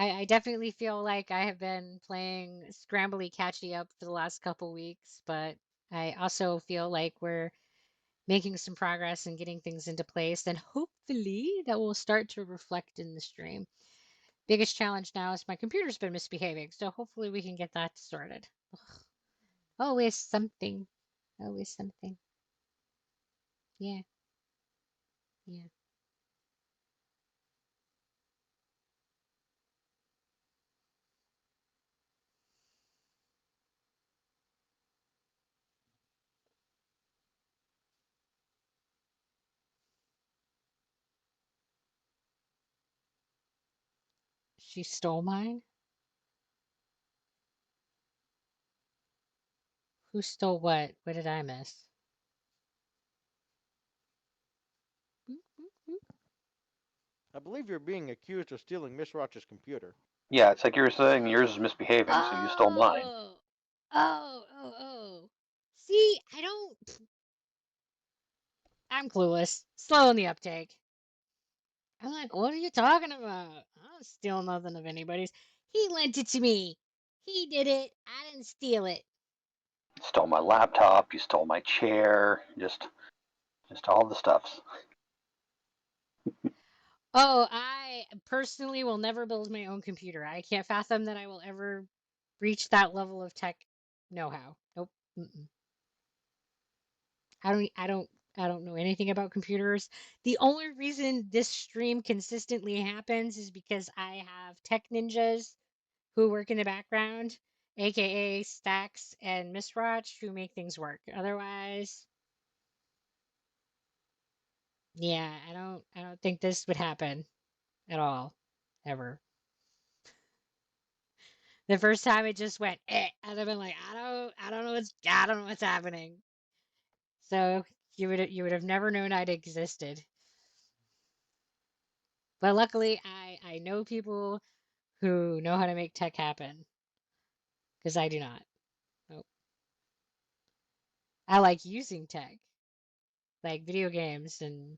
I definitely feel like I have been playing scrambly catchy up for the last couple weeks, but I also feel like we're making some progress and getting things into place, and hopefully that will start to reflect in the stream. Biggest challenge now is my computer's been misbehaving, so hopefully we can get that sorted. Ugh. Always something. Always something. Yeah, yeah. She stole mine? Who stole what? What did I miss? Boop, boop, boop. I believe you're being accused of stealing Miss Roch's computer. Yeah, it's like you were saying yours is misbehaving, so you stole mine. Oh, oh. See, I'm clueless. Slow in the uptake. I'm like, what are you talking about? I don't steal nothing of anybody's. He lent it to me. He did it. I didn't steal it. You stole my laptop, you stole my chair, just all the stuffs. Oh, I personally will never build my own computer. I can't fathom that I will ever reach that level of tech know-how. Nope. Mm-mm. I don't know anything about computers. The only reason this stream consistently happens is because I have tech ninjas who work in the background, aka Stacks and Miss Roch, who make things work. Otherwise, yeah, I don't think this would happen at all, ever. The first time it just went, I'd have been like, I don't know what's happening. So you would have never known I'd existed. But luckily, I know people who know how to make tech happen, because I do not. Nope. I like using tech, like video games and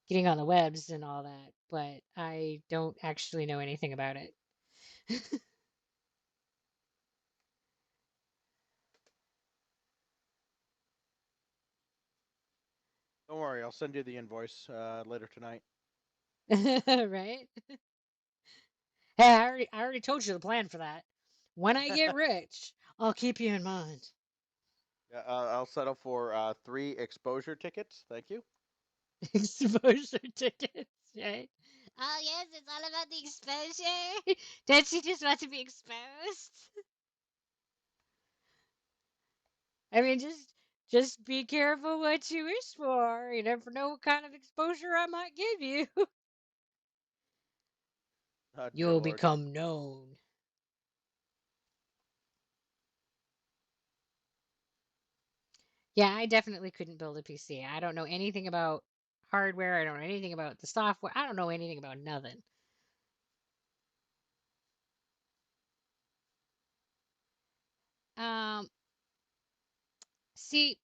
getting on the webs and all that, but I don't actually know anything about it. Don't worry, I'll send you the invoice later tonight. Right? Hey, I already told you the plan for that. When I get rich, I'll keep you in mind. Yeah, I'll settle for 3 exposure tickets. Thank you. Exposure tickets, right? Oh yes, it's all about the exposure. Don't you just want to be exposed? I mean, just be careful what you wish for. You never know what kind of exposure I might give you. Dear You'll Lord. become known. Yeah, I definitely couldn't build a PC. I don't know anything about hardware. I don't know anything about the software. I don't know anything about nothing. Um, See,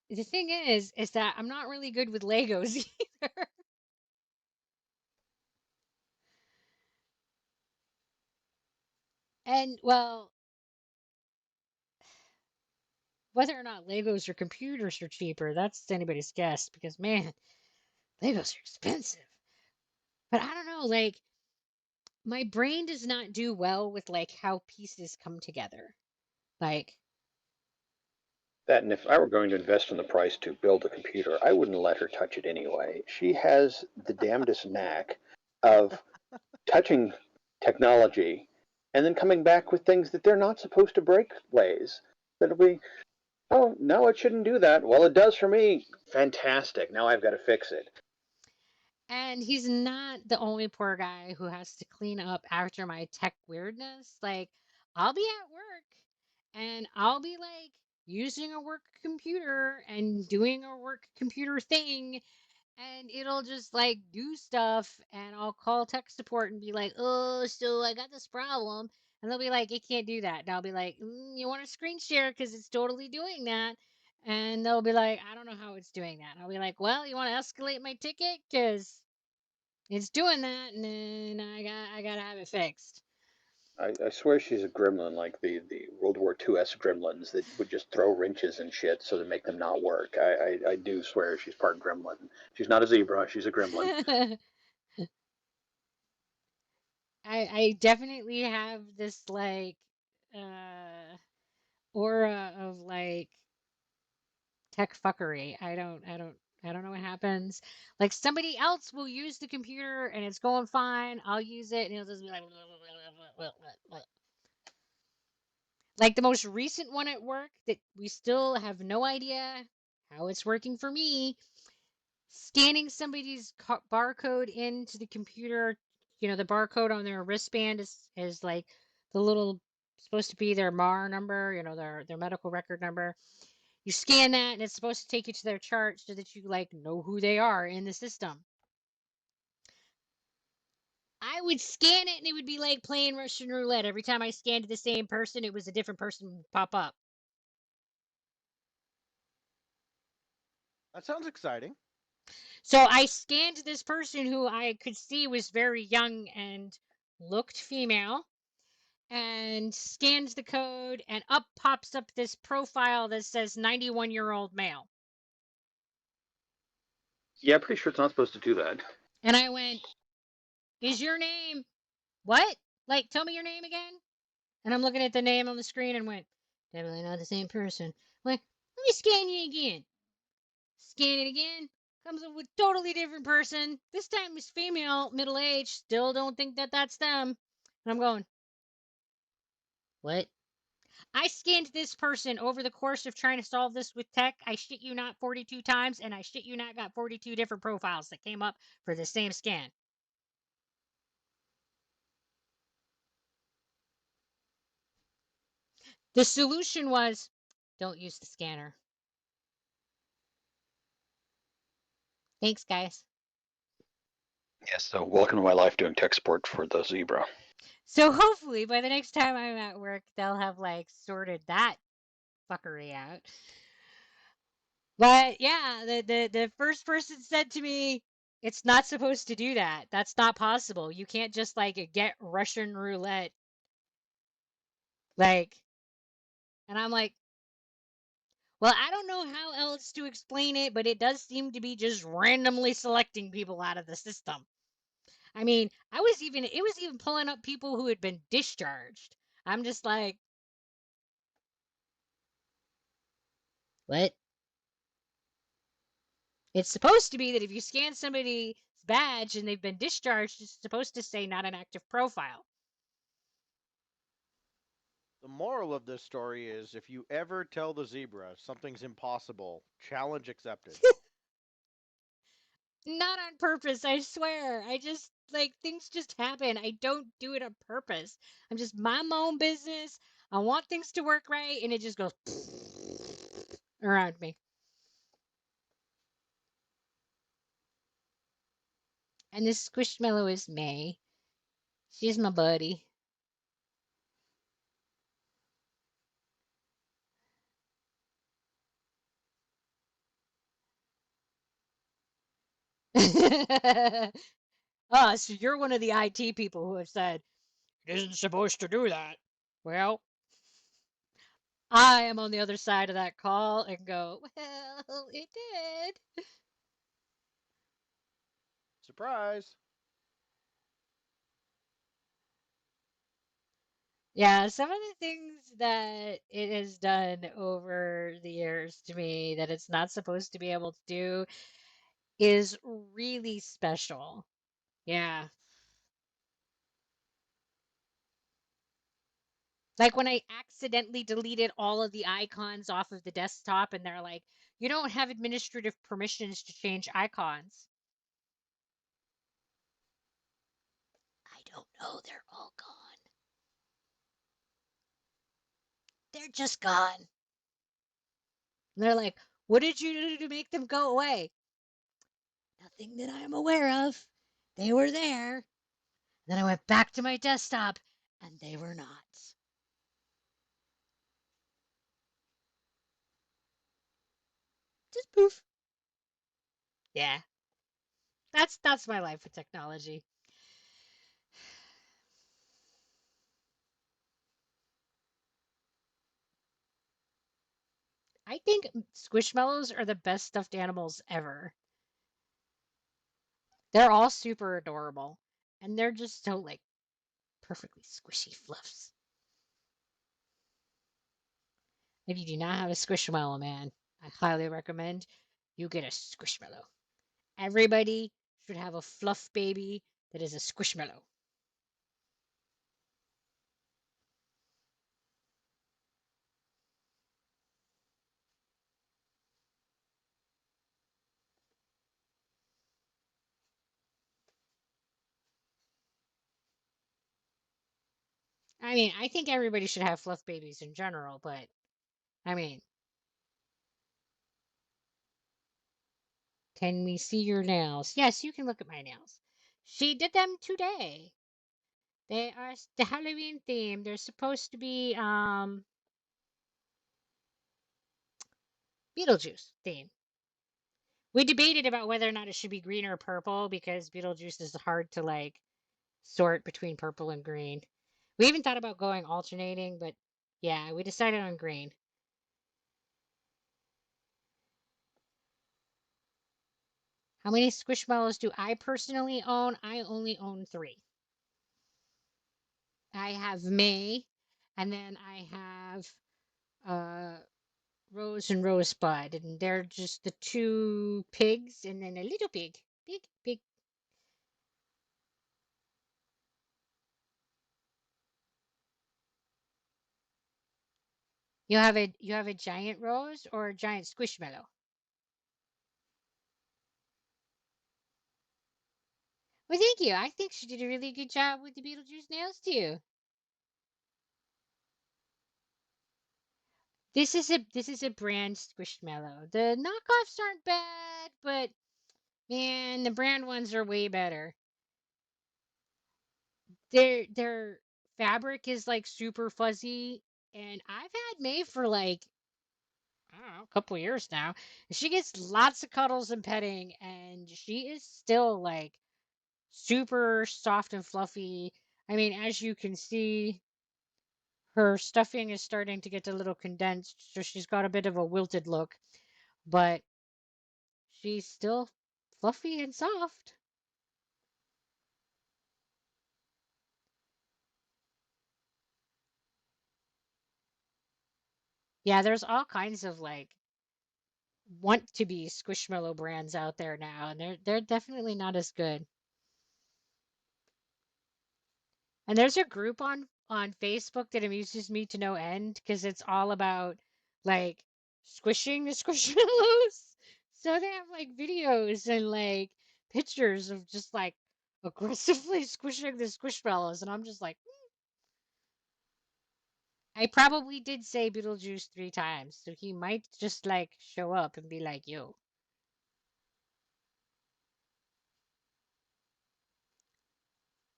the thing is that I'm not really good with Legos either. And well, whether or not Legos or computers are cheaper, that's anybody's guess because man, Legos are expensive. But I don't know, like my brain does not do well with like how pieces come together. Like, That, and if I were going to invest in the price to build a computer, I wouldn't let her touch it anyway. She has the damnedest knack of touching technology and then coming back with things that they're not supposed to break ways. That'll be, oh, no, it shouldn't do that. Well, it does for me. Fantastic. Now I've got to fix it. and he's not the only poor guy who has to clean up after my tech weirdness. Like, I'll be at work and I'll be like using a work computer and doing a work computer thing, and it'll just like do stuff, and I'll call tech support and be like, oh, so I got this problem. And they'll be like, it can't do that. And I'll be like, you want to screen share because it's totally doing that. And they'll be like, I don't know how it's doing that. And I'll be like, well, you want to escalate my ticket because it's doing that, and then I gotta have it fixed. I swear she's a gremlin like the World War II-esque gremlins that would just throw wrenches and shit so to make them not work. I do swear she's part gremlin. She's not a zebra, she's a gremlin. I definitely have this like uh aura of like tech fuckery. I don't know what happens. Like somebody else will use the computer and it's going fine. I'll use it and it'll just be like like the most recent one at work that we still have no idea how it's working for me. Scanning somebody's barcode into the computer, the barcode on their wristband is like the little supposed to be their MAR number, their medical record number. You scan that and it's supposed to take you to their chart so that you like know who they are in the system. I would scan it and it would be like playing Russian roulette. Every time I scanned the same person, it was a different person pop up. That sounds exciting. So I scanned this person who I could see was very young and looked female, and scans the code, and up pops up this profile that says 91-year-old male. Yeah, I'm pretty sure it's not supposed to do that. And I went, is your name what? Like, tell me your name again. And I'm looking at the name on the screen and went, definitely not the same person. I'm like, let me scan you again. Scan it again. Comes up with totally different person. This time it's female, middle aged. Still don't think that that's them. And I'm going, what? I scanned this person over the course of trying to solve this with tech. I shit you not 42 times, and I shit you not got 42 different profiles that came up for the same scan. The solution was don't use the scanner. Thanks, guys. Yes, so welcome to my life doing tech support for the zebra. So hopefully by the next time I'm at work, they'll have like sorted that fuckery out. But yeah, the first person said to me, it's not supposed to do that. That's not possible. You can't just like get Russian roulette. Like, and I'm like, well, I don't know how else to explain it, but it does seem to be just randomly selecting people out of the system. I mean, it was even pulling up people who had been discharged. I'm just like, what? It's supposed to be that if you scan somebody's badge and they've been discharged, it's supposed to say not an active profile. The moral of this story is if you ever tell the zebra something's impossible, challenge accepted. Not on purpose, I swear. I just, like, things just happen. I don't do it on purpose. I'm just mind my own business. I want things to work right, and it just goes around me. And this Squishmallow is May. She's my buddy. So you're one of the IT people who have said, it isn't supposed to do that. Well, I am on the other side of that call and go, well, it did. Surprise! Yeah, some of the things that it has done over the years to me that it's not supposed to be able to do is really special. Yeah. Like when I accidentally deleted all of the icons off of the desktop and they're like, you don't have administrative permissions to change icons. I don't know, they're all gone. They're just gone. And they're like, what did you do to make them go away? Nothing that I'm aware of. They were there. Then I went back to my desktop and they were not. Just poof. Yeah. That's my life with technology. I think Squishmallows are the best stuffed animals ever. They're all super adorable. And they're just so like perfectly squishy fluffs. If you do not have a Squishmallow, man, I highly recommend you get a Squishmallow. Everybody should have a fluff baby that is a Squishmallow. I mean, I think everybody should have fluff babies in general, but I mean, can we see your nails? Yes, you can look at my nails. She did them today. They are the Halloween theme. They're supposed to be Beetlejuice theme. We debated about whether or not it should be green or purple because Beetlejuice is hard to like sort between purple and green. We even thought about going alternating, but yeah, we decided on green. How many Squishmallows do I personally own? I only own 3. I have May, and then I have Rose and Rosebud, and they're just the 2 pigs, and then a little pig. Pig, pig. You have a giant rose or a giant squishmallow? Well, thank you. I think she did a really good job with the Beetlejuice nails too. This is a brand squishmallow. The knockoffs aren't bad, but man, the brand ones are way better. Their fabric is like super fuzzy, and I've had May for like I don't know, a couple years now. And she gets lots of cuddles and petting, and she is still like super soft and fluffy. I mean, as you can see, her stuffing is starting to get a little condensed, so she's got a bit of a wilted look, but she's still fluffy and soft. Yeah, there's all kinds of like want to be Squishmallow brands out there now, and they're definitely not as good. And there's a group on Facebook that amuses me to no end because it's all about like squishing the Squishmallows. So they have like videos and like pictures of just like aggressively squishing the Squishmallows, and I'm just like, I probably did say Beetlejuice 3 times, so he might just like show up and be like, yo.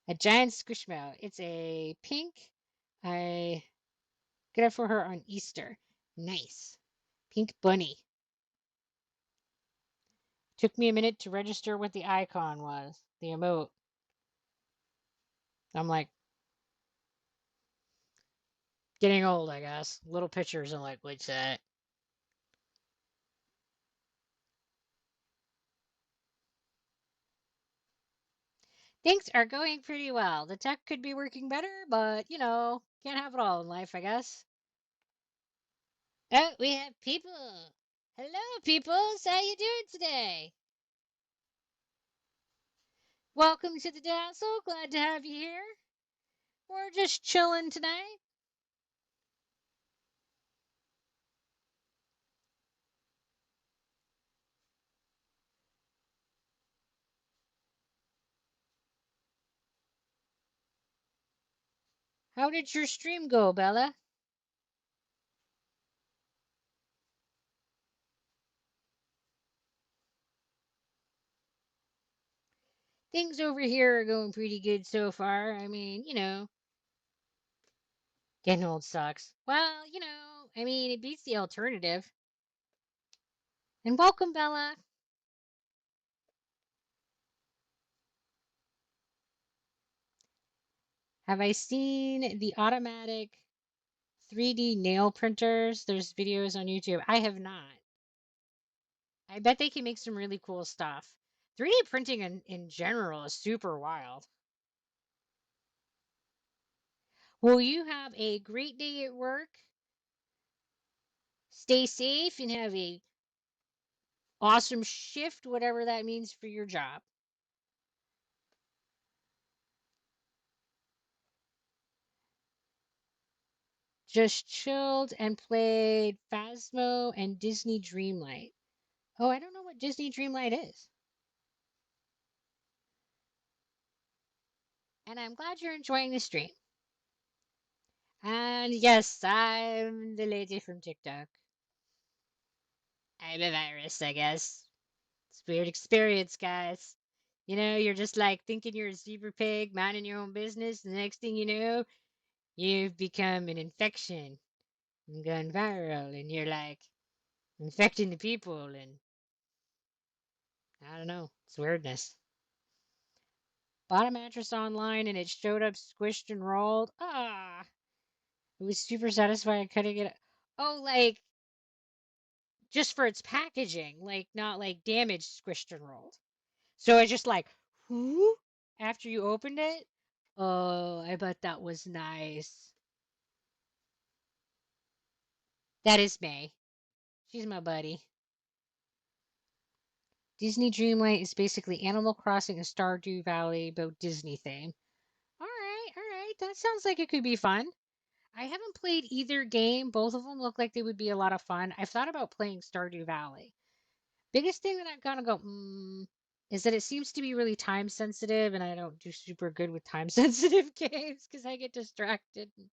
A giant squishmallow. It's a pink. I got it for her on Easter. Nice. Pink bunny. Took me a minute to register what the icon was. The emote. I'm like, getting old, I guess. Little pictures and like, what's that? Things are going pretty well. The tech could be working better, but you know, can't have it all in life, I guess. Oh, we have people. Hello, peoples. How you doing today? Welcome to the Dazzle. Glad to have you here. We're just chilling tonight. How did your stream go, Bella? Things over here are going pretty good so far. I mean, you know, getting old sucks. Well, you know, I mean, it beats the alternative. And welcome, Bella. Have I seen the automatic 3D nail printers? There's videos on YouTube. I have not. I bet they can make some really cool stuff. 3D printing in general is super wild. Well, you have a great day at work. Stay safe and have a awesome shift, whatever that means for your job. Just chilled and played Phasmo and Disney Dreamlight. Oh, I don't know what Disney Dreamlight is. And I'm glad you're enjoying the stream. And yes, I'm the lady from TikTok. I'm a virus, I guess. It's a weird experience, guys. You know, you're just like thinking you're a zebra pig, minding your own business. And the next thing you know, you've become an infection and gone viral. And you're like infecting the people. And I don't know. It's weirdness. Bought a mattress online and it showed up squished and rolled. Ah, it was super satisfying cutting it. Oh, like just for its packaging, like not like damaged, squished and rolled. So I just like, whoo, after you opened it. Oh, I bet that was nice. That is May. She's my buddy. Disney Dreamlight is basically Animal Crossing and Stardew Valley, both Disney theme. All right, all right. That sounds like it could be fun. I haven't played either game. Both of them look like they would be a lot of fun. I've thought about playing Stardew Valley. Biggest thing that I've got to go, is that it seems to be really time sensitive, and I don't do super good with time sensitive games because I get distracted and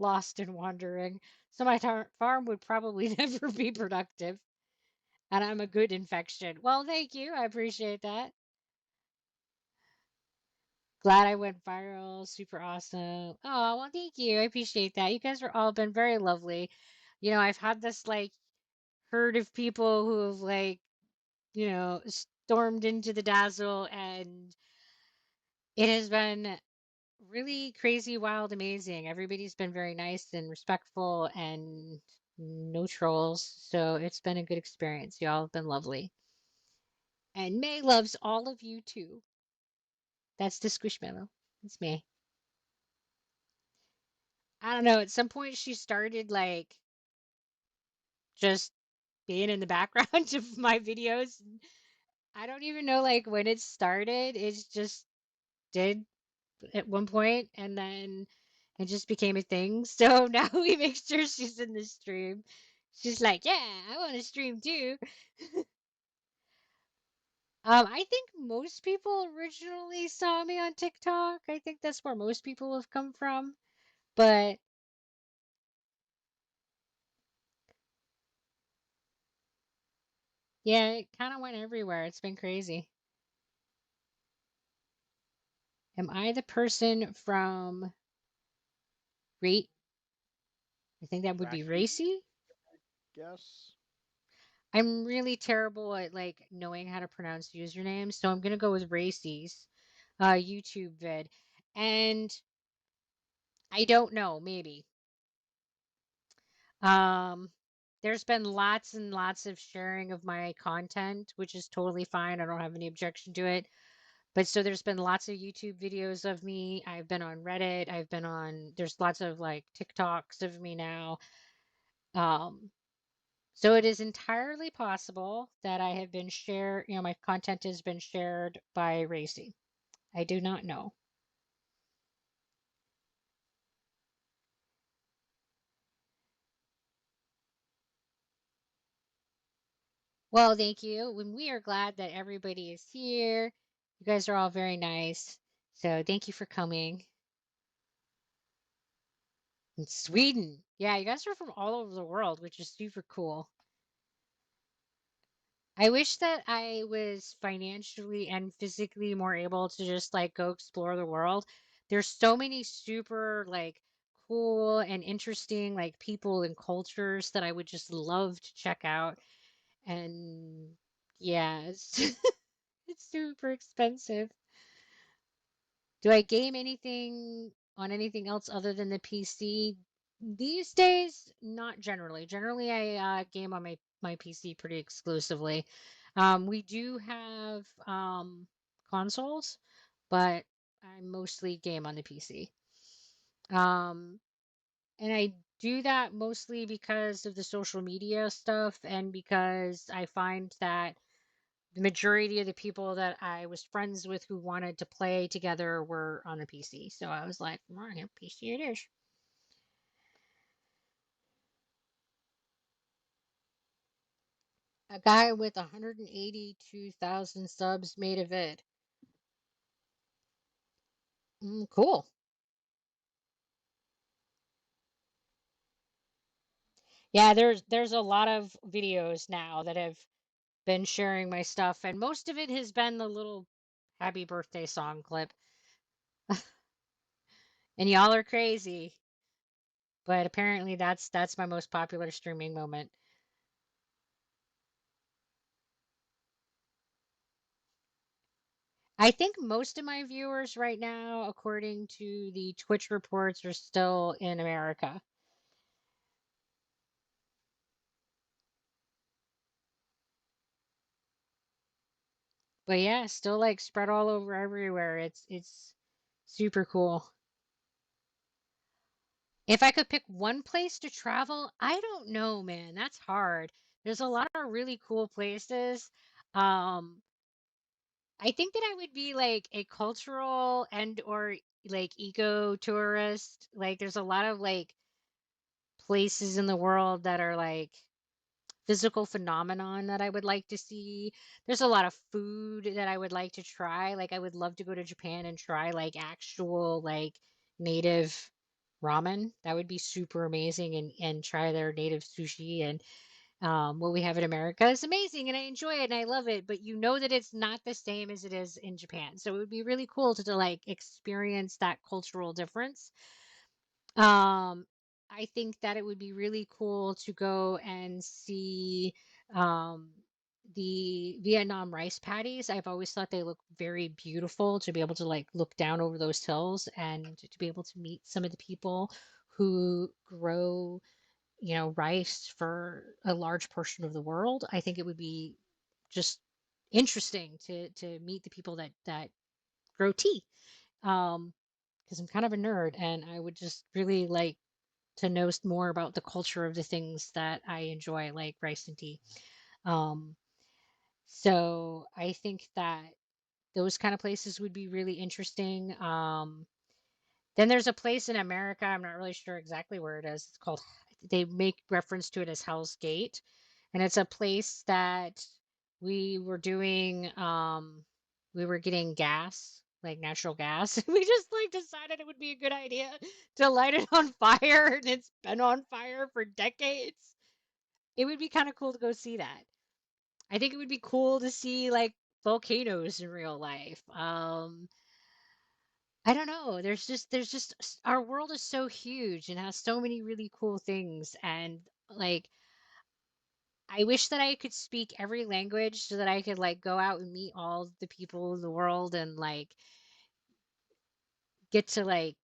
lost and wandering. So my farm would probably never be productive, and I'm a good infection. Well, thank you. I appreciate that. Glad I went viral. Super awesome. Oh, well, thank you. I appreciate that. You guys are all been very lovely. You know, I've had this like herd of people who have like, you know, stormed into the dazzle, and it has been really crazy, wild, amazing. Everybody's been very nice and respectful and no trolls. So it's been a good experience. Y'all have been lovely. And May loves all of you too. That's the Squishmallow. It's May. I don't know. At some point, she started like just being in the background of my videos. I don't even know like when it started. It just did at one point, and then it just became a thing. So now we make sure she's in the stream. She's like, "Yeah, I want to stream too." I think most people originally saw me on TikTok. I think that's where most people have come from. But yeah, it kind of went everywhere. It's been crazy. Am I the person from Rate? I think that would be Racky, Racy. guess. I'm really terrible at like knowing how to pronounce usernames, so I'm gonna go with Racy's YouTube vid. And I don't know, maybe. Um, there's been lots and lots of sharing of my content, which is totally fine. I don't have any objection to it. But so there's been lots of YouTube videos of me. I've been on Reddit. There's lots of like TikToks of me now. Um, so it is entirely possible that I have been shared, my content has been shared by Racy. I do not know. Well, thank you. And we are glad that everybody is here. You guys are all very nice. So thank you for coming. And Sweden. Yeah, you guys are from all over the world, which is super cool. I wish that I was financially and physically more able to just like go explore the world. There's so many super like cool and interesting like people and cultures that I would just love to check out. And yeah, it's it's super expensive. Do I game anything on anything else other than the PC? These days, not generally. Generally, I game on my PC pretty exclusively. We do have consoles, but I mostly game on the PC. Um, and I do that mostly because of the social media stuff and because I find that the majority of the people that I was friends with who wanted to play together were on the PC. So I was like, all right, PC it is. A guy with 182,000 subs made a vid. Cool. Yeah, there's a lot of videos now that have been sharing my stuff, and most of it has been the little happy birthday song clip. And y'all are crazy, but apparently that's my most popular streaming moment. I think most of my viewers right now, according to the Twitch reports, are still in America. But yeah, still like spread all over everywhere. It's super cool. If I could pick one place to travel, I don't know, man. That's hard. There's a lot of really cool places. Um, I think that I would be like a cultural and or like eco tourist. Like there's a lot of like places in the world that are like physical phenomenon that I would like to see. There's a lot of food that I would like to try. Like I would love to go to Japan and try like actual like native ramen. That would be super amazing and try their native sushi and what we have in America is amazing and I enjoy it and I love it, but you know that it's not the same as it is in Japan. So it would be really cool to like experience that cultural difference. Um, I think that it would be really cool to go and see um, the Vietnam rice paddies. I've always thought they look very beautiful to be able to like look down over those hills and to be able to meet some of the people who grow, rice for a large portion of the world. I think it would be just interesting to meet the people that grow tea. Because I'm kind of a nerd and I would just really like to know more about the culture of the things that I enjoy, like rice and tea. Um, so I think that those kind of places would be really interesting. Then there's a place in America, I'm not really sure exactly where it is. It's called, they make reference to it as Hell's Gate. And it's a place that we were doing, we were getting gas, like natural gas. We just like decided it would be a good idea to light it on fire, and it's been on fire for decades. It would be kind of cool to go see that. I think it would be cool to see like volcanoes in real life. I don't know. Our world is so huge and has so many really cool things. And like, I wish that I could speak every language so that I could like go out and meet all the people in the world and like get to like,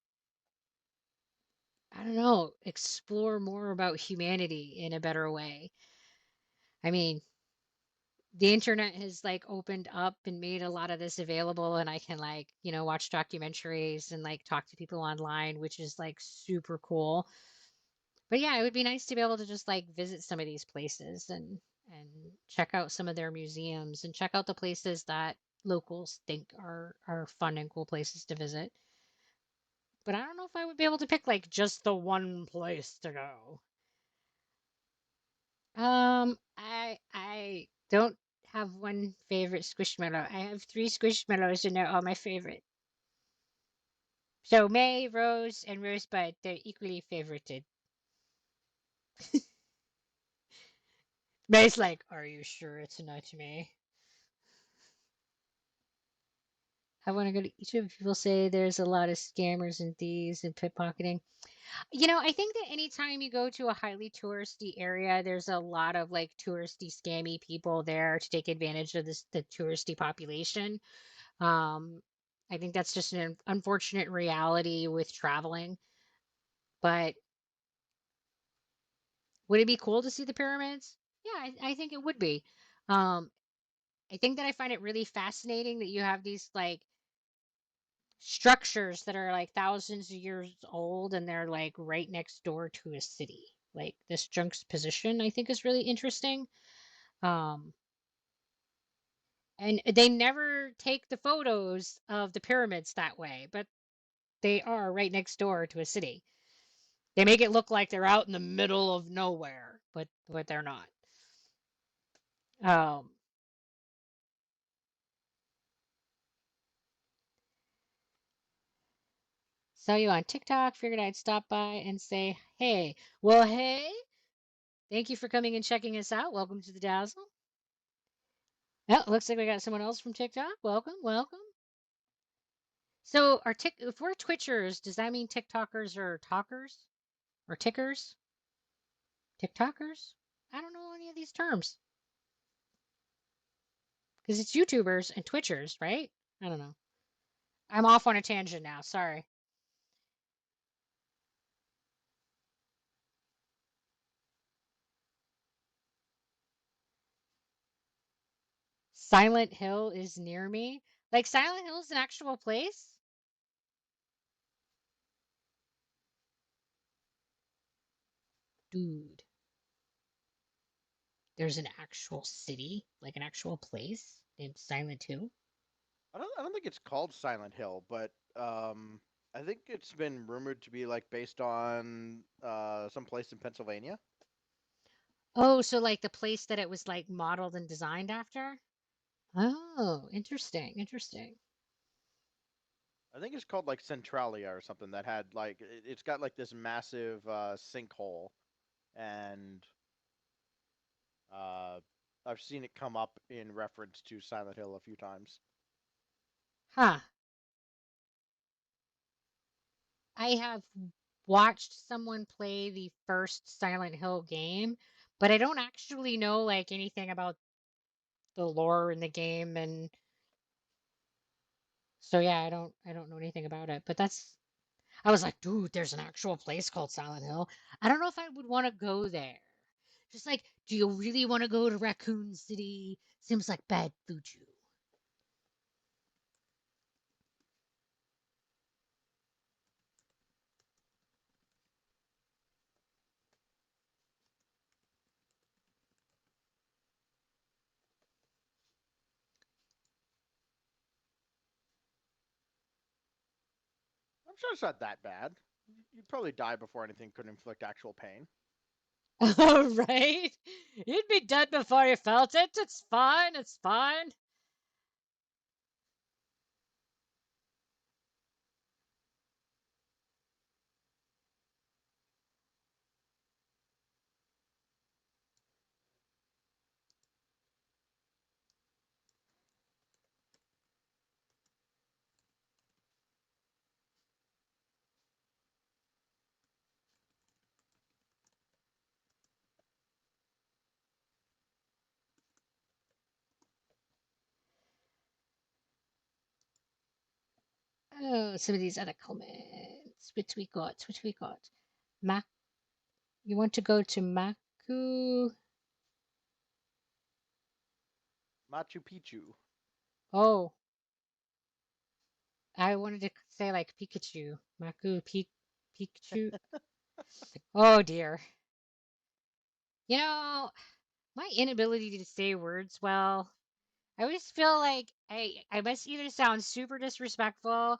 I don't know, explore more about humanity in a better way. I mean, the internet has like opened up and made a lot of this available, and I can like, watch documentaries and like talk to people online, which is like super cool. But yeah, it would be nice to be able to just like visit some of these places and check out some of their museums and check out the places that locals think are fun and cool places to visit. But I don't know if I would be able to pick like just the one place to go. I don't have one favorite Squishmallow. I have three Squishmallows and they're all my favorite. So May, Rose, and Rosebud, they're equally favorited. May's like, are you sure it's not me? I want to go to each of people say there's a lot of scammers and thieves and pickpocketing. I think that anytime you go to a highly touristy area, there's a lot of like touristy, scammy people there to take advantage of the touristy population. Um, I think that's just an unfortunate reality with traveling. But would it be cool to see the pyramids? Yeah, I think it would be. Um, I think that I find it really fascinating that you have these like structures that are like thousands of years old and they're like right next door to a city. Like this juxtaposition, I think is really interesting. Um, and they never take the photos of the pyramids that way, but they are right next door to a city. They make it look like they're out in the middle of nowhere, but they're not. Um, saw you on TikTok, figured I'd stop by and say, hey. Well, hey, thank you for coming and checking us out. Welcome to the Dazzle. Oh, looks like we got someone else from TikTok. Welcome, welcome. So, if we're Twitchers, does that mean TikTokers are talkers or tickers? TikTokers? I don't know any of these terms because it's YouTubers and Twitchers, right? I don't know. I'm off on a tangent now. Sorry. Silent Hill is near me. Like Silent Hill is an actual place? Dude, there's an actual city, like an actual place named Silent Hill. I don't think it's called Silent Hill, but I think it's been rumored to be like based on some place in Pennsylvania. Oh, so like the place that it was like modeled and designed after? Oh, interesting, interesting. I think it's called like Centralia or something that had like it's got like this massive sinkhole, and uh, I've seen it come up in reference to Silent Hill a few times. Huh. I have watched someone play the first Silent Hill game, but I don't actually know like anything about the lore in the game, and so yeah, I don't know anything about it. But I was like, dude, there's an actual place called Silent Hill. I don't know if I would want to go there. Just like, do you really want to go to Raccoon City? Seems like bad juju. I'm sure it's not that bad. You'd probably die before anything could inflict actual pain. All right. You'd be dead before you felt it. It's fine. It's fine. Oh, some of these other comments. What we got? What we got? Mac, you want to go to Maku? Machu Picchu. Oh, I wanted to say like Pikachu. Pikachu. Oh dear. You know, my inability to say words well, I always feel like I must either sound super disrespectful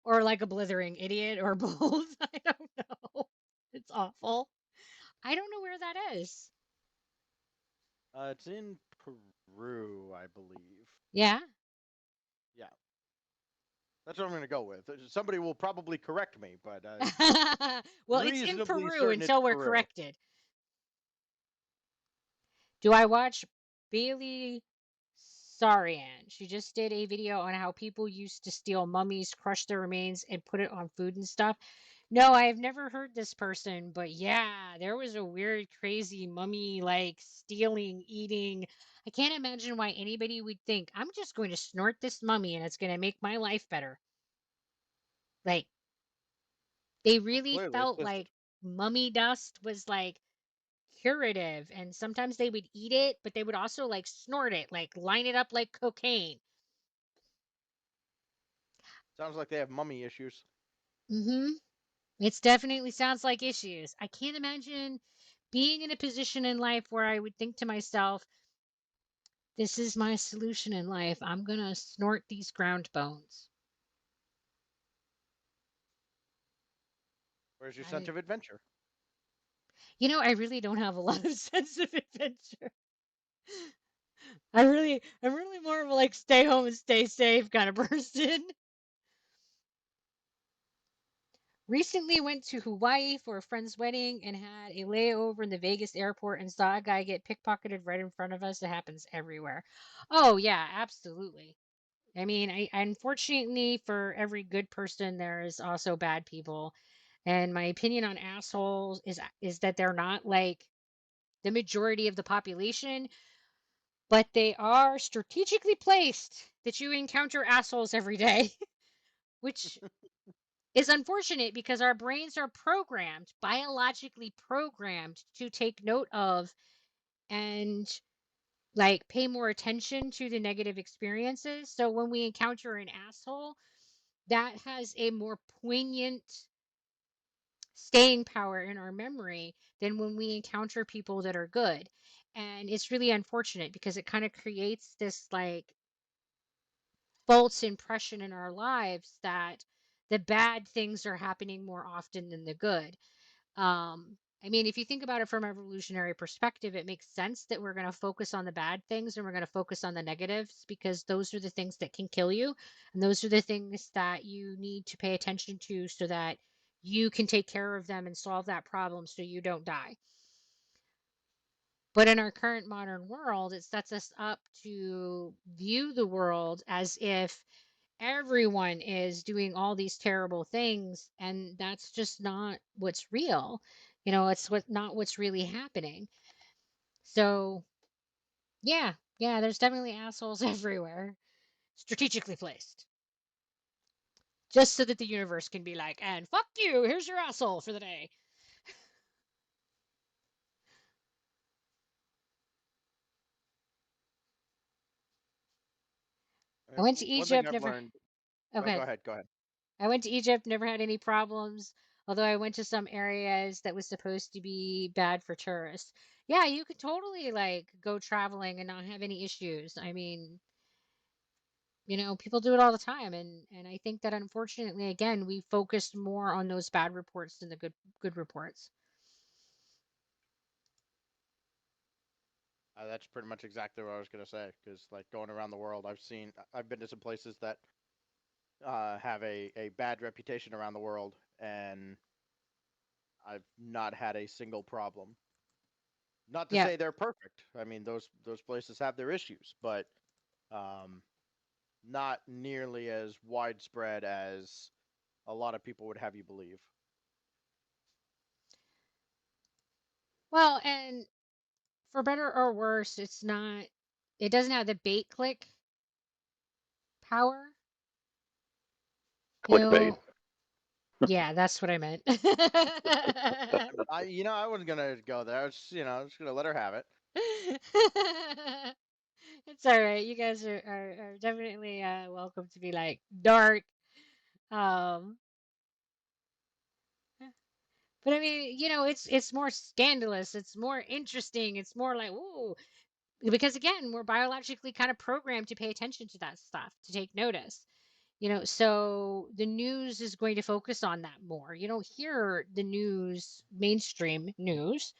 or like a blithering idiot or both. I don't know. It's awful. I don't know where that is. It's in Peru, I believe. Yeah. Yeah, that's what I'm going to go with. Somebody will probably correct me, but Well, it's in reasonably Peru certain it's until we're Peru. corrected. Do I watch Bailey Sarian? She just did a video on how people used to steal mummies, crush their remains, and put it on food and stuff. No, I've never heard this person, but yeah, there was a weird, crazy mummy like stealing, eating. I can't imagine why anybody would think, I'm just going to snort this mummy and it's going to make my life better. Like, they Well, really clearly, it's felt just like mummy dust was like curative, and sometimes they would eat it, but they would also like snort it, like line it up like cocaine. sounds like they have mummy issues. Mm-hmm. It's definitely sounds like issues. I can't imagine being in a position in life where I would think to myself, this is my solution in life. I'm gonna snort these ground bones. Where's your sense I, of adventure? I really don't have a lot of sense of adventure. I'm really more of a like stay home and stay safe kind of person. Recently went to Hawaii for a friend's wedding and had a layover in the Vegas airport and saw a guy get pickpocketed right in front of us. It happens everywhere. Oh yeah, absolutely. I mean, I unfortunately for every good person there is also bad people. And my opinion on assholes is that they're not like the majority of the population, but they are strategically placed that you encounter assholes every day, which is unfortunate because our brains are programmed, biologically programmed to take note of and like pay more attention to the negative experiences. So when we encounter an asshole, that has a more poignant staying power in our memory than when we encounter people that are good. And it's really unfortunate because it kind of creates this like false impression in our lives that the bad things are happening more often than the good. I mean, if you think about it from an evolutionary perspective, it makes sense that we're going to focus on the bad things and we're going to focus on the negatives because those are the things that can kill you. And those are the things that you need to pay attention to so that you can take care of them and solve that problem so you don't die. But in our current modern world, it sets us up to view the world as if everyone is doing all these terrible things, and that's just not what's real. It's not what's really happening. So yeah, there's definitely assholes everywhere, strategically placed, just so that the universe can be like, and fuck you, here's your asshole for the day. I went to One thing Egypt, I've never. learned. Oh, Okay. go ahead. Go ahead. I went to Egypt, never had any problems, although I went to some areas that was supposed to be bad for tourists. Yeah, you could totally like go traveling and not have any issues. I mean, people do it all the time, and I think that unfortunately again, we focused more on those bad reports than the good reports. That's pretty much exactly what I was gonna say. Because like going around the world, I've been to some places that have a bad reputation around the world, and I've not had a single problem. Not to Yeah. say they're perfect. I mean, those places have their issues, but um, not nearly as widespread as a lot of people would have you believe. Well, and for better or worse, it doesn't have the bait click power. You Clickbait. know, yeah, that's what I meant. I wasn't gonna go there. I was, just gonna let her have it. It's all right. You guys are definitely welcome to be like dark. Um, but I mean, it's more scandalous. It's more interesting. It's more like, ooh, because again, we're biologically kind of programmed to pay attention to that stuff, to take notice. So the news is going to focus on that more. You don't hear the news, mainstream news,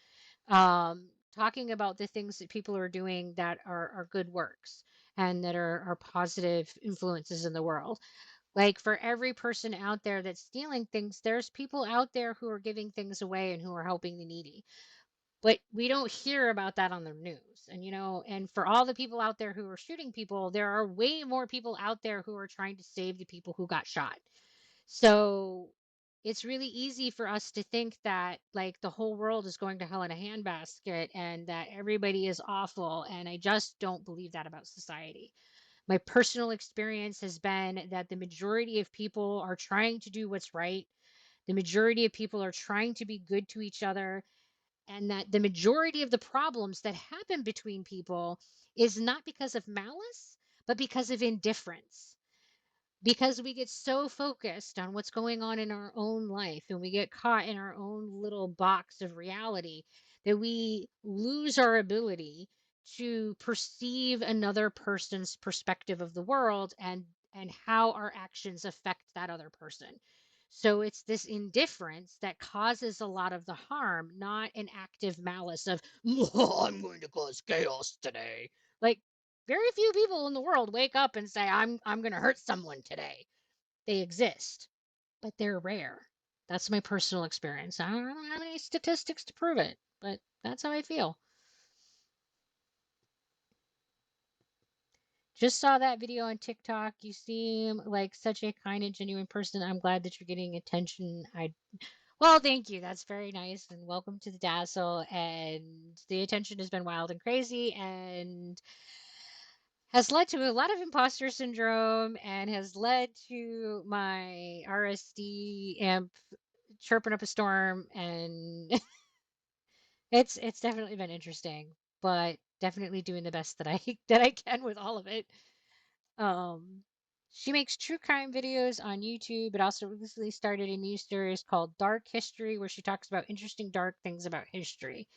talking about the things that people are doing that are good works and that are positive influences in the world. Like for every person out there that's stealing things, there's people out there who are giving things away and who are helping the needy. But we don't hear about that on the news. And for all the people out there who are shooting people, there are way more people out there who are trying to save the people who got shot. So it's really easy for us to think that like the whole world is going to hell in a handbasket and that everybody is awful. And I just don't believe that about society. My personal experience has been that the majority of people are trying to do what's right. The majority of people are trying to be good to each other, and that the majority of the problems that happen between people is not because of malice, but because of indifference. Because we get so focused on what's going on in our own life and we get caught in our own little box of reality that we lose our ability to perceive another person's perspective of the world and how our actions affect that other person. So it's this indifference that causes a lot of the harm, not an active malice of, "Oh, I'm going to cause chaos today." Like, very few people in the world wake up and say, I'm going to hurt someone today. They exist, but they're rare. That's my personal experience. I don't have any statistics to prove it, but that's how I feel. Just saw that video on TikTok. You seem like such a kind and genuine person. I'm glad that you're getting attention. Well, thank you. That's very nice. And welcome to the Dazzle. And the attention has been wild and crazy and has led to a lot of imposter syndrome and has led to my RSD amp chirping up a storm. And it's definitely been interesting, but definitely doing the best that I that I can with all of it. Um, she makes true crime videos on YouTube, but also recently started a new series called Dark History, where she talks about interesting dark things about history.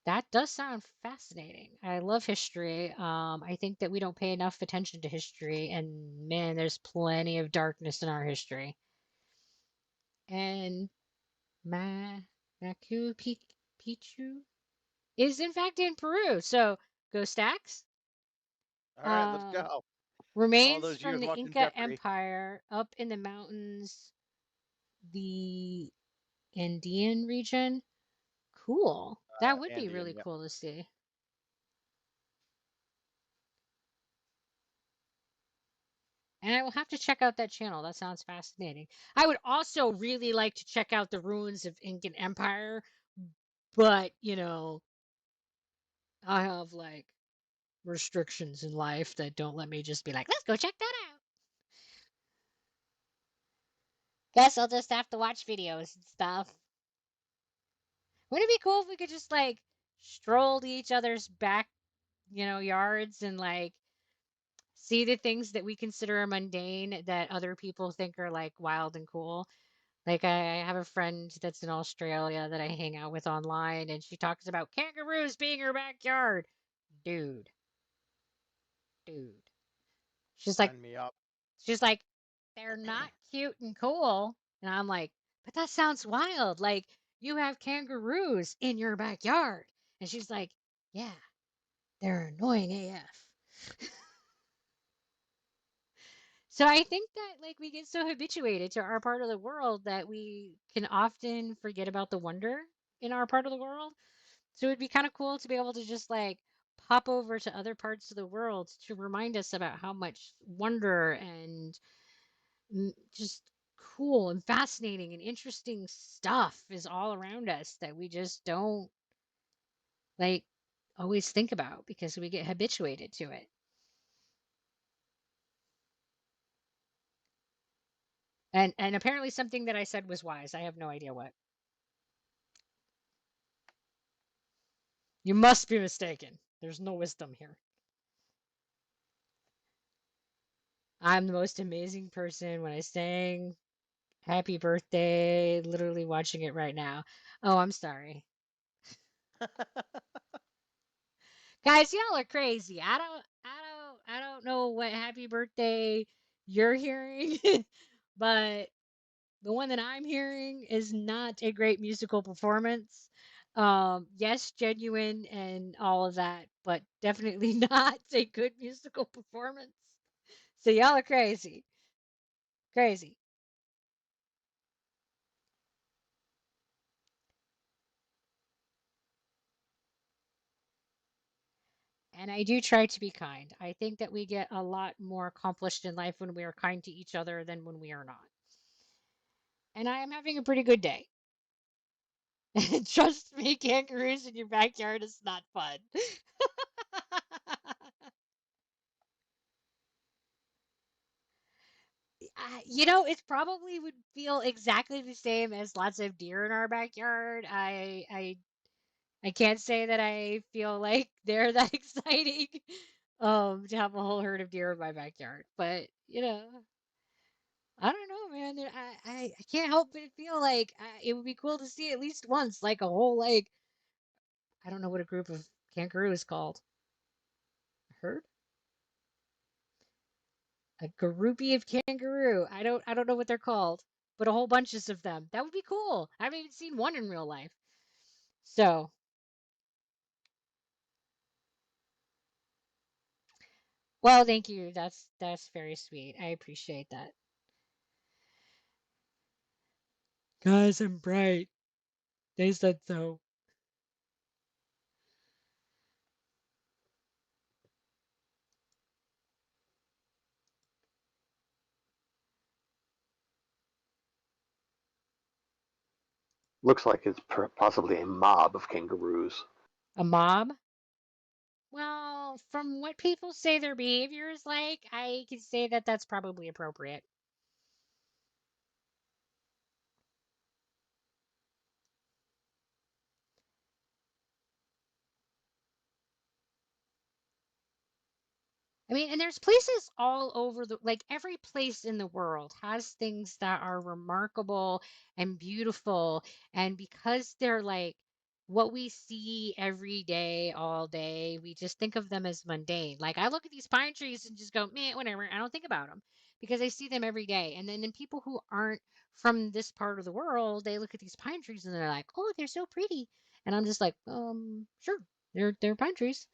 That does sound fascinating. I love history. I think that we don't pay enough attention to history, and man, there's plenty of darkness in our history. And Machu Picchu is in fact in Peru. So go Stacks. All right, let's go. For all Remains those from years the watching Inca Jeopardy. Empire up in the mountains, the Andean region. Cool. That would be Andean, really yep. cool to see. And I will have to check out that channel. That sounds fascinating. I would also really like to check out the ruins of Incan Empire, but I have like restrictions in life that don't let me just be like, let's go check that out. Guess I'll just have to watch videos and stuff. Wouldn't it be cool if we could just like stroll to each other's back, yards and like see the things that we consider mundane that other people think are like wild and cool? Like I have a friend that's in Australia that I hang out with online and she talks about kangaroos being her backyard. Dude, dude. She's like Sign me up. she's like, they're not cute and cool. And I'm like, but that sounds wild. Like you have kangaroos in your backyard. And she's like, yeah, they're annoying AF. So I think that like we get so habituated to our part of the world that we can often forget about the wonder in our part of the world. So it'd be kind of cool to be able to just like pop over to other parts of the world to remind us about how much wonder and just cool and fascinating and interesting stuff is all around us that we just don't like always think about because we get habituated to it. And apparently something that I said was wise. I have no idea what. You must be mistaken. There's no wisdom here. I'm the most amazing person when I sang happy birthday, literally watching it right now. Oh, I'm sorry. Guys, y'all are crazy. I don't know what happy birthday you're hearing, but the one that I'm hearing is not a great musical performance. Yes, genuine and all of that, but definitely not a good musical performance. So y'all are crazy. Crazy. And I do try to be kind. I think that we get a lot more accomplished in life when we are kind to each other than when we are not. And I am having a pretty good day. Trust me, kangaroos in your backyard is not fun. It probably would feel exactly the same as lots of deer in our backyard. I can't say that I feel like they're that exciting, to have a whole herd of deer in my backyard. But I don't know, man. I can't help but feel like it would be cool to see at least once, like a whole like I don't know what a group of kangaroo is called. A herd? A groupie of kangaroo. I don't know what they're called, but a whole bunches of them. That would be cool. I haven't even seen one in real life. So, well, thank you. That's very sweet. I appreciate that. Guys, I'm bright. They said so. Looks like it's possibly a mob of kangaroos. A mob? Well, from what people say their behavior is like, I can say that that's probably appropriate. I mean, and there's places all over like every place in the world has things that are remarkable and beautiful. And because they're like what we see every day, all day, we just think of them as mundane. Like I look at these pine trees and just go, man, whatever. I don't think about them because I see them every day. And then people who aren't from this part of the world, they look at these pine trees and they're like, oh, they're so pretty. And I'm just like, sure, they're pine trees.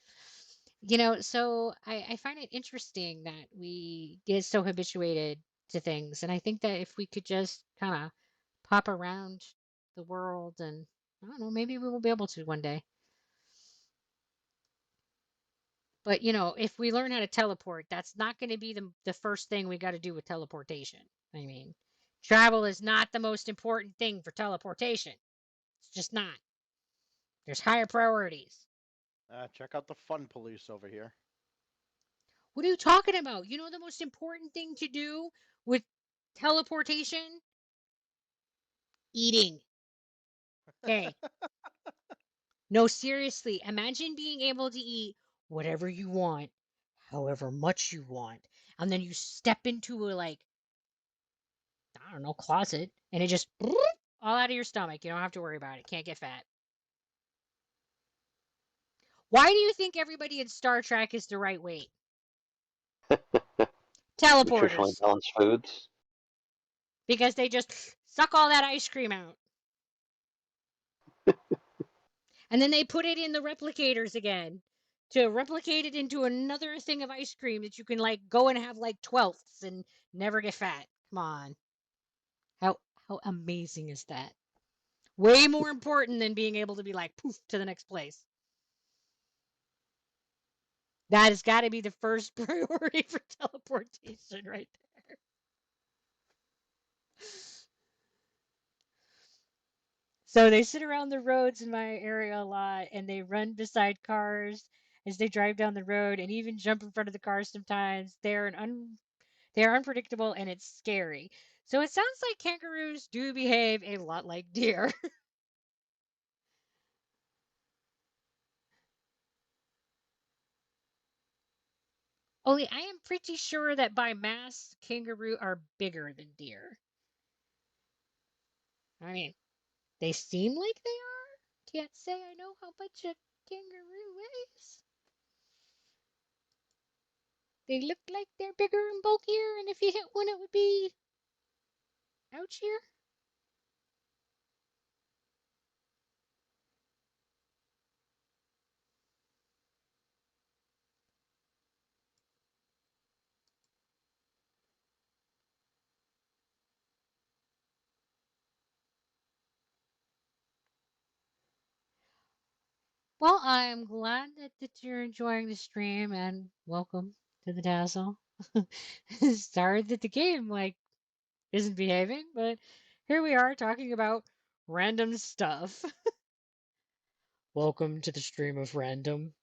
So I find it interesting that we get so habituated to things. And I think that if we could just kind of pop around the world and I don't know, maybe we will be able to one day. But if we learn how to teleport, that's not going to be the first thing we got to do with teleportation. I mean, travel is not the most important thing for teleportation. It's just not. There's higher priorities. Check out the fun police over here. What are you talking about? You know the most important thing to do with teleportation? Eating. Okay. No, seriously. Imagine being able to eat whatever you want, however much you want. And then you step into a, like, I don't know, closet, and it just all out of your stomach. You don't have to worry about it. Can't get fat. Why do you think everybody in Star Trek is the right weight? Nutritionally Teleporters. balanced foods. Because they just suck all that ice cream out. And then they put it in the replicators again to replicate it into another thing of ice cream that you can like go and have like 12ths and never get fat. Come on. How amazing is that? Way more important than being able to be like poof to the next place. That has got to be the first priority for teleportation right there. So they sit around the roads in my area a lot and they run beside cars as they drive down the road and even jump in front of the cars sometimes. They're unpredictable and it's scary. So it sounds like kangaroos do behave a lot like deer. Only I am pretty sure that by mass, kangaroo are bigger than deer. I mean, they seem like they are. Can't say I know how much a kangaroo weighs. They look like they're bigger and bulkier, and if you hit one, it would be ouchier. Well, I'm glad that you're enjoying the stream, and welcome to the Dazzle. Sorry that the game isn't behaving, but here we are talking about random stuff. Welcome to the stream of random.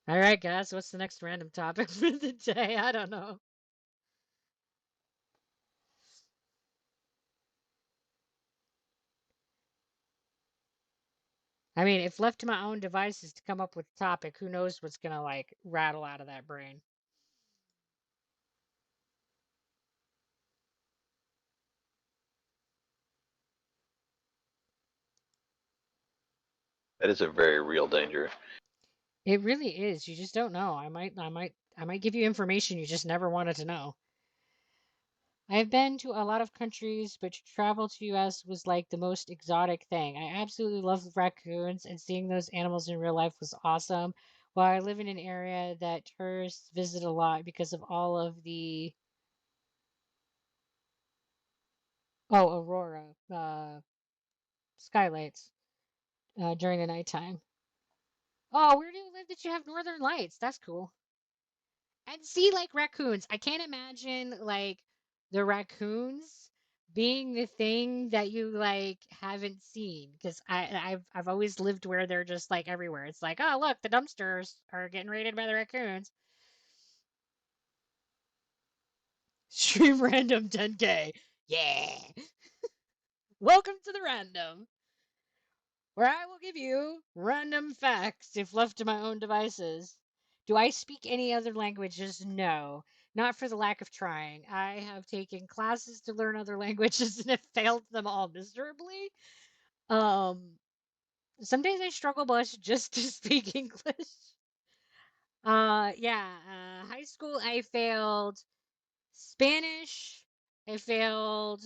All right, guys, what's the next random topic for the day? I don't know. I mean, if left to my own devices to come up with a topic, who knows what's gonna rattle out of that brain. That is a very real danger. It really is. You just don't know. I might give you information you just never wanted to know. I've been to a lot of countries, but to travel to US was like the most exotic thing. I absolutely love raccoons, and seeing those animals in real life was awesome. While I live in an area that tourists visit a lot because of all of the aurora skylights during the nighttime. Oh, where do you live that you have northern lights? That's cool. And see, like raccoons, I can't imagine like the raccoons being the thing that you haven't seen because I've always lived where they're just like everywhere. It's like, oh look, the dumpsters are getting raided by the raccoons. Stream random 10K. Yeah. Welcome to the random, where I will give you random facts if left to my own devices. Do I speak any other languages? No, not for the lack of trying. I have taken classes to learn other languages and have failed them all miserably. Um, some days I struggle most just to speak English. Yeah, high school I failed Spanish. I failed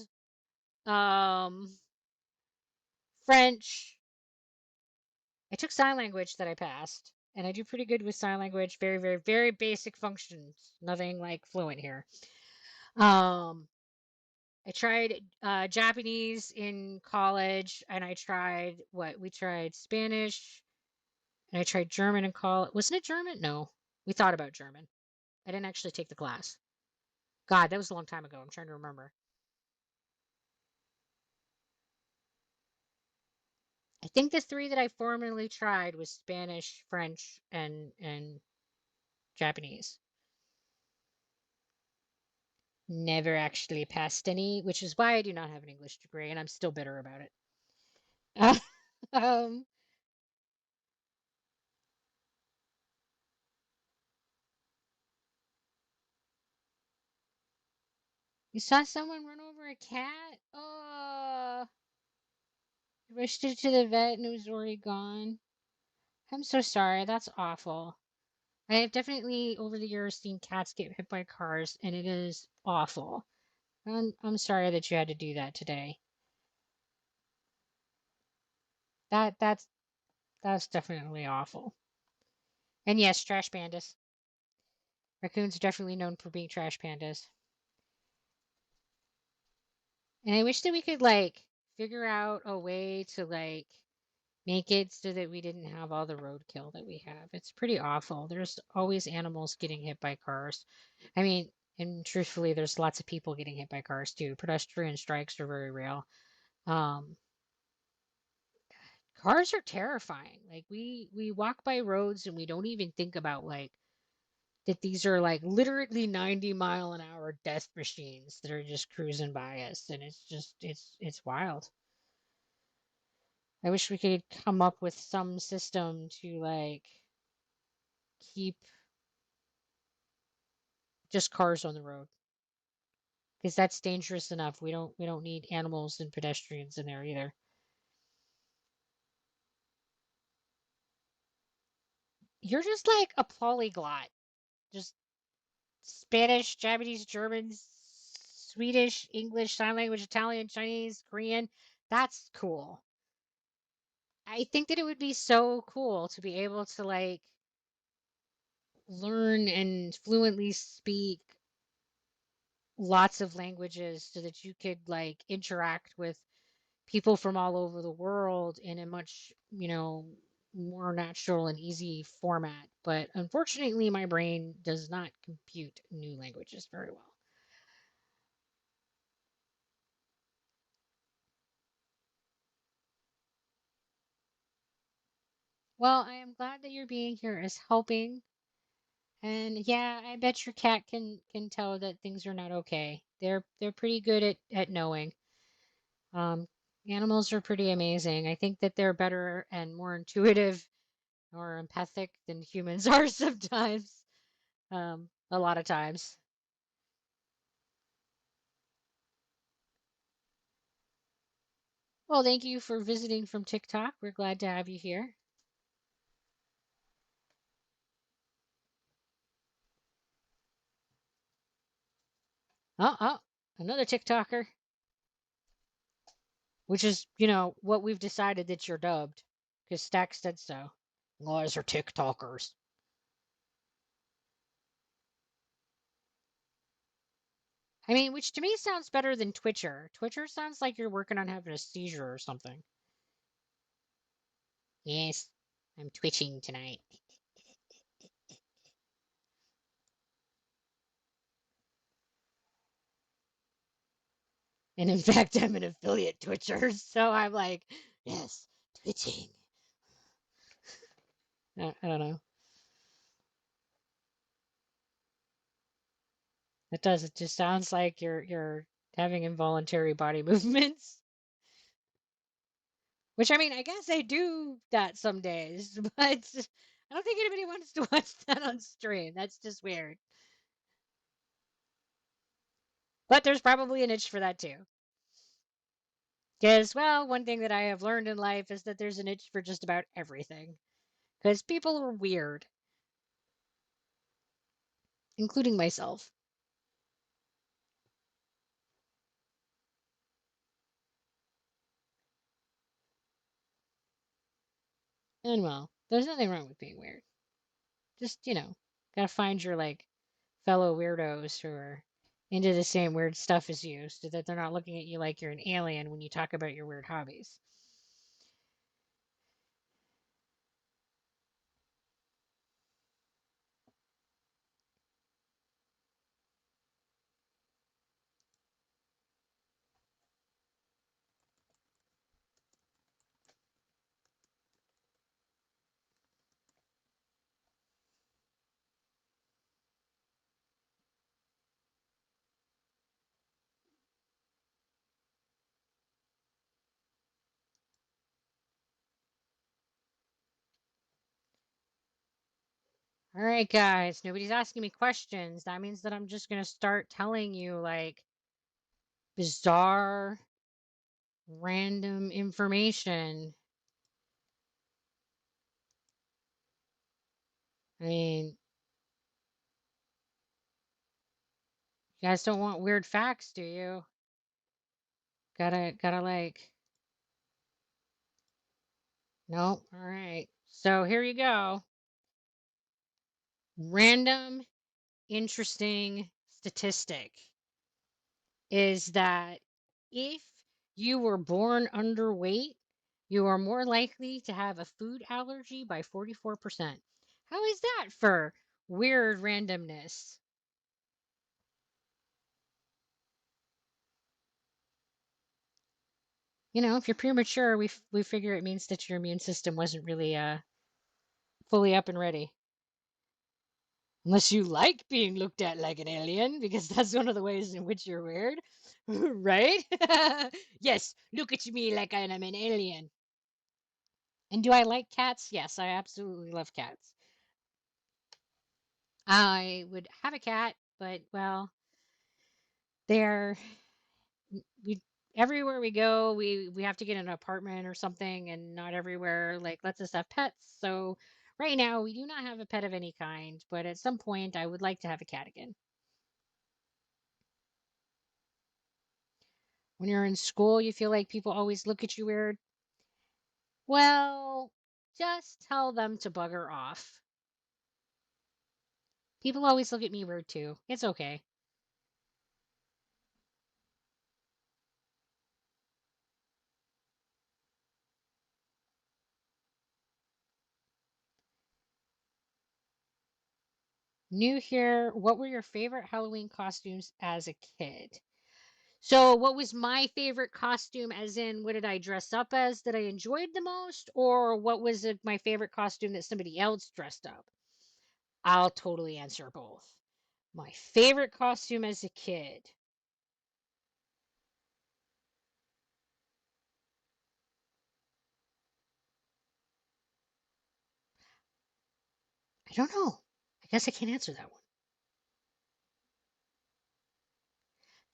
um French. I took sign language that I passed, and I do pretty good with sign language. Very, very, very basic functions. Nothing like fluent here. Um, I tried Japanese in college, and I tried we tried Spanish, and I tried German in college. Wasn't it German? No, we thought about German. I didn't actually take the class. God, that was a long time ago. I'm trying to remember. I think the three that I formerly tried was Spanish, French, and Japanese. Never actually passed any, which is why I do not have an English degree, and I'm still bitter about it. um, you saw someone run over a cat? Oh, rushed it to the vet and it was already gone. I'm so sorry. That's awful. I have definitely over the years seen cats get hit by cars, and it is awful. I'm sorry that you had to do that today. That's definitely awful. And yes, trash pandas. Raccoons are definitely known for being trash pandas. And I wish that we could figure out a way to make it so that we didn't have all the roadkill that we have. It's pretty awful. There's always animals getting hit by cars. I mean, and truthfully, there's lots of people getting hit by cars too. Pedestrian strikes are very real. Um, Cars are terrifying. Like we walk by roads and we don't even think about that these are like literally 90-mile-an-hour death machines that are just cruising by us, and it's just it's wild. I wish we could come up with some system to like keep just cars on the road, because that's dangerous enough. We don't need animals and pedestrians in there either. You're just like a polyglot. Just Spanish, Japanese, German, Swedish, English, sign language, Italian, Chinese, Korean. That's cool. I think that it would be so cool to be able to like learn and fluently speak lots of languages so that you could like interact with people from all over the world in a much, more natural and easy format. But unfortunately, my brain does not compute new languages very well. Well, I am glad that you're being here as helping. And yeah, I bet your cat can tell that things are not okay. They're pretty good at knowing. Um, Animals are pretty amazing. I think that they're better and more intuitive or empathic than humans are sometimes. A lot of times. Well, thank you for visiting from TikTok. We're glad to have you here. Oh, another TikToker. Which is, what we've decided that you're dubbed. Because Stack said so. Guys are TikTokers. I mean, which to me sounds better than Twitcher. Twitcher sounds like you're working on having a seizure or something. Yes, I'm twitching tonight. And in fact, I'm an affiliate Twitcher, so I'm like, yes, twitching. I don't know. It does. It just sounds like you're having involuntary body movements. Which I mean, I guess I do that some days, but I don't think anybody wants to watch that on stream. That's just weird. But there's probably a niche for that too. Because, well, one thing that I have learned in life is that there's a niche for just about everything. Because people are weird, including myself. And well, there's nothing wrong with being weird. Just, gotta find your like fellow weirdos who are into the same weird stuff as you so that they're not looking at you like you're an alien when you talk about your weird hobbies. All right, guys, nobody's asking me questions. That means that I'm just going to start telling you like bizarre, random information. I mean, you guys don't want weird facts, do you? Gotta like, no, all right. So here you go. Random, interesting statistic is that if you were born underweight, you are more likely to have a food allergy by 44%. How is that for weird randomness? If you're premature, we figure it means that your immune system wasn't really fully up and ready. Unless you like being looked at like an alien, because that's one of the ways in which you're weird, right? Yes, look at me like I am an alien. And do I like cats? Yes, I absolutely love cats. I would have a cat, but well, they're we everywhere we go, we have to get an apartment or something, and not everywhere like lets us have pets. So right now we do not have a pet of any kind, but at some point I would like to have a cat again. When you're in school, you feel like people always look at you weird. Well, just tell them to bugger off. People always look at me weird too. It's okay. New here, what were your favorite Halloween costumes as a kid? So, what was my favorite costume, as in what did I dress up as that I enjoyed the most, or what was my favorite costume that somebody else dressed up? I'll totally answer both. My favorite costume as a kid. I don't know. I guess I can't answer that one.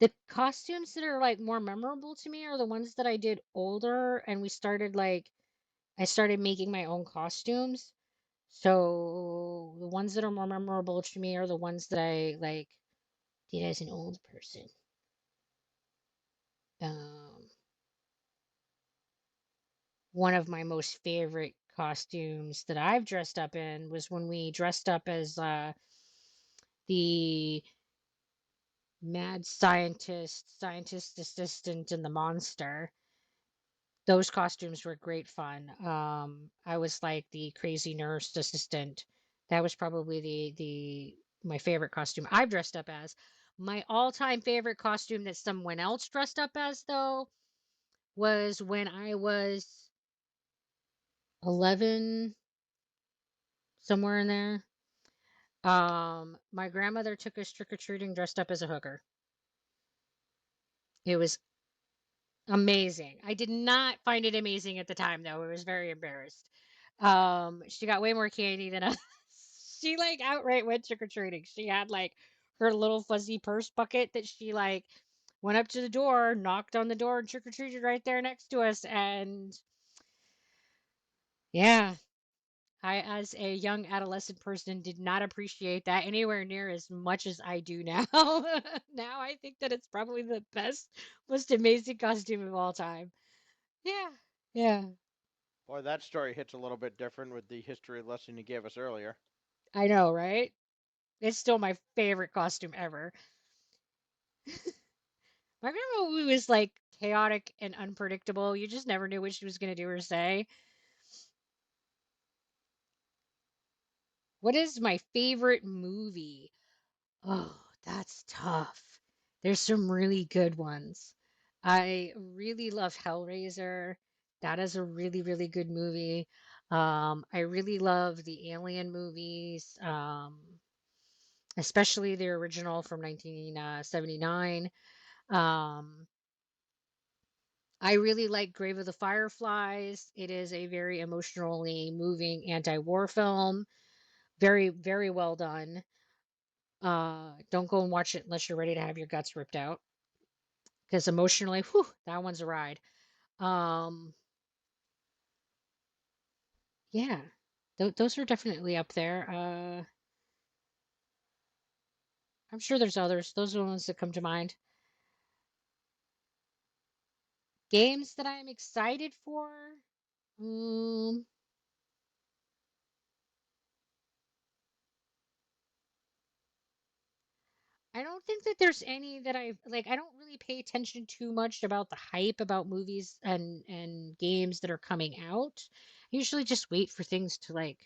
The costumes that are like more memorable to me are the ones that I did older and I started making my own costumes. So the ones that are more memorable to me are the ones that I like did as an old person. Um, one of my most favorite costumes that I've dressed up in was when we dressed up as the mad scientist assistant, and the monster. Those costumes were great fun. I was like the crazy nurse assistant. That was probably the my favorite costume I've dressed up as. My all-time favorite costume that someone else dressed up as, though, was when I was 11, somewhere in there. My grandmother took us trick-or-treating dressed up as a hooker. It was amazing. I did not find it amazing at the time, though. I was very embarrassed. She got way more candy than us. She like outright went trick-or-treating. She had like her little fuzzy purse bucket that she like went up to the door, knocked on the door, and trick-or-treated right there next to us. And yeah, I, as a young adolescent person, did not appreciate that anywhere near as much as I do now. Now I think that it's probably the best, most amazing costume of all time. Yeah, yeah, Boy, that story hits a little bit different with the history lesson you gave us earlier. I know, right? It's still my favorite costume ever. My grandma was like chaotic and unpredictable. You just never knew what she was going to do or say. What is my favorite movie? Oh, that's tough. There's some really good ones. I really love Hellraiser. That is a really, really good movie. I really love the Alien movies, especially the original from 1979. Um, I really like Grave of the Fireflies. It is a very emotionally moving anti-war film. Very, very well done. Don't go and watch it unless you're ready to have your guts ripped out. Because emotionally, whew, that one's a ride. Um, yeah, those are definitely up there. I'm sure there's others. Those are the ones that come to mind. Games that I'm excited for. Um, I don't think that there's any that I like. I don't really pay attention too much about the hype about movies and games that are coming out. I usually just wait for things to like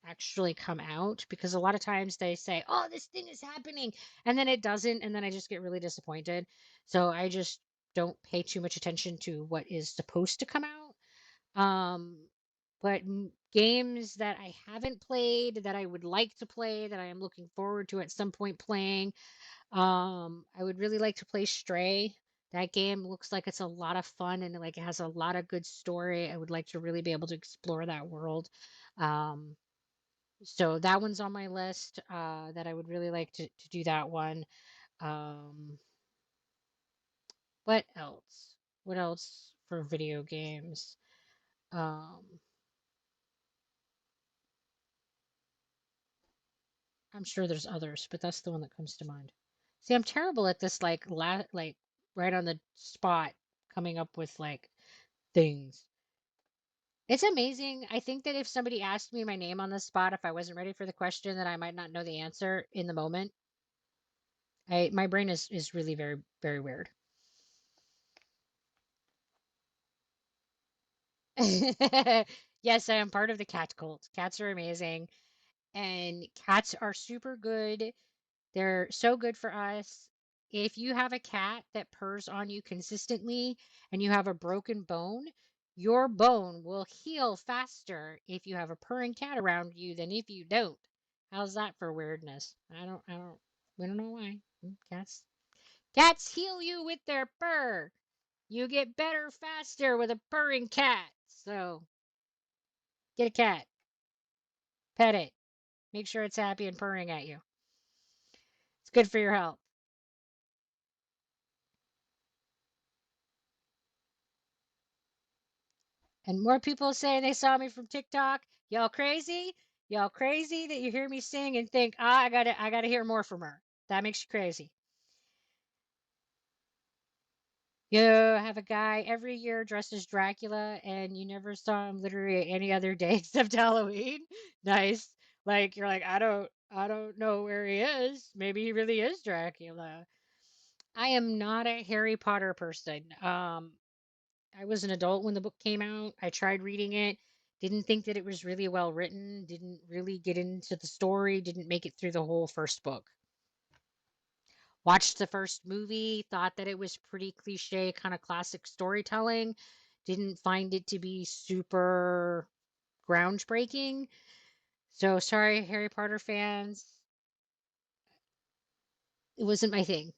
actually come out, because a lot of times they say, "Oh, this thing is happening," and then it doesn't, and then I just get really disappointed. So I just don't pay too much attention to what is supposed to come out. Um, but games that I haven't played that I would like to play that I am looking forward to at some point playing. I would really like to play Stray. That game looks like it's a lot of fun and like it has a lot of good story. I would like to really be able to explore that world. Um, so that one's on my list, that I would really like to do that one. Um, what else? What else for video games? Um, I'm sure there's others, but that's the one that comes to mind. See, I'm terrible at this, like right on the spot coming up with like things. It's amazing. I think that if somebody asked me my name on the spot, if I wasn't ready for the question, that I might not know the answer in the moment. My brain is really very, very weird. Yes, I am part of the cat cult. Cats are amazing, and cats are super good. They're so good for us. If you have a cat that purrs on you consistently and you have a broken bone, your bone will heal faster if you have a purring cat around you than if you don't. How's that for weirdness? We don't know why. Cats heal you with their purr. You get better faster with a purring cat. So get a cat, pet it, make sure it's happy and purring at you. It's good for your health. And more people say they saw me from TikTok. Y'all crazy? Y'all crazy that you hear me sing and think, I gotta hear more from her. That makes you crazy. You have a guy every year dressed as Dracula and you never saw him literally any other day except Halloween. Nice. Like you're like, I don't know where he is. Maybe he really is Dracula. I am not a Harry Potter person. I was an adult when the book came out. I tried reading it, didn't think that it was really well written, didn't really get into the story, didn't make it through the whole first book. Watched the first movie, thought that it was pretty cliche, kind of classic storytelling, didn't find it to be super groundbreaking. So sorry, Harry Potter fans. It wasn't my thing.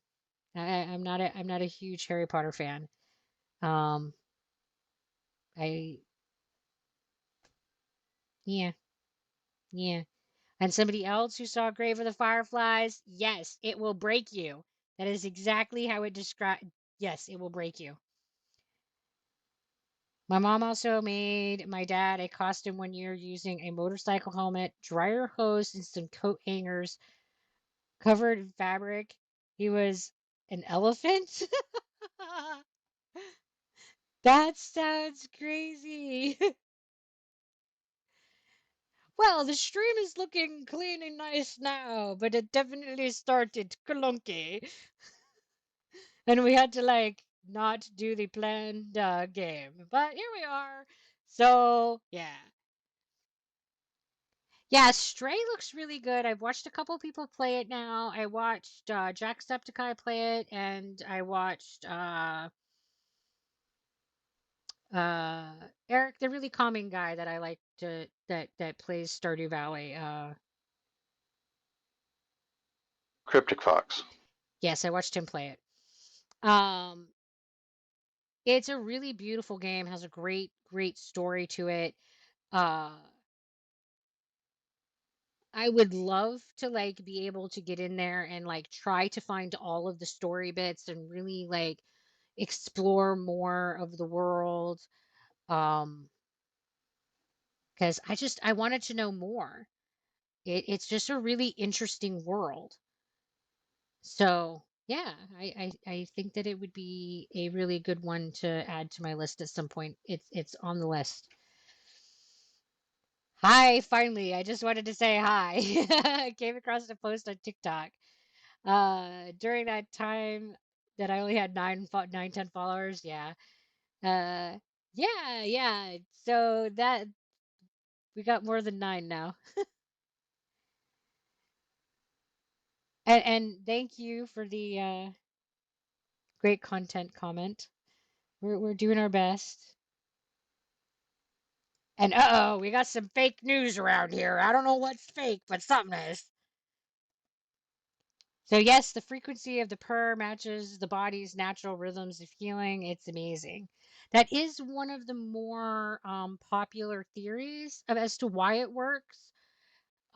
I'm not a huge Harry Potter fan. Um, I yeah, yeah. And somebody else who saw Grave of the Fireflies, yes, it will break you. That is exactly how it described. Yes, it will break you. My mom also made my dad a costume one year using a motorcycle helmet, dryer hose, and some coat hangers covered in fabric. He was an elephant. That sounds crazy. Well, the stream is looking clean and nice now, but it definitely started clunky. And we had to like not do the planned game. But here we are. So, yeah. Yeah, Stray looks really good. I've watched a couple people play it now. I watched Jacksepticeye play it, and I watched Eric, the really calming guy that I like to that plays Stardew Valley. Cryptic Fox. Yes, I watched him play it. It's a really beautiful game, has a great story to it. Uh I would love to like be able to get in there and like try to find all of the story bits and really like explore more of the world. Um, because I wanted to know more. It's just a really interesting world. So yeah, I think that it would be a really good one to add to my list at some point. It's on the list. Hi, finally. I just wanted to say hi. I came across a post on TikTok. During that time that I only had 10 followers, yeah. Uh, yeah. So that we got more than 9 now. And thank you for the great content comment. We're doing our best. And we got some fake news around here. I don't know what's fake, but something is. So yes, the frequency of the purr matches the body's natural rhythms of healing. It's amazing. That is one of the more popular theories as to why it works.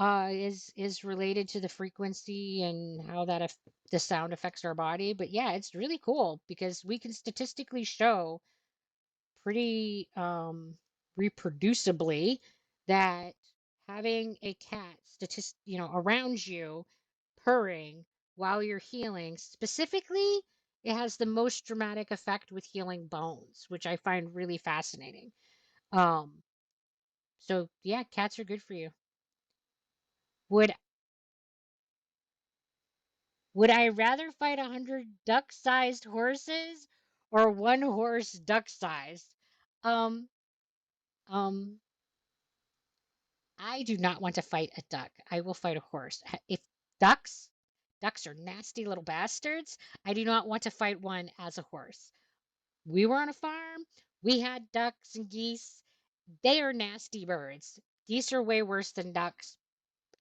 Is related to the frequency and how the sound affects our body. But yeah, it's really cool because we can statistically show pretty reproducibly that having a cat around you purring while you're healing, specifically, it has the most dramatic effect with healing bones, which I find really fascinating. Um, so yeah, cats are good for you. Would would I rather fight 100 duck-sized horses or one horse duck-sized? Um, um, I do not want to fight a duck. I will fight a horse. If ducks, ducks are nasty little bastards. I do not want to fight one as a horse. We were on a farm. We had ducks and geese. They are nasty birds. Geese are way worse than ducks.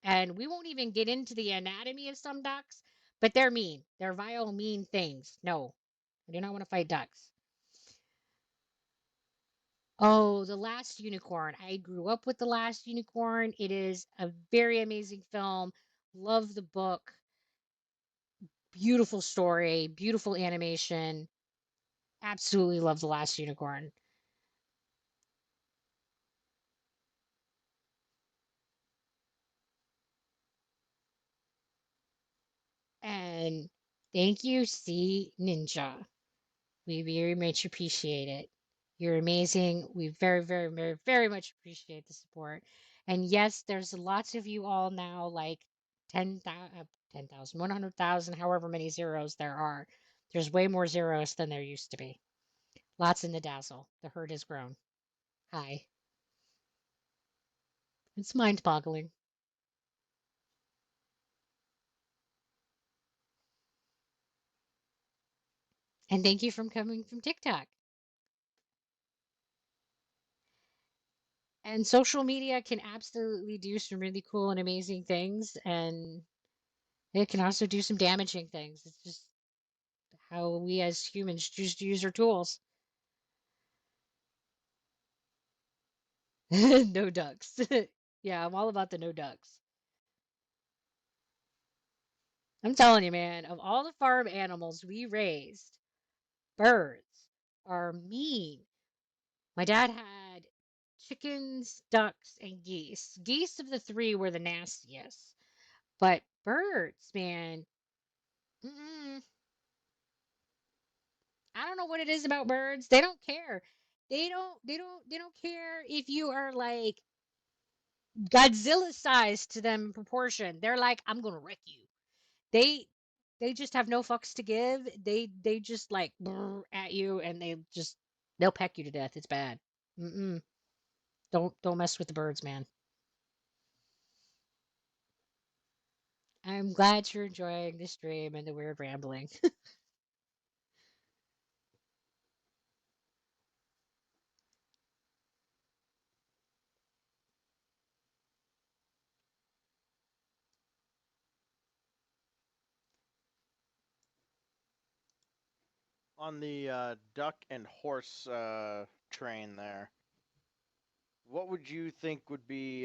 And we won't even get into the anatomy of some ducks, but they're mean. They're vile, mean things. No, I do not want to fight ducks. Oh, The Last Unicorn. I grew up with The Last Unicorn. It is a very amazing film. Love the book. Beautiful story, beautiful animation. Absolutely love The Last Unicorn. And thank you, C Ninja. We very much appreciate it. You're amazing. We very, very, very, very much appreciate the support. And yes, there's lots of you all now, like 10,000, 100,000, however many zeros there are. There's way more zeros than there used to be. Lots in the dazzle. The herd has grown. Hi. It's mind-boggling. And thank you for coming from TikTok. And social media can absolutely do some really cool and amazing things, and it can also do some damaging things. It's just how we as humans choose to use our tools. No ducks. Yeah, I'm all about the no ducks. I'm telling you, man, of all the farm animals we raised, birds are mean. My dad had chickens, ducks, and geese. Geese of the three were the nastiest. But birds, man, mm-mm. I don't know what it is about birds. They don't care. They don't care if you are like Godzilla size to them in proportion. They're like, I'm gonna wreck you. They they just have no fucks to give. They just like brr at you and they'll peck you to death. It's bad. Mm-mm. Don't mess with the birds, man. I'm glad you're enjoying the stream and the weird rambling. On the duck and horse train there, what would you think would be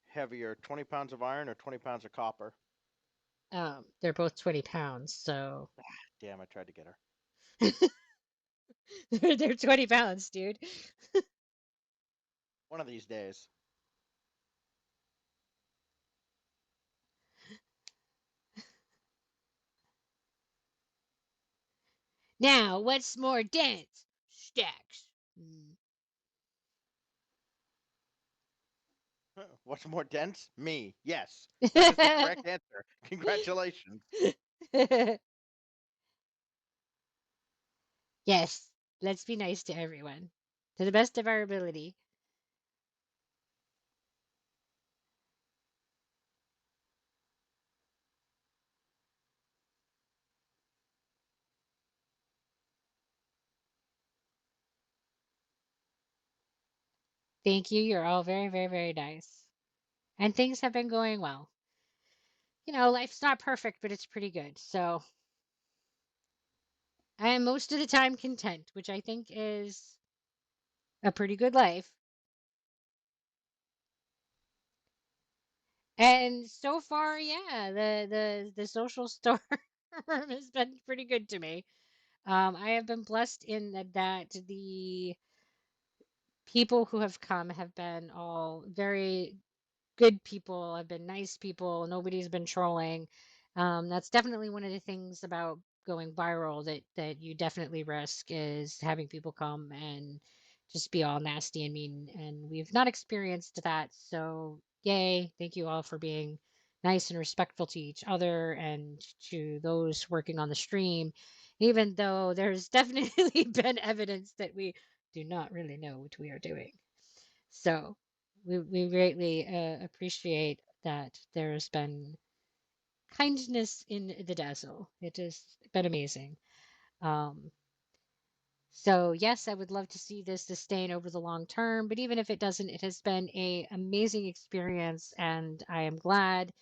heavier, 20 pounds of iron or 20 pounds of copper? They're both 20 pounds, so Damn, I tried to get her. they're 20 pounds, dude. One of these days. Now, what's more dense? Stacks. Mm. What's more dense? Me. Yes. That is the correct answer. Congratulations. Yes, let's be nice to everyone. To the best of our ability. Thank you. You're all very, very, very nice. And things have been going well. You know, life's not perfect, but it's pretty good. So I am most of the time content, which I think is a pretty good life. And so far, yeah, the social storm has been pretty good to me. I have been blessed in that the people who have come have been all very good people, have been nice people. Nobody's been trolling. That's definitely one of the things about going viral that you definitely risk is having people come and just be all nasty and mean. And we've not experienced that. So yay. Thank you all for being nice and respectful to each other and to those working on the stream, even though there's definitely been evidence that we do not really know what we are doing. So we greatly appreciate that there's been kindness in the Dazzle. It has been amazing. Um, so yes, I would love to see this sustain over the long term, but even if it doesn't, it has been a amazing experience, and I am glad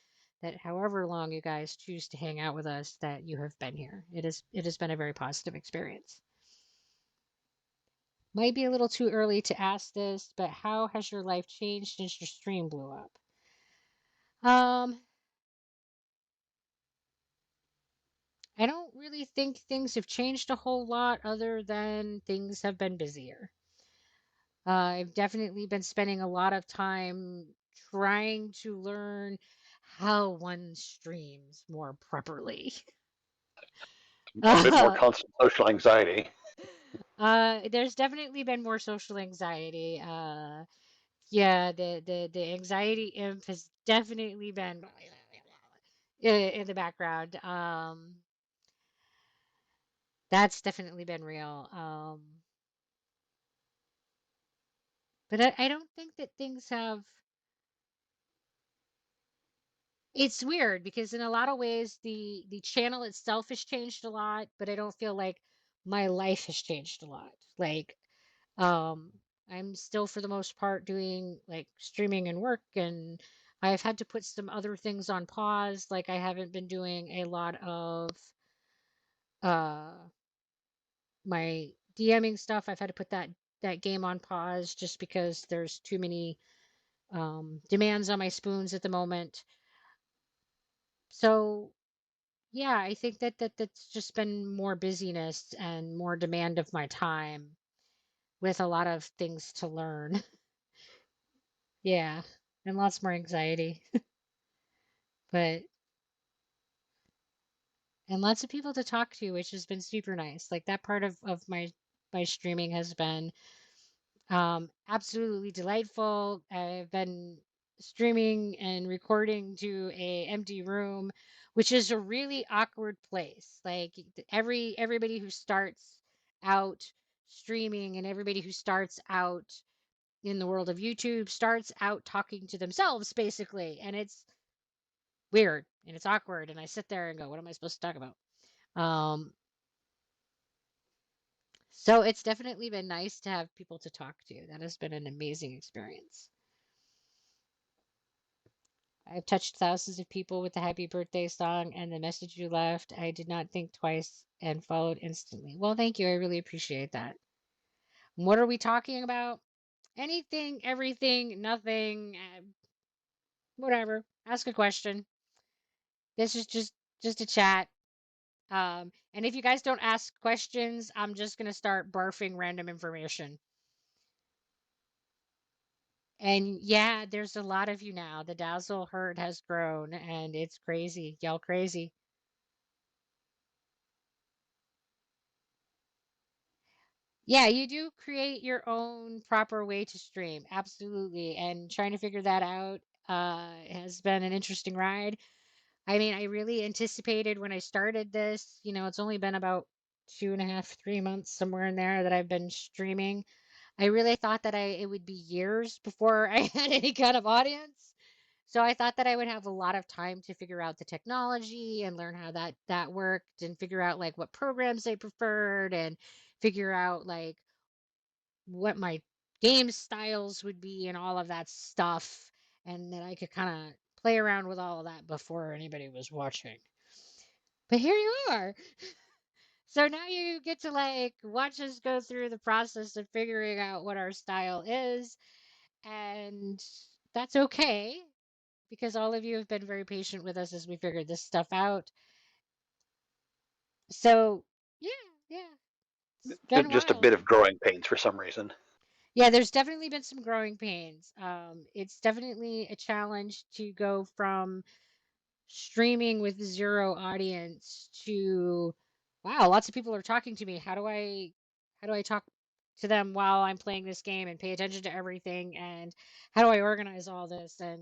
that however long you guys choose to hang out with us, that you have been here. It has been a very positive experience. Might be a little too early to ask this, but how has your life changed since your stream blew up? Um, I don't really think things have changed a whole lot other than things have been busier. I've definitely been spending a lot of time trying to learn how one streams more properly. A bit more Uh, constant social anxiety. there's definitely been more social anxiety. Yeah, the anxiety imp has definitely been in the background. That's definitely been real. But I don't think that things have. It's weird because in a lot of ways the channel itself has changed a lot, but I don't feel like my life has changed a lot. Like, um, I'm still for the most part doing like streaming and work, and I've had to put some other things on pause. Like I haven't been doing a lot of uh my DMing stuff. I've had to put that game on pause just because there's too many demands on my spoons at the moment. So yeah, I think that's just been more busyness and more demand of my time with a lot of things to learn. Yeah, and lots more anxiety, but and lots of people to talk to, which has been super nice. Like that part of my streaming has been absolutely delightful. I've been streaming and recording to a empty room, which is a really awkward place. Like everybody who starts out streaming and everybody who starts out in the world of YouTube starts out talking to themselves basically, and it's weird and it's awkward. And I sit there and go, "What am I supposed to talk about?" Um, so it's definitely been nice to have people to talk to. That has been an amazing experience. I've touched thousands of people with the happy birthday song and the message you left. I did not think twice and followed instantly. Well, thank you. I really appreciate that. What are we talking about? Anything, everything, nothing, whatever. Ask a question. This is just a chat. And if you guys don't ask questions, I'm just gonna start barfing random information. And yeah, there's a lot of you now. The Dazzle herd has grown, and it's crazy. Y'all crazy. Yeah, you do create your own proper way to stream. Absolutely. And trying to figure that out has been an interesting ride. I mean, I really anticipated when I started this, it's only been about 2.5, 3 months, somewhere in there that I've been streaming. I really thought that it would be years before I had any kind of audience. So I thought that I would have a lot of time to figure out the technology and learn how that worked and figure out like what programs I preferred and figure out like what my game styles would be and all of that stuff, and that I could kind of play around with all of that before anybody was watching. But here you are. So now you get to like watch us go through the process of figuring out what our style is, and that's okay because all of you have been very patient with us as we figured this stuff out. So, yeah, yeah, it's been Just a wild. bit of growing pains for some reason. Yeah, there's definitely been some growing pains. It's definitely a challenge to go from streaming with zero audience to, wow, lots of people are talking to me. How do I talk to them while I'm playing this game and pay attention to everything? And how do I organize all this? And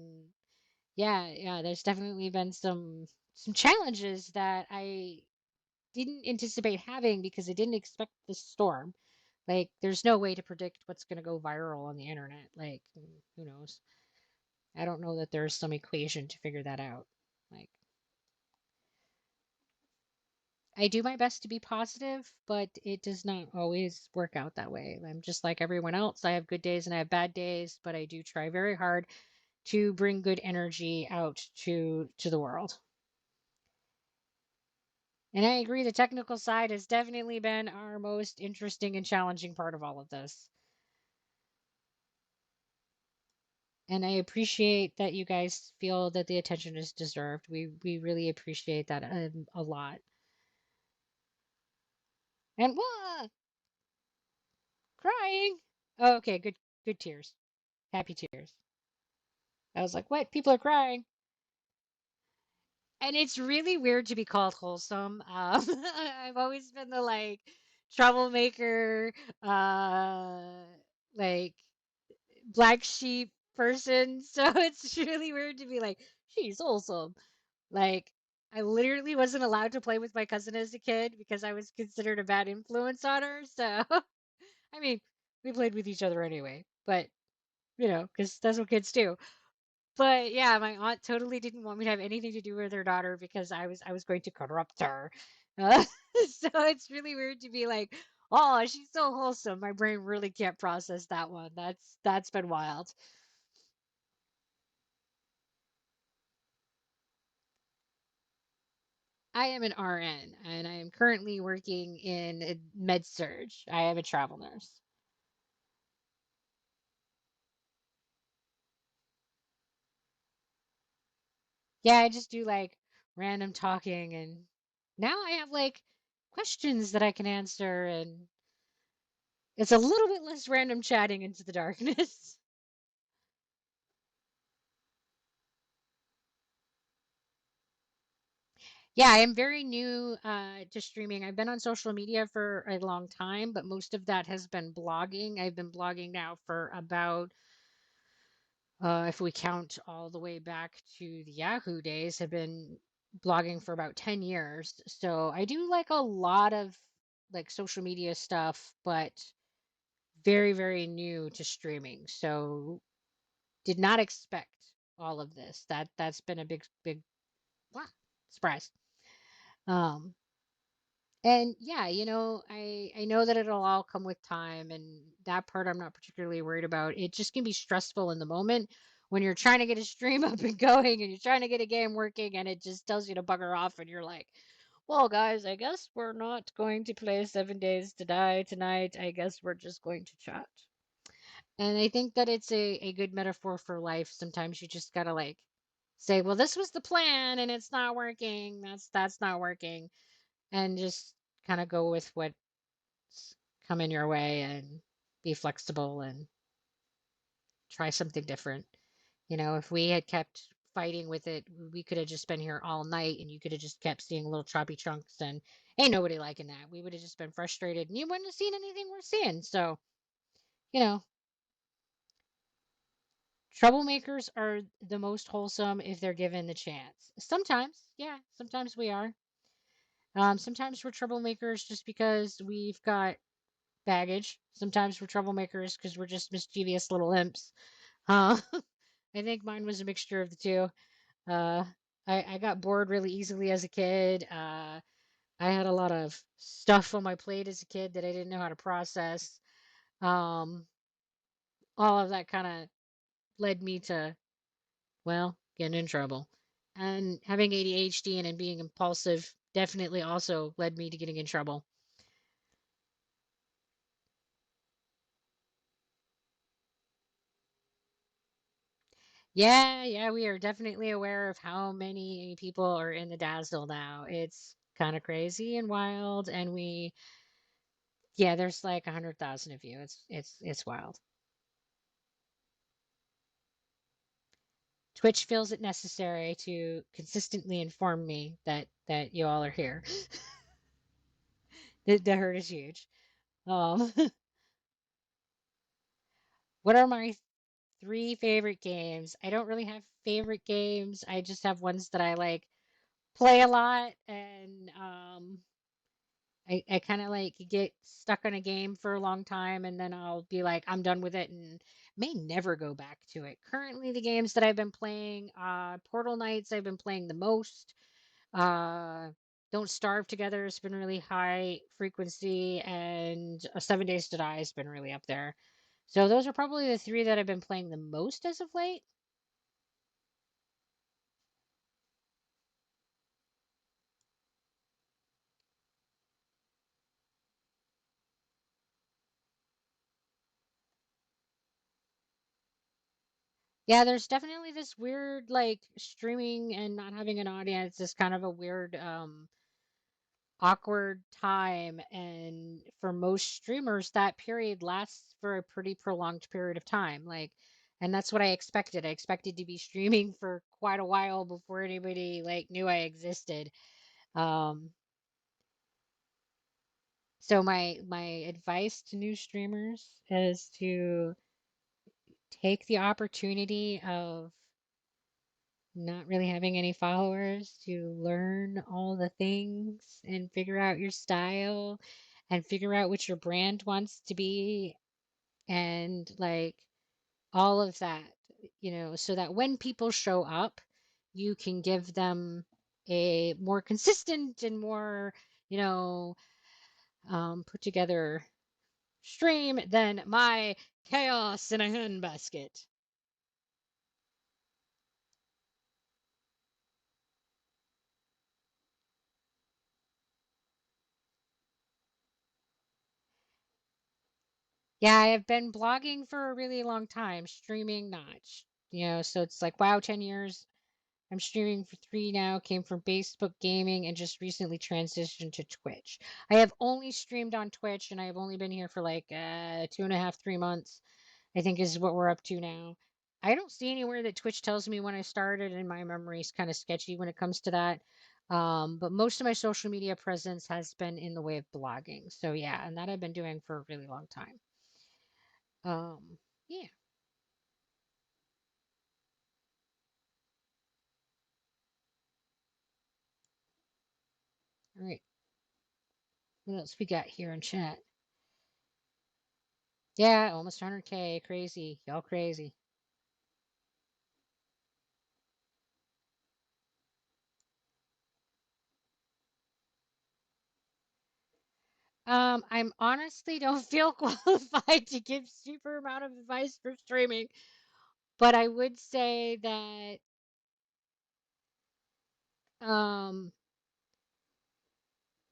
yeah, yeah, there's definitely been some challenges that I didn't anticipate having because I didn't expect this storm. Like, there's no way to predict what's going to go viral on the internet. Like, who knows? I don't know that there's some equation to figure that out. Like, I do my best to be positive, but it does not always work out that way. I'm just like everyone else. I have good days and I have bad days, but I do try very hard to bring good energy out to the world. And I agree, the technical side has definitely been our most interesting and challenging part of all of this. And I appreciate that you guys feel that the attention is deserved. We really appreciate that a lot. And what? Crying? Oh, okay, good tears. Happy tears. I was like, what? People are crying. And it's really weird to be called wholesome. I've always been the like troublemaker, like black sheep person. So it's really weird to be like, she's wholesome. Like, I literally wasn't allowed to play with my cousin as a kid because I was considered a bad influence on her. So, I mean, we played with each other anyway, but because that's what kids do. But yeah, my aunt totally didn't want me to have anything to do with her daughter because I was going to corrupt her. Uh, so it's really weird to be like, oh, she's so wholesome. My brain really can't process that one. That's been wild. I am an RN and I am currently working in med surge. I am a travel nurse. Yeah, I just do like random talking, and now I have like questions that I can answer, and it's a little bit less random chatting into the darkness. Yeah, I am very new to streaming. I've been on social media for a long time, but most of that has been blogging. I've been blogging now for about, if we count all the way back to the Yahoo days, have been blogging for about 10 years. So I do like a lot of like social media stuff, but very, very new to streaming. So did not expect all of this. That's been a big, big wow, surprise. Um, and yeah, I know that it'll all come with time, and that part I'm not particularly worried about. It just can be stressful in the moment when you're trying to get a stream up and going and you're trying to get a game working and it just tells you to bugger off and you're like, well, guys, I guess we're not going to play 7 Days to Die tonight. I guess we're just going to chat. And I think that it's a good metaphor for life. Sometimes you just gotta like say, well, this was the plan and it's not working. That's not working. And just kind of go with what's coming your way and be flexible and try something different. If we had kept fighting with it, we could have just been here all night and you could have just kept seeing little choppy chunks and ain't nobody liking that. We would have just been frustrated and you wouldn't have seen anything we're seeing. So, you know, troublemakers are the most wholesome if they're given the chance. Sometimes, yeah, sometimes we are. Sometimes we're troublemakers just because we've got baggage. Sometimes we're troublemakers because we're just mischievous little imps. Uh, I think mine was a mixture of the two. Uh, I got bored really easily as a kid. I had a lot of stuff on my plate as a kid that I didn't know how to process. Um, all of that kind of led me to, well, getting in trouble. And having ADHD and being impulsive definitely also led me to getting in trouble. Yeah, we are definitely aware of how many people are in the Dazzle now. It's kind of crazy and wild, and yeah, there's like 100,000 of you. It's wild. Twitch feels it necessary to consistently inform me that you all are here. The hurt is huge. Um, what are my three favorite games? I don't really have favorite games. I just have ones that I like play a lot, and I kind of like get stuck on a game for a long time, and then I'll be like, I'm done with it, and may never go back to it. Currently, the games that I've been playing, Portal Knights, I've been playing the most. Uh, Don't Starve Together has been really high frequency, and 7 Days to Die has been really up there. So those are probably the three that I've been playing the most as of late. Yeah, there's definitely this weird like streaming and not having an audience is kind of a weird awkward time, and for most streamers that period lasts for a pretty prolonged period of time, like, and that's what I expected. I expected to be streaming for quite a while before anybody like knew I existed. um so my advice to new streamers is to take the opportunity of not really having any followers to learn all the things and figure out your style and figure out what your brand wants to be, and like all of that, so that when people show up, you can give them a more consistent and more, you know, put together stream than my chaos in a handbasket. Yeah, I have been blogging for a really long time, streaming not. So it's like, wow, 10 years. I'm streaming for 3 now, came from Facebook gaming and just recently transitioned to Twitch. I have only streamed on Twitch, and I have only been here for like 2.5, 3 months, I think is what we're up to now. I don't see anywhere that Twitch tells me when I started, and my memory is kind of sketchy when it comes to that. But most of my social media presence has been in the way of blogging. So yeah, and that I've been doing for a really long time. Yeah. All right. What else we got here in chat? Yeah, almost 100K. Crazy. Y'all crazy. I'm honestly don't feel qualified to give super amount of advice for streaming, but I would say that um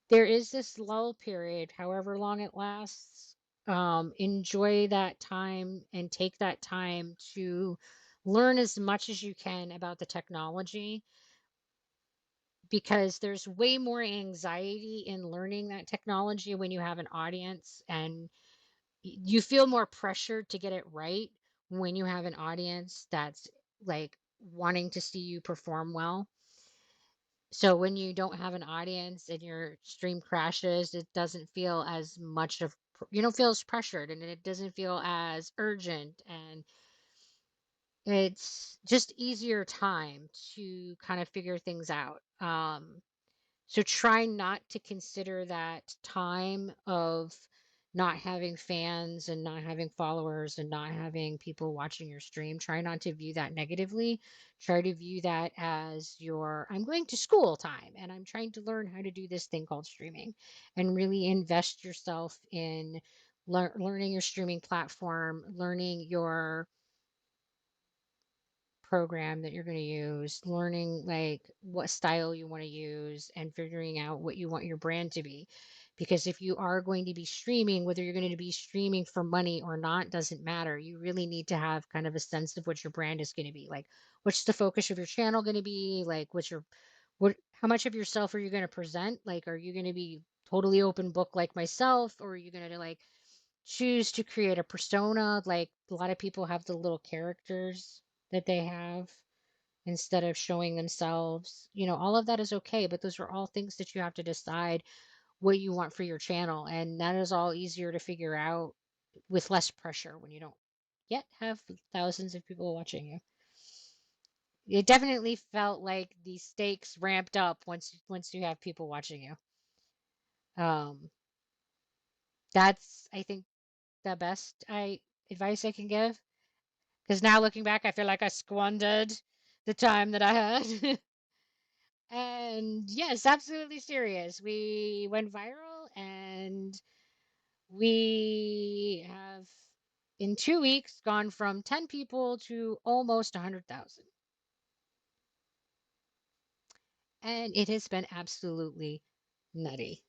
there is this lull period, however long it lasts. Enjoy that time and take that time to learn as much as you can about the technology, because there's way more anxiety in learning that technology when you have an audience, and you feel more pressured to get it right when you have an audience that's like wanting to see you perform well. So when you don't have an audience and your stream crashes, it doesn't feel as much of, you don't feel as pressured, and it doesn't feel as urgent, and it's just easier time to kind of figure things out. So try not to consider that time of not having fans and not having followers and not having people watching your stream. Try not to view that negatively. Try to view that as your, I'm going to school time and I'm trying to learn how to do this thing called streaming, and really invest yourself in learning your streaming platform, learning your program that you're going to use, learning like what style you want to use, and figuring out what you want your brand to be. Because if you are going to be streaming, whether you're going to be streaming for money or not, doesn't matter. You really need to have kind of a sense of what your brand is going to be. Like, what's the focus of your channel going to be? Like, how much of yourself are you going to present? Like, are you going to be totally open book like myself, or are you going to like choose to create a persona? Like, a lot of people have the little characters that they have instead of showing themselves. All of that is okay, but those are all things that you have to decide what you want for your channel. And that is all easier to figure out with less pressure when you don't yet have thousands of people watching you. It definitely felt like the stakes ramped up once you have people watching you. Um, that's, I think, the best advice I can give. Because now looking back, I feel like I squandered the time that I had. And yes, absolutely serious. We went viral, and we have, in 2 weeks, gone from 10 people to almost 100,000. And it has been absolutely nutty.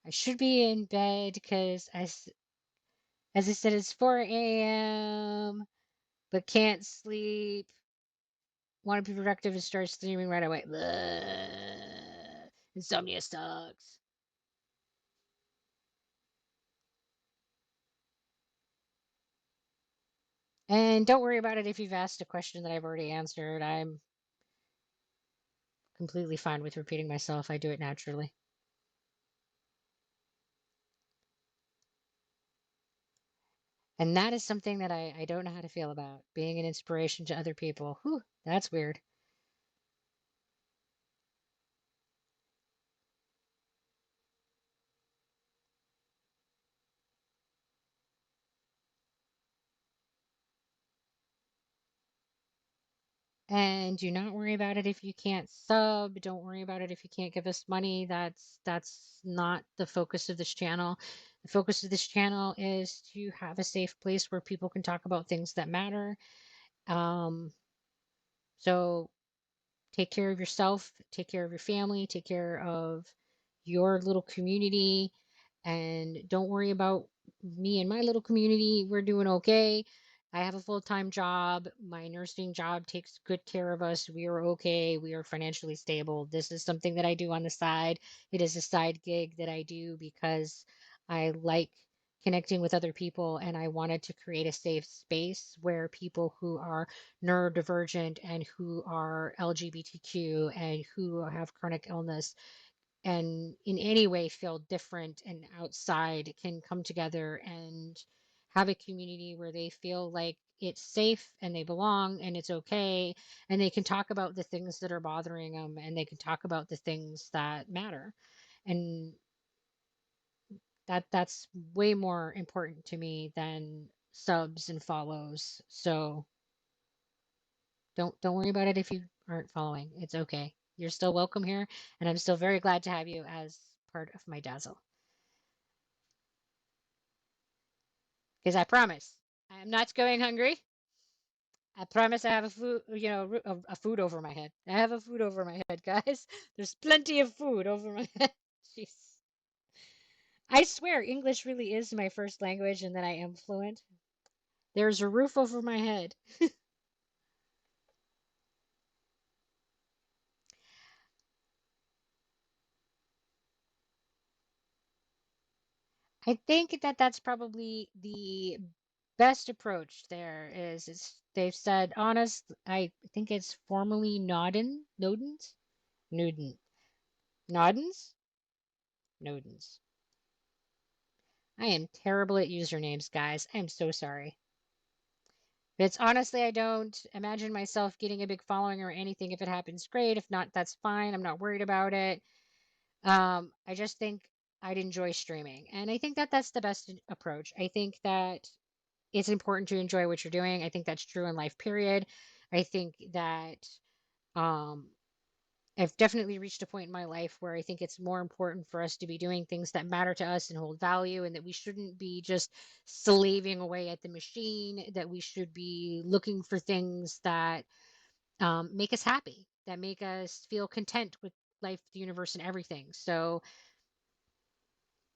I should be in bed because, as I said, it's 4 a.m., but can't sleep. Want to be productive and start streaming right away. Blah. Insomnia sucks. And don't worry about it if you've asked a question that I've already answered. I'm completely fine with repeating myself. I do it naturally. And that is something that I don't know how to feel about. Being an inspiration to other people. Whew, that's weird. And do not worry about it if you can't sub. Don't worry about it if you can't give us money. That's not the focus of this channel. The focus of this channel is to have a safe place where people can talk about things that matter. So take care of yourself, take care of your family, take care of your little community, and don't worry about me and my little community. We're doing okay. I have a full-time job. My nursing job takes good care of us. We are okay. We are financially stable. This is something that I do on the side. It is a side gig that I do because I like connecting with other people, and I wanted to create a safe space where people who are neurodivergent and who are LGBTQ and who have chronic illness and in any way feel different and outside can come together and have a community where they feel like it's safe and they belong and it's okay, and they can talk about the things that are bothering them, and they can talk about the things that matter. And that's way more important to me than subs and follows. So don't worry about it if you aren't following. It's okay. You're still welcome here, and I'm still very glad to have you as part of my Dazzle. Because I promise, I am not going hungry. I promise I have a food, a food over my head. I have a food over my head, guys. There's plenty of food over my head. Jeez. I swear, English really is my first language, and that I am fluent. There's a roof over my head. I think that that's probably the best approach there is they've said honest. I think it's formerly Nodens, Nuden, Nodens, Nodens. I am terrible at usernames, guys. I'm so sorry. It's honestly, I don't imagine myself getting a big following or anything. If it happens, great. If not, that's fine. I'm not worried about it. I just think I'd enjoy streaming. And I think that that's the best approach. I think that it's important to enjoy what you're doing. I think that's true in life, period. I think that um, I've definitely reached a point in my life where I think it's more important for us to be doing things that matter to us and hold value, and that we shouldn't be just slaving away at the machine, that we should be looking for things that make us happy, that make us feel content with life, the universe, and everything. So,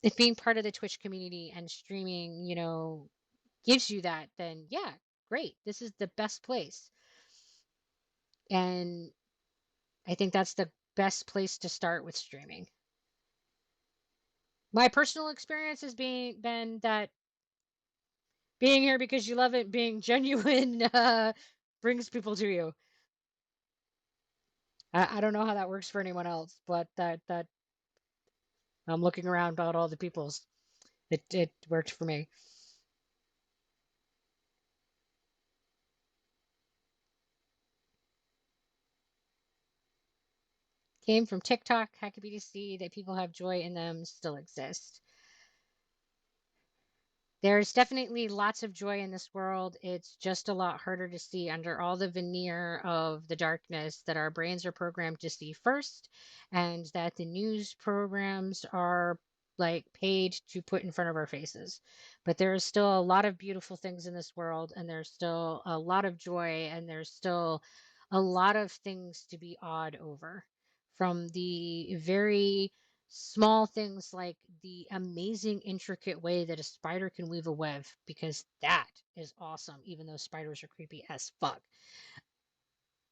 if being part of the Twitch community and streaming, gives you that, then yeah, great. This is the best place. And I think that's the best place to start with streaming. My personal experience has been that being here because you love it, being genuine, brings people to you. I don't know how that works for anyone else, but that I'm looking around about all the people's. It worked for me. Came from TikTok, happy to see that people have joy in them still exist. There's definitely lots of joy in this world. It's just a lot harder to see under all the veneer of the darkness that our brains are programmed to see first, and that the news programs are like paid to put in front of our faces. But there is still a lot of beautiful things in this world, and there's still a lot of joy, and there's still a lot of things to be awed over. From the very small things like the amazing, intricate way that a spider can weave a web, because that is awesome, even though spiders are creepy as fuck.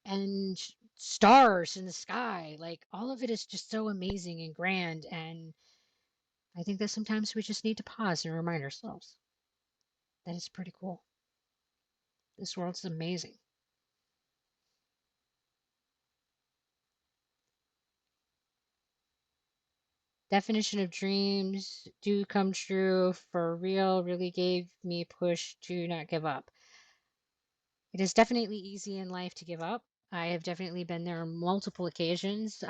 And stars in the sky, like all of it is just so amazing and grand. And I think that sometimes we just need to pause and remind ourselves that it's pretty cool. This world's amazing. Definition of dreams do come true for real really gave me a push to not give up. It is definitely easy in life to give up. I have definitely been there on multiple occasions.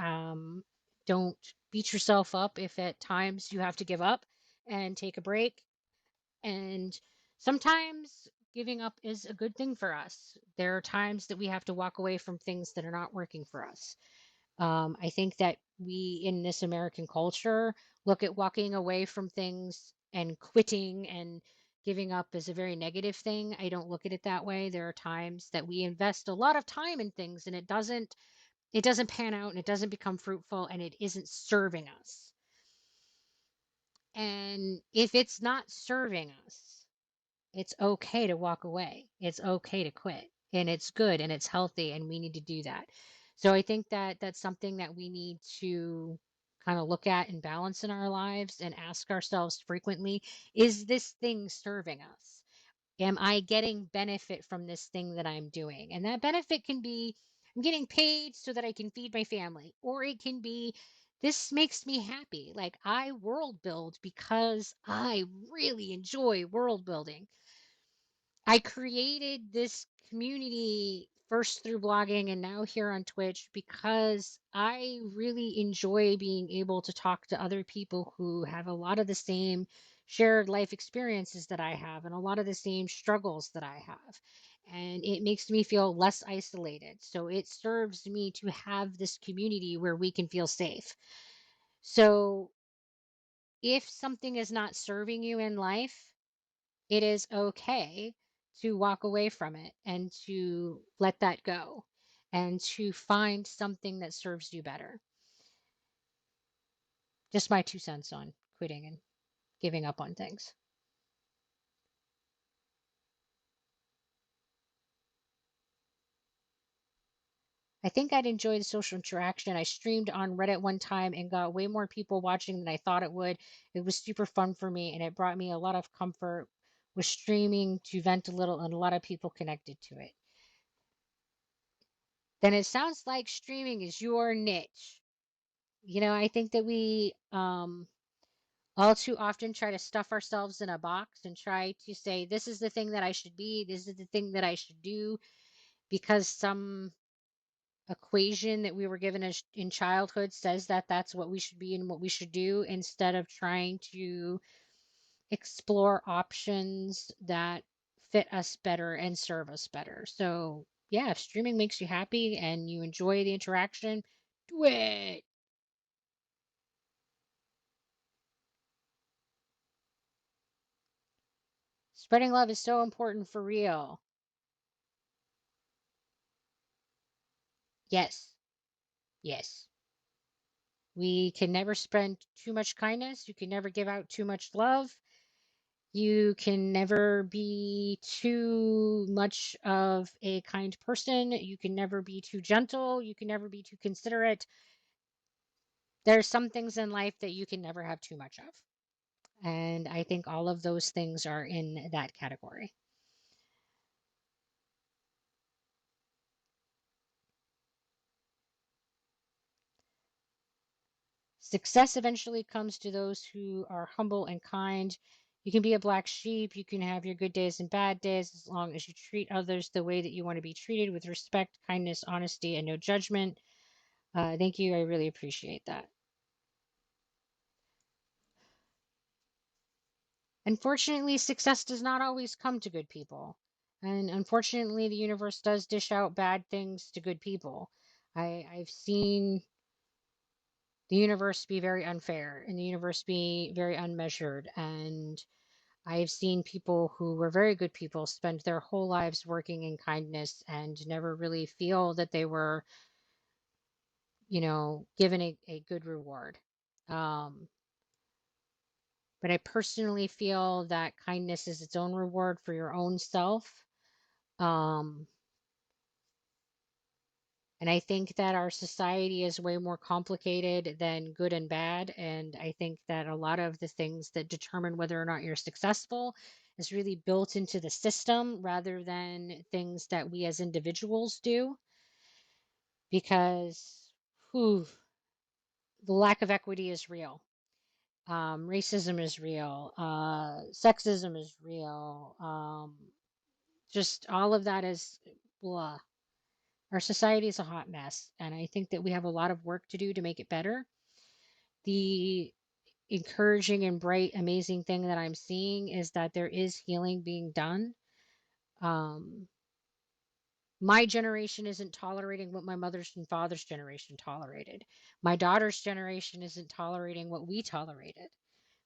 Don't beat yourself up if at times you have to give up and take a break. And sometimes giving up is a good thing for us. There are times that we have to walk away from things that are not working for us. I think that we in this American culture look at walking away from things and quitting and giving up as a very negative thing. I don't look at it that way. There are times that we invest a lot of time in things and it doesn't pan out and it doesn't become fruitful and it isn't serving us. And if it's not serving us, it's okay to walk away. It's okay to quit. And it's good and it's healthy and we need to do that. So I think that that's something that we need to kind of look at and balance in our lives and ask ourselves frequently, is this thing serving us? Am I getting benefit from this thing that I'm doing? And that benefit can be I'm getting paid so that I can feed my family, or it can be this makes me happy. Like I world build because I really enjoy world building. I created this community first through blogging and now here on Twitch because I really enjoy being able to talk to other people who have a lot of the same shared life experiences that I have and a lot of the same struggles that I have. And it makes me feel less isolated. So it serves me to have this community where we can feel safe. So if something is not serving you in life, it is okay to walk away from it and to let that go and to find something that serves you better. Just my 2 cents on quitting and giving up on things. I think I'd enjoy the social interaction. I streamed on Reddit one time and got way more people watching than I thought it would. It was super fun for me and it brought me a lot of comfort with streaming to vent a little, and a lot of people connected to it. Then it sounds like streaming is your niche. I think that we all too often try to stuff ourselves in a box and try to say, this is the thing that I should be, this is the thing that I should do, because some equation that we were given in childhood says that that's what we should be and what we should do, instead of trying to explore options that fit us better and serve us better. So, yeah, if streaming makes you happy and you enjoy the interaction, do it. Spreading love is so important for real. Yes. Yes. We can never spread too much kindness. You can never give out too much love. You can never be too much of a kind person. You can never be too gentle. You can never be too considerate. There's some things in life that you can never have too much of. And I think all of those things are in that category. Success eventually comes to those who are humble and kind. You can be a black sheep. You can have your good days and bad days as long as you treat others the way that you want to be treated, with respect, kindness, honesty, and no judgment. Thank you. I really appreciate that. Unfortunately, success does not always come to good people. And unfortunately, the universe does dish out bad things to good people. I've seen the universe be very unfair and the universe be very unmeasured. And I've seen people who were very good people spend their whole lives working in kindness and never really feel that they were, given a good reward. But I personally feel that kindness is its own reward for your own self. Um, and I think that our society is way more complicated than good and bad. And I think that a lot of the things that determine whether or not you're successful is really built into the system rather than things that we as individuals do. Because whew, the lack of equity is real. Racism is real. Sexism is real. Just all of that is blah. Our society is a hot mess, and I think that we have a lot of work to do to make it better. The encouraging and bright, amazing thing that I'm seeing is that there is healing being done. Um, my generation isn't tolerating what my mother's and father's generation tolerated. My daughter's generation isn't tolerating what we tolerated.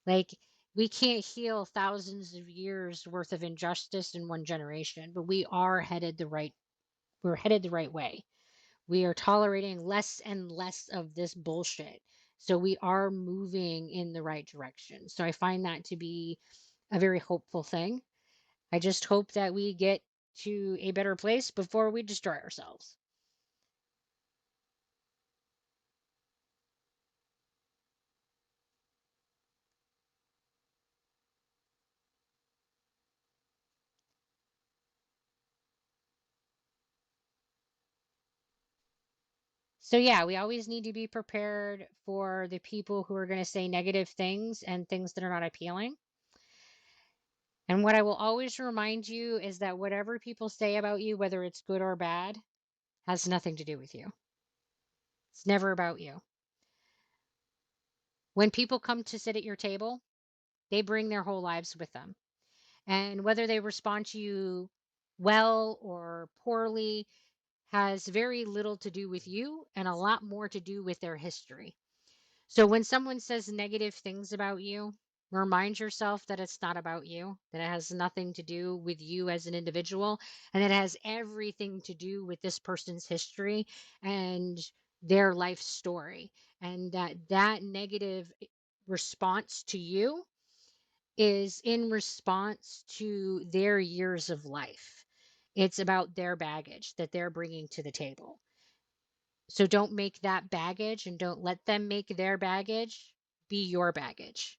Like, we can't heal thousands of years worth of injustice in one generation, but we're headed the right way. We are tolerating less and less of this bullshit. So we are moving in the right direction. So I find that to be a very hopeful thing. I just hope that we get to a better place before we destroy ourselves. So yeah, we always need to be prepared for the people who are going to say negative things and things that are not appealing. And what I will always remind you is that whatever people say about you, whether it's good or bad, has nothing to do with you. It's never about you. When people come to sit at your table, they bring their whole lives with them. And whether they respond to you well or poorly has very little to do with you and a lot more to do with their history. So when someone says negative things about you, remind yourself that it's not about you, that it has nothing to do with you as an individual, and it has everything to do with this person's history and their life story. And that negative response to you is in response to their years of life. It's about their baggage that they're bringing to the table. So don't make that baggage and don't let them make their baggage be your baggage.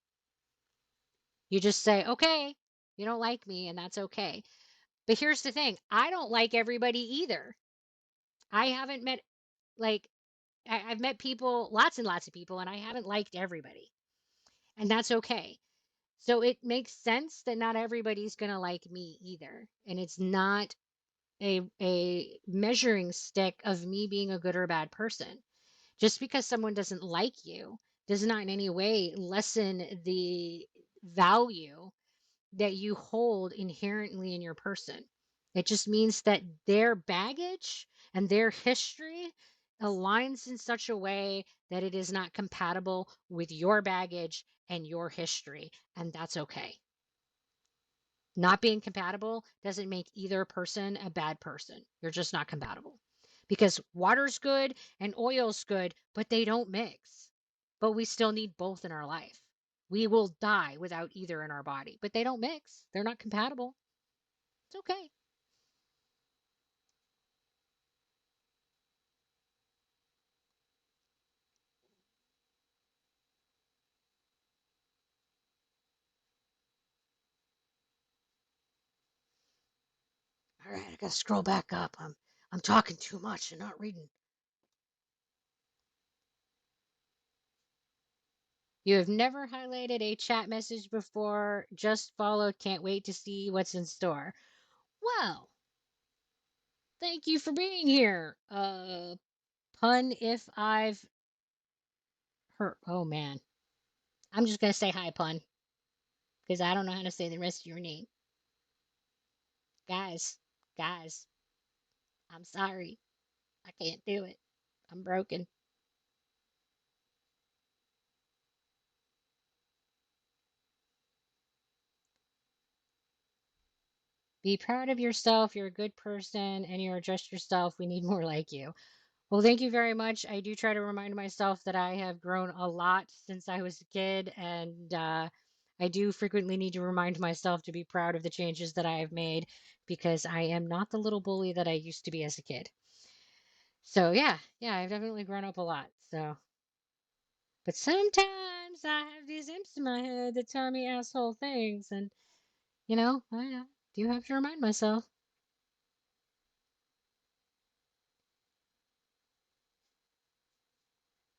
You just say, okay, you don't like me, and that's okay. But here's the thing, I don't like everybody either. I haven't met, like, I've met people, lots and lots of people, and I haven't liked everybody. and that's okay. So it makes sense that not everybody's going to like me either. And it's not a measuring stick of me being a good or bad person. Just because someone doesn't like you does not in any way lessen the value that you hold inherently in your person. It just means that their baggage and their history aligns in such a way that it is not compatible with your baggage and your history, and that's okay. Not being compatible doesn't make either person a bad person. You're just not compatible. Because water's good and oil's good, but they don't mix. But we still need both in our life. We will die without either in our body, but they don't mix. They're not compatible. It's okay. All right, I gotta scroll back up. I'm talking too much and not reading. You have never highlighted a chat message before, just followed, can't wait to see what's in store. Well, thank you for being here. Pun if I've heard. Oh man. I'm just gonna say hi, Pun, because I don't know how to say the rest of your name. Guys, I'm sorry. I can't do it. I'm broken. Be proud of yourself. You're a good person and you're just yourself. We need more like you. Well, thank you very much. I do try to remind myself that I have grown a lot since I was a kid, and I do frequently need to remind myself to be proud of the changes that I have made because I am not the little bully that I used to be as a kid. So yeah, I've definitely grown up a lot. So, but sometimes I have these imps in my head that tell me asshole things, and I do have to remind myself.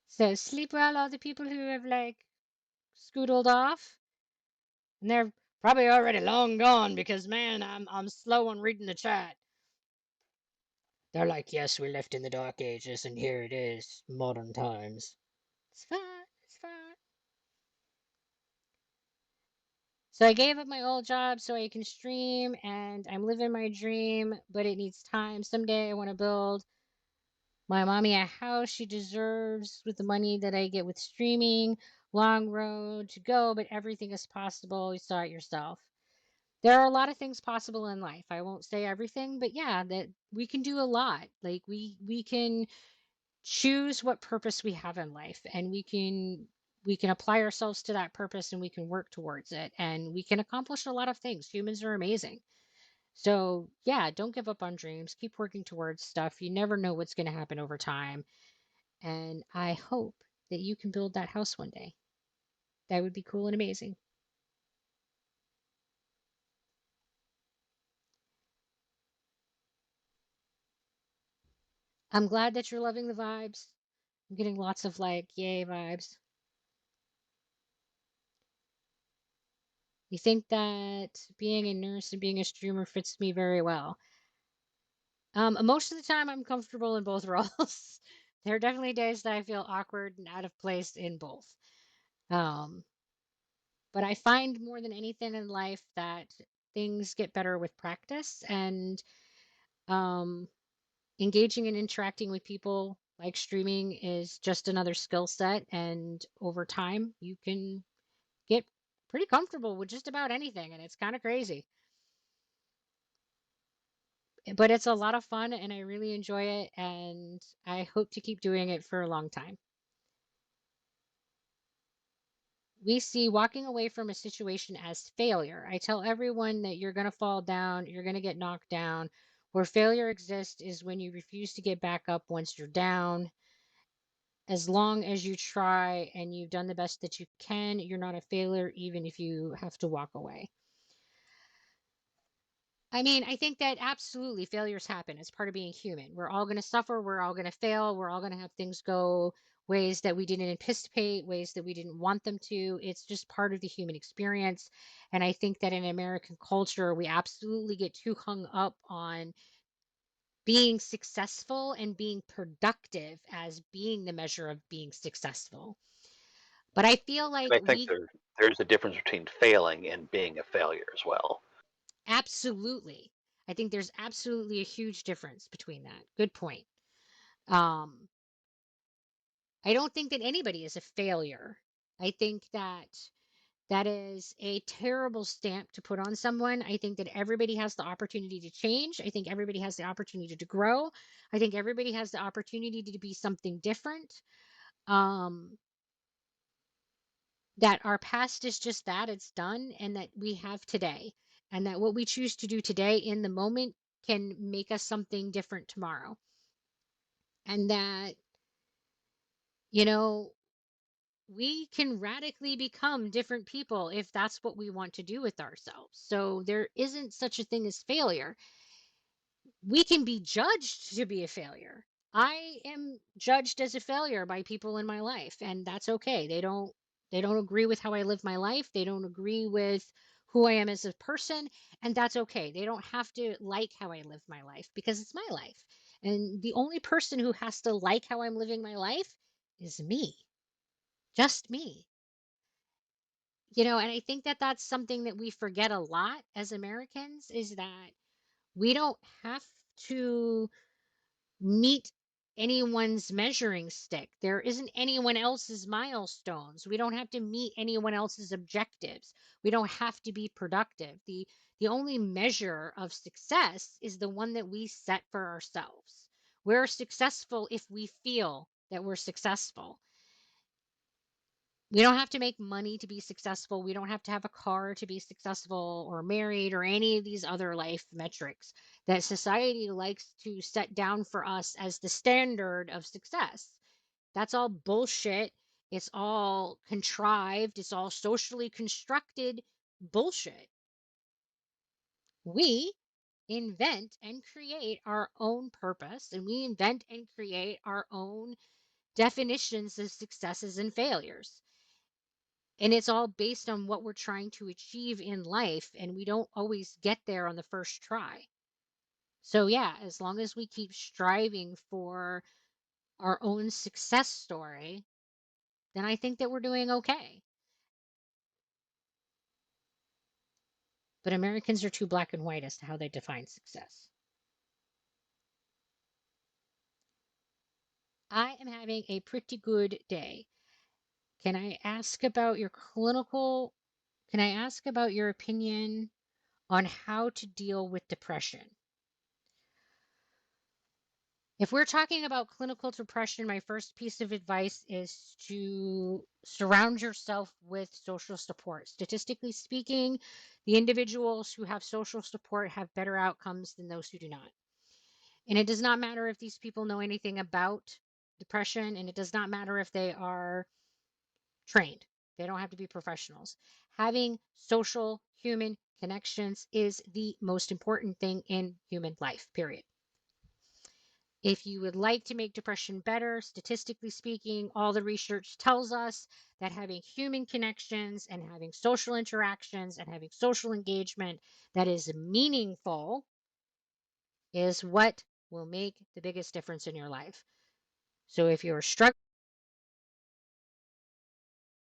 So sleep well, all the people who have like scoodled off, and they're probably already long gone because man, I'm slow on reading the chat. They're like, yes, we left in the dark ages, and here it is, modern times. It's fine. It's fine. So I gave up my old job so I can stream, and I'm living my dream, but it needs time. Someday I want to build my mommy a house she deserves with the money that I get with streaming. Long road to go, but everything is possible. You saw it yourself. There are a lot of things possible in life. I won't say everything, but yeah, that we can do a lot. Like we can choose what purpose we have in life, and we can apply ourselves to that purpose, and we can work towards it, and we can accomplish a lot of things. Humans are amazing. So yeah, don't give up on dreams. Keep working towards stuff. You never know what's going to happen over time. And I hope that you can build that house one day. That would be cool and amazing. I'm glad that you're loving the vibes. I'm getting lots of like, yay vibes. You think that being a nurse and being a streamer fits me very well. Most of the time I'm comfortable in both roles. There are definitely days that I feel awkward and out of place in both. Um, but I find more than anything in life that things get better with practice, and um, engaging and interacting with people like streaming is just another skill set. And over time, you can get pretty comfortable with just about anything, and it's kind of crazy. But it's a lot of fun, and I really enjoy it, and I hope to keep doing it for a long time. We see walking away from a situation as failure. I tell everyone that you're going to fall down, you're going to get knocked down. Where failure exists is when you refuse to get back up once you're down. As long as you try and you've done the best that you can, you're not a failure, even if you have to walk away. I mean, I think that absolutely failures happen. It's part of being human. We're all going to suffer. We're all going to fail. We're all going to have things go ways that we didn't anticipate, ways that we didn't want them to. It's just part of the human experience. And I think that in American culture, we absolutely get too hung up on being successful and being productive as being the measure of being successful. But I feel like And I think there's a difference between failing and being a failure as well. absolutely, I think there's absolutely a huge difference between that. Good point. Um, I don't think that anybody is a failure. I think that that is a terrible stamp to put on someone. I think that everybody has the opportunity to change. I think everybody has the opportunity to grow. I think everybody has the opportunity to be something different. Um, that our past is just that, it's done, and that we have today. And that what we choose to do today in the moment can make us something different tomorrow. And that, you know, we can radically become different people if that's what we want to do with ourselves. So there isn't such a thing as failure. We can be judged to be a failure. I am judged as a failure by people in my life, and that's okay. They don't agree with how I live my life. They don't agree with who I am as a person, and that's okay. They don't have to like how I live my life because it's my life. And the only person who has to like how I'm living my life is me. Just me. And I think that that's something that we forget a lot as Americans is that we don't have to meet anyone's measuring stick. There isn't anyone else's milestones. We don't have to meet anyone else's objectives. We don't have to be productive. The only measure of success is the one that we set for ourselves. We're successful if we feel that we're successful. We don't have to make money to be successful. We don't have to have a car to be successful or married or any of these other life metrics that society likes to set down for us as the standard of success. That's all bullshit. It's all contrived. It's all socially constructed bullshit. We invent and create our own purpose, and we invent and create our own definitions of successes and failures. And it's all based on what we're trying to achieve in life, and we don't always get there on the first try. So, yeah, as long as we keep striving for our own success story, then I think that we're doing okay. But Americans are too black and white as to how they define success. I am having a pretty good day. Can I ask about your opinion on how to deal with depression? If we're talking about clinical depression, my first piece of advice is to surround yourself with social support. Statistically speaking, the individuals who have social support have better outcomes than those who do not. And it does not matter if these people know anything about depression, and it does not matter if they are trained. They don't have to be professionals. Having social human connections is the most important thing in human life, period. If you would like to make depression better, statistically speaking, all the research tells us that having human connections and having social interactions and having social engagement that is meaningful is what will make the biggest difference in your life. So if you're struggling,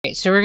okay, so we're